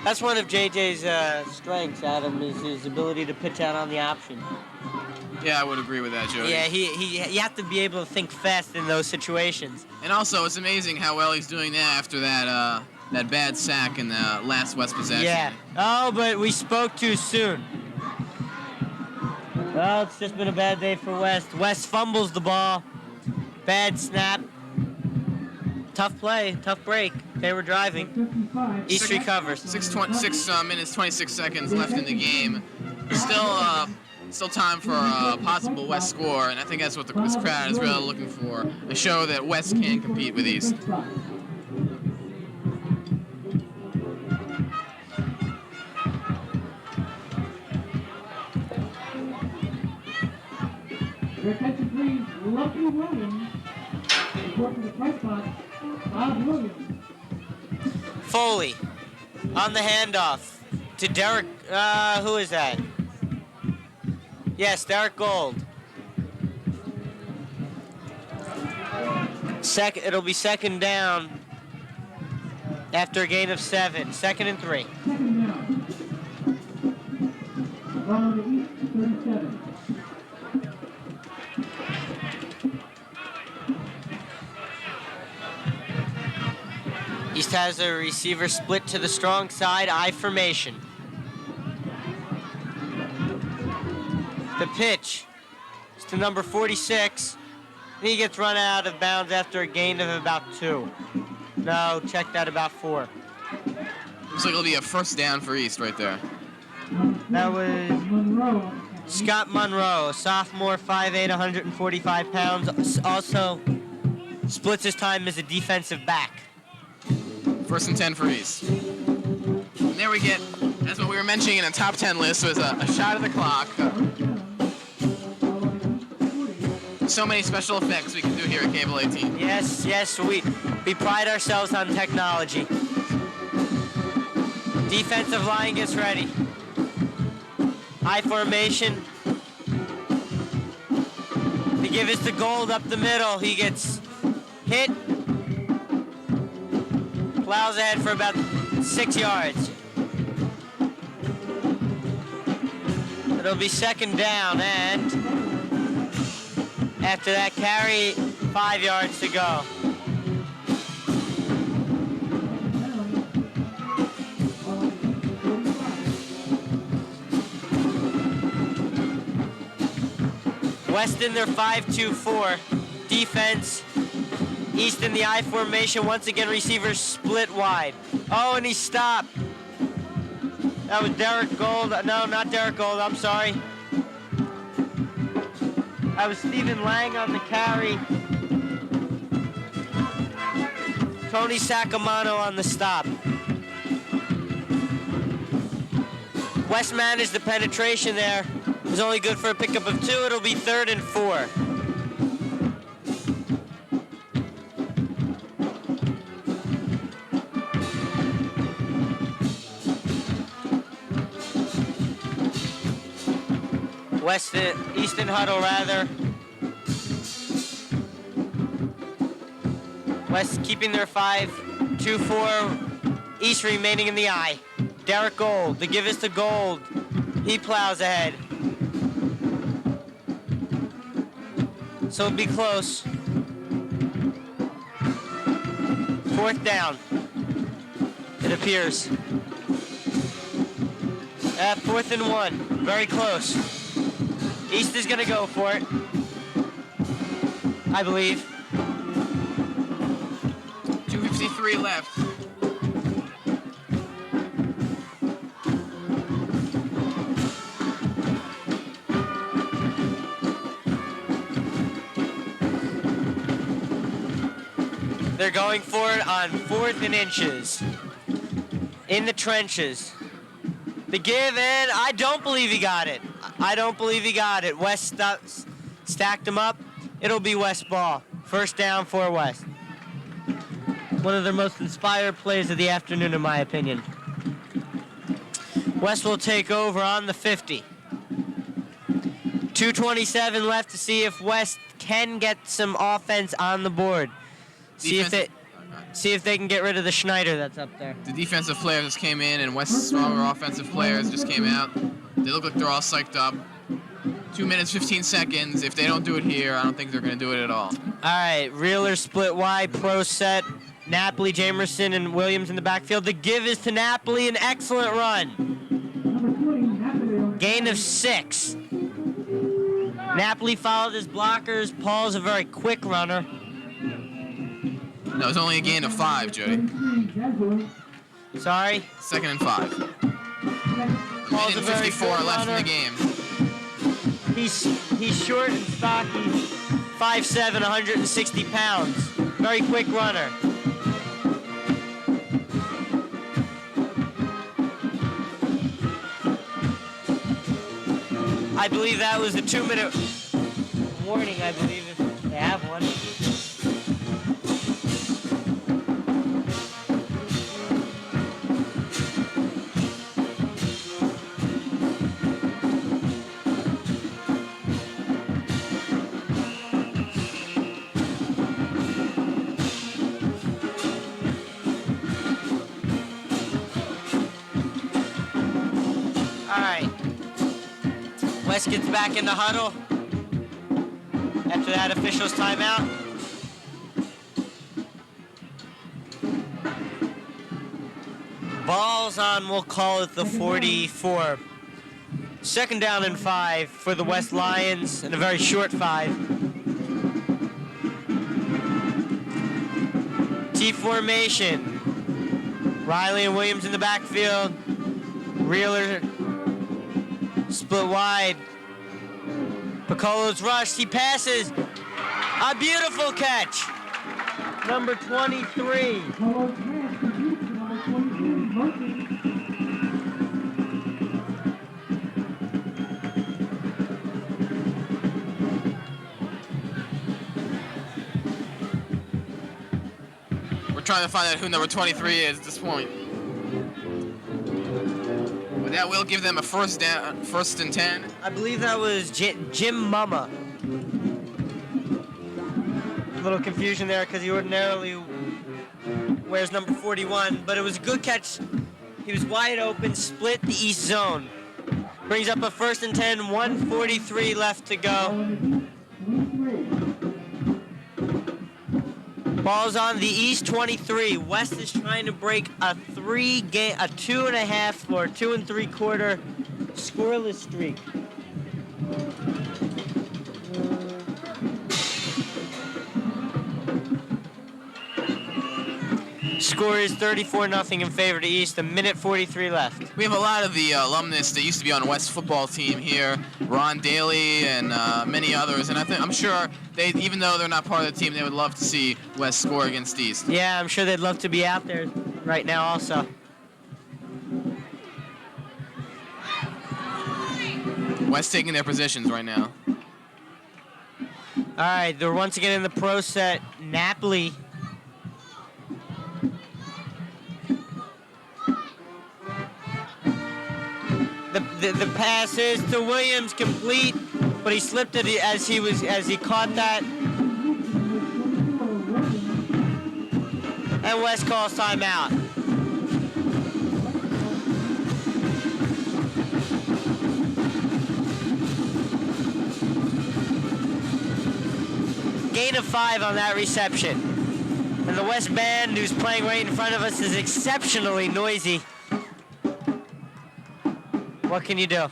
That's one of JJ's strengths, Adam, is his ability to pitch out on the option. Yeah, I would agree with that, Jody. Yeah, you have to be able to think fast in those situations. And also, it's amazing how well he's doing that after that that bad sack in the last West possession. Yeah. Oh, but we spoke too soon. Well, it's just been a bad day for West. West fumbles the ball. Bad snap. Tough play, tough break. They were driving. East recovers. 6 minutes, 26 seconds left in the game. Still time for a possible West score, and I think that's what this crowd is really looking for. A show that West can compete with East. Your attention please, Lucky Williams. Report to the press box, Bob Williams. Foley on the handoff to Derek, who is that? Yes, Derek Gold. It'll be 2nd down after a gain of 7. 2nd and 3. Second down. Follow the East 37. East has a receiver split to the strong side, I formation. The pitch is to number 46. He gets run out of bounds after a gain of about 2. No, check that, about 4. Looks like it'll be a 1st down for East right there. That was Scott Monroe, a sophomore, 5'8", 145 pounds. Also splits his time as a defensive back. 1st and 10 for East. And there we get, that's what we were mentioning in a top 10 list, was a shot of the clock. So many special effects we can do here at Cable 18. Yes, we pride ourselves on technology. Defensive line gets ready. I formation. They give us the Gold up the middle. He gets hit. Plows ahead for about 6 yards. It'll be 2nd down, and after that carry, 5 yards to go. West in their 5-2-4 defense. East in the I formation. Once again, receivers split wide. Oh, and he stopped. That was Derek Gold. No, not Derek Gold. I'm sorry. That was Stephen Lang on the carry. Tony Sacamano on the stop. West managed the penetration there. It was only good for a pickup of 2. It'll be 3rd and 4. Easton huddle rather. West keeping their 5-2-4. East remaining in the eye. Derek Gold, the give is to Gold. He plows ahead. So it'll be close. 4th down. It appears. 4th and 1. Very close. East is gonna go for it, I believe. 2:53 left. They're going for it on 4th and inches. In the trenches. The give in, I don't believe he got it. I don't believe he got it. West stacked him up. It'll be West ball. 1st down for West. One of their most inspired plays of the afternoon, in my opinion. West will take over on the 50. 2:27 left to see if West can get some offense on the board. See if they can get rid of the Schneider that's up there. The defensive players just came in, and West's stronger offensive players just came out. They look like they're all psyched up. 2 minutes, 15 seconds. If they don't do it here, I don't think they're going to do it at all. All right, Reeler split wide, pro set. Napoli, Jamerson, and Williams in the backfield. The give is to Napoli, an excellent run. Gain of 6. Napoli followed his blockers. Paul's a very quick runner. No, it was only a gain of 5, Jody. Sorry? 2nd and 5. Paul's a very 54 good left in runner. the game. He's short and stocky, 5'7", 160 pounds. Very quick runner. I believe that was a 2-minute warning, I believe, if they have one. West gets back in the huddle after that official's timeout. Ball's on, we'll call it the 44. 2nd down and 5 for the West Lions, and a very short 5. T formation. Riley and Williams in the backfield. Reeler split wide. Piccolo's rushed. He passes. A beautiful catch. Number 23. We're trying to find out who number 23 is at this point. But that will give them a 1st and 10. I believe that was Jim Mama. A little confusion there because he ordinarily wears number 41, but it was a good catch. He was wide open, split the east zone. Brings up a 1st and 10, 1:43 left to go. Ball's on the east 23. West is trying to break a 2.5 or 2 3/4 scoreless streak. Score is 34-0 in favor to East. A minute 43 left. We have a lot of the alumnus that used to be on West football team here, Ron Daly and many others, and I'm sure they, even though they're not part of the team, they would love to see West score against East. Yeah, I'm sure they'd love to be out there right now also. West taking their positions right now. All right, they're once again in the pro set. Napoli. The pass is to Williams, complete, but he slipped it as he caught that. And West calls timeout. Gain of 5 on that reception. And the West band, who's playing right in front of us, is exceptionally noisy. What can you do?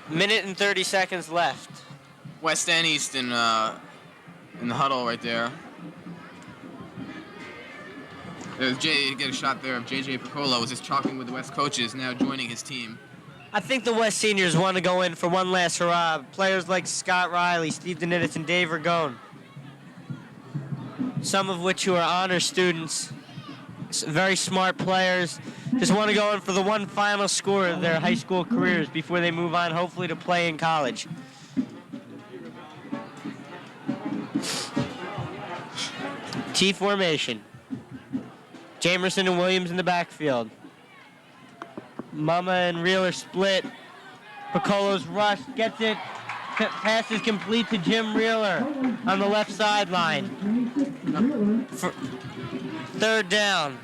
Minute and 30 seconds left. West and East in the huddle right there. There's Jay, get a shot there of J.J. Piccolo was just talking with the West coaches, now joining his team. I think the West seniors want to go in for one last hurrah. Players like Scott Riley, Steve Denitis, and Dave Ragone. Some of which who are honor students, very smart players, just want to go in for the one final score of their high school careers before they move on, hopefully to play in college. T formation. Jamerson and Williams in the backfield. Mama and Reeler split. Piccolo's rushed, gets it. Pass is complete to Jim Reeler on the left sideline. For third down.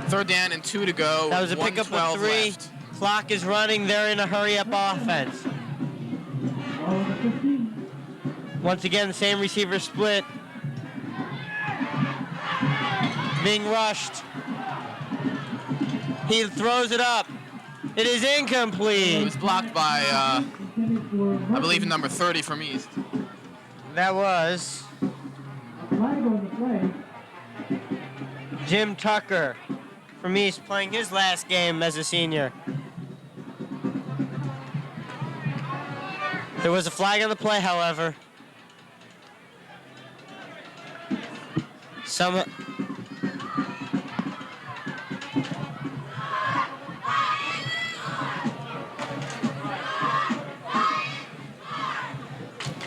Third down and 2 to go. That was a pickup of 3. Left. Clock is running. They're in a hurry-up offense. Once again, the same receiver split. Being rushed. He throws it up. It is incomplete. It was blocked by, I believe, number 30 from East. That was Jim Tucker from East, playing his last game as a senior. There was a flag on the play, however.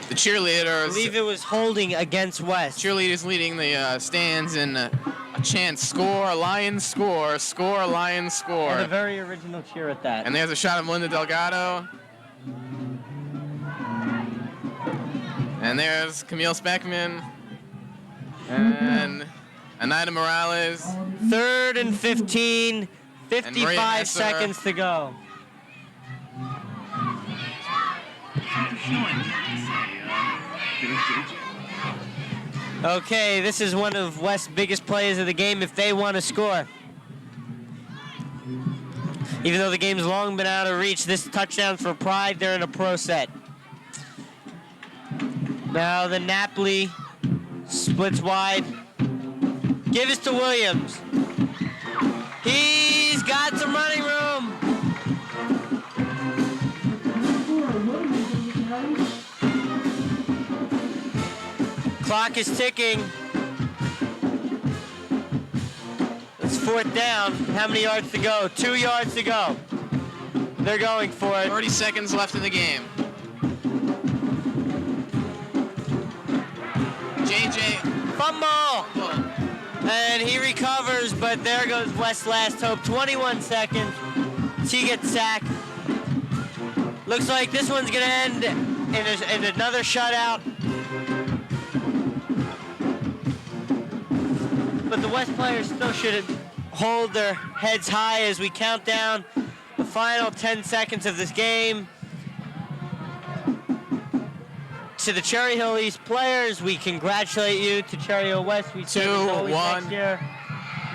The cheerleaders. I believe it was holding against West. Cheerleaders leading the stands in a chant, score, Lions score, score, Lions score. And a very original cheer at that. And there's a shot of Melinda Delgado. And there's Camille Speckman. And Anida Morales. 3rd and 15, 55 seconds to go. Okay, this is one of West's biggest plays of the game if they want to score. Even though the game's long been out of reach, this touchdown for pride, they're in a pro set. Now the Napoli splits wide. Give it to Williams. He's got some running room. Clock is ticking. It's 4th down. How many yards to go? 2 yards to go. They're going for it. 30 seconds left in the game. JJ. Fumble. And he recovers, but there goes West's last hope. 21 seconds. He gets sacked. Looks like this one's going to end in another shutout. But the West players still should hold their heads high as we count down the final 10 seconds of this game. to the Cherry Hill East players, we congratulate you. To Cherry Hill West, we say as always 2-1. next year.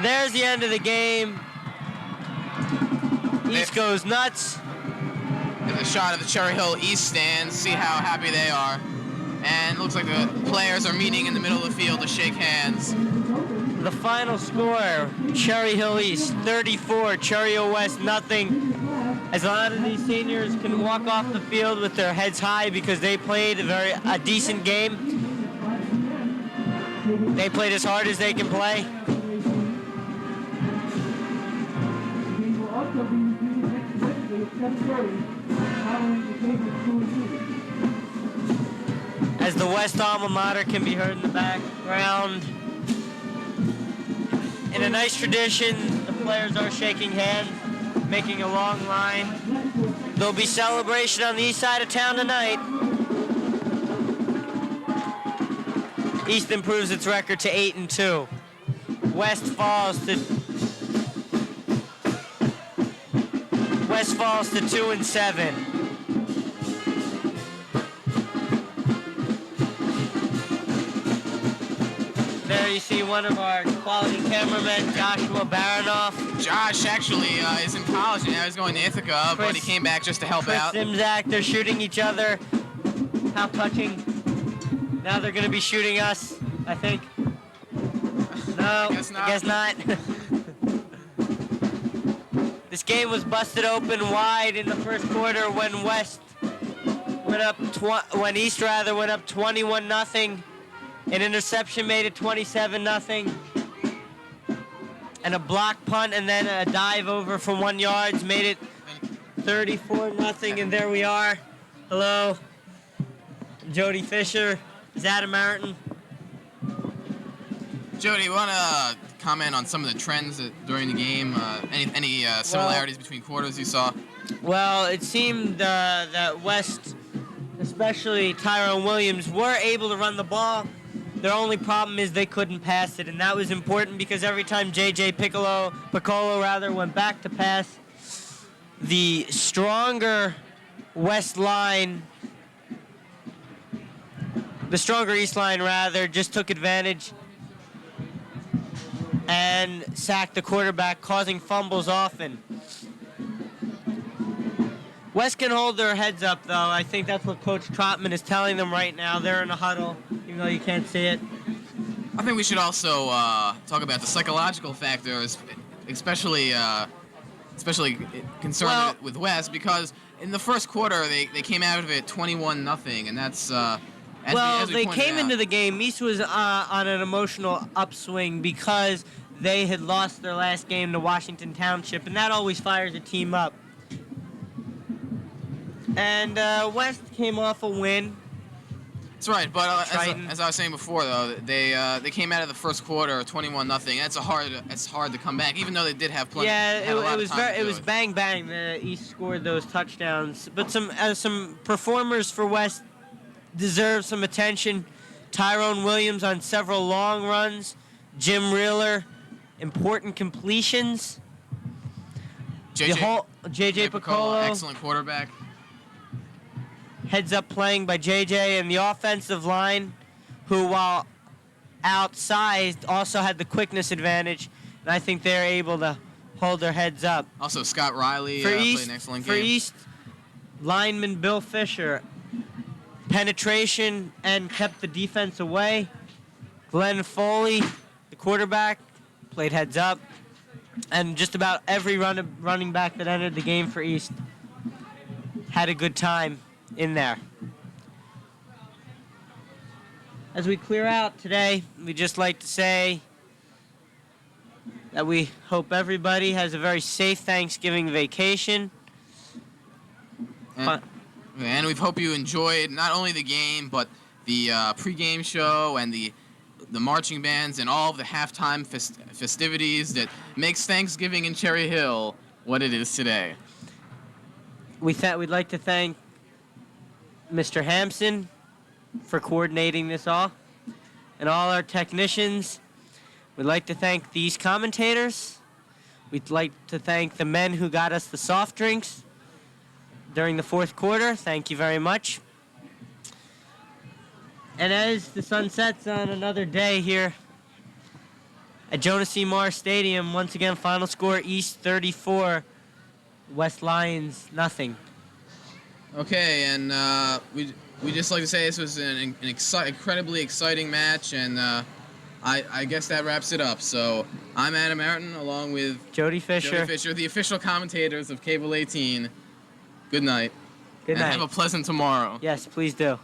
There's the end of the game. East goes nuts. There's a shot of the Cherry Hill East stands. See how happy they are. And looks like the players are meeting in the middle of the field to shake hands. The final score, Cherry Hill East 34, Cherry Hill West nothing. As a lot of these seniors can walk off the field with their heads high because they played a decent game. They played as hard as they can play. As the West alma mater can be heard in the background. In a nice tradition, the players are shaking hands, making a long line. There'll be celebration on the east side of town tonight. East improves its record to 8-2. West falls to 2-7. There you see one of our quality cameramen, Joshua Baranoff. Josh actually is in college and now he's going to Ithaca, but he came back just to help Chris out. Simzak, they're shooting each other. How touching. Now they're going to be shooting us, I think. No, I guess not. This game was busted open wide in the first quarter when East went up 21-0. An interception made it 27-0. And a block punt and then a dive over from 1 yard made it 34-0. And there we are. Hello. Jody Fisher. Adam Martin. Jody, you want to comment on some of the trends during the game? Any similarities between quarters you saw? Well, it seemed that West, especially Tyrone Williams, were able to run the ball. Their only problem is they couldn't pass it, and that was important because every time J.J. Piccolo went back to pass, the stronger East line just took advantage and sacked the quarterback, causing fumbles often. West can hold their heads up, though. I think that's what Coach Trotman is telling them right now. They're in a huddle, even though you can't see it. I think we should also talk about the psychological factors, especially concerned with West, because in the first quarter they came out of it 21-0, and that's as we they pointed came out. into the game. East was on an emotional upswing because they had lost their last game to Washington Township, and that always fires a team up. And West came off a win. That's right, but as I was saying before, though, they came out of the first quarter 21-0. That's hard to come back, even though they did have plenty. Yeah, it was bang bang. The East scored those touchdowns, but some performers for West deserve some attention. Tyrone Williams on several long runs. Jim Reeler, important completions. J.J. Piccolo, excellent quarterback. Heads up playing by JJ, and the offensive line, who while outsized also had the quickness advantage, and I think they're able to hold their heads up. Also Scott Riley played an excellent game. For East, lineman Bill Fisher, penetration and kept the defense away. Glenn Foley, the quarterback, played heads up, and just about every running back that entered the game for East had a good time in there. As we clear out today, we'd just like to say that we hope everybody has a very safe Thanksgiving vacation. And we hope you enjoyed not only the game, but the pregame show and the marching bands and all of the halftime festivities that makes Thanksgiving in Cherry Hill what it is today. We'd like to thank Mr. Hampson for coordinating this all, and all our technicians. We'd like to thank these commentators. We'd like to thank the men who got us the soft drinks during the fourth quarter. Thank you very much. And as the sun sets on another day here at Jonas C. Morris Stadium, once again, final score East 34, West Lions nothing. Okay, and we just like to say this was an incredibly exciting match, and I guess that wraps it up. So I'm Adam Martin, along with Jody Fisher. the official commentators of Cable 18. Good night. Good night. And have a pleasant tomorrow. Yes, please do.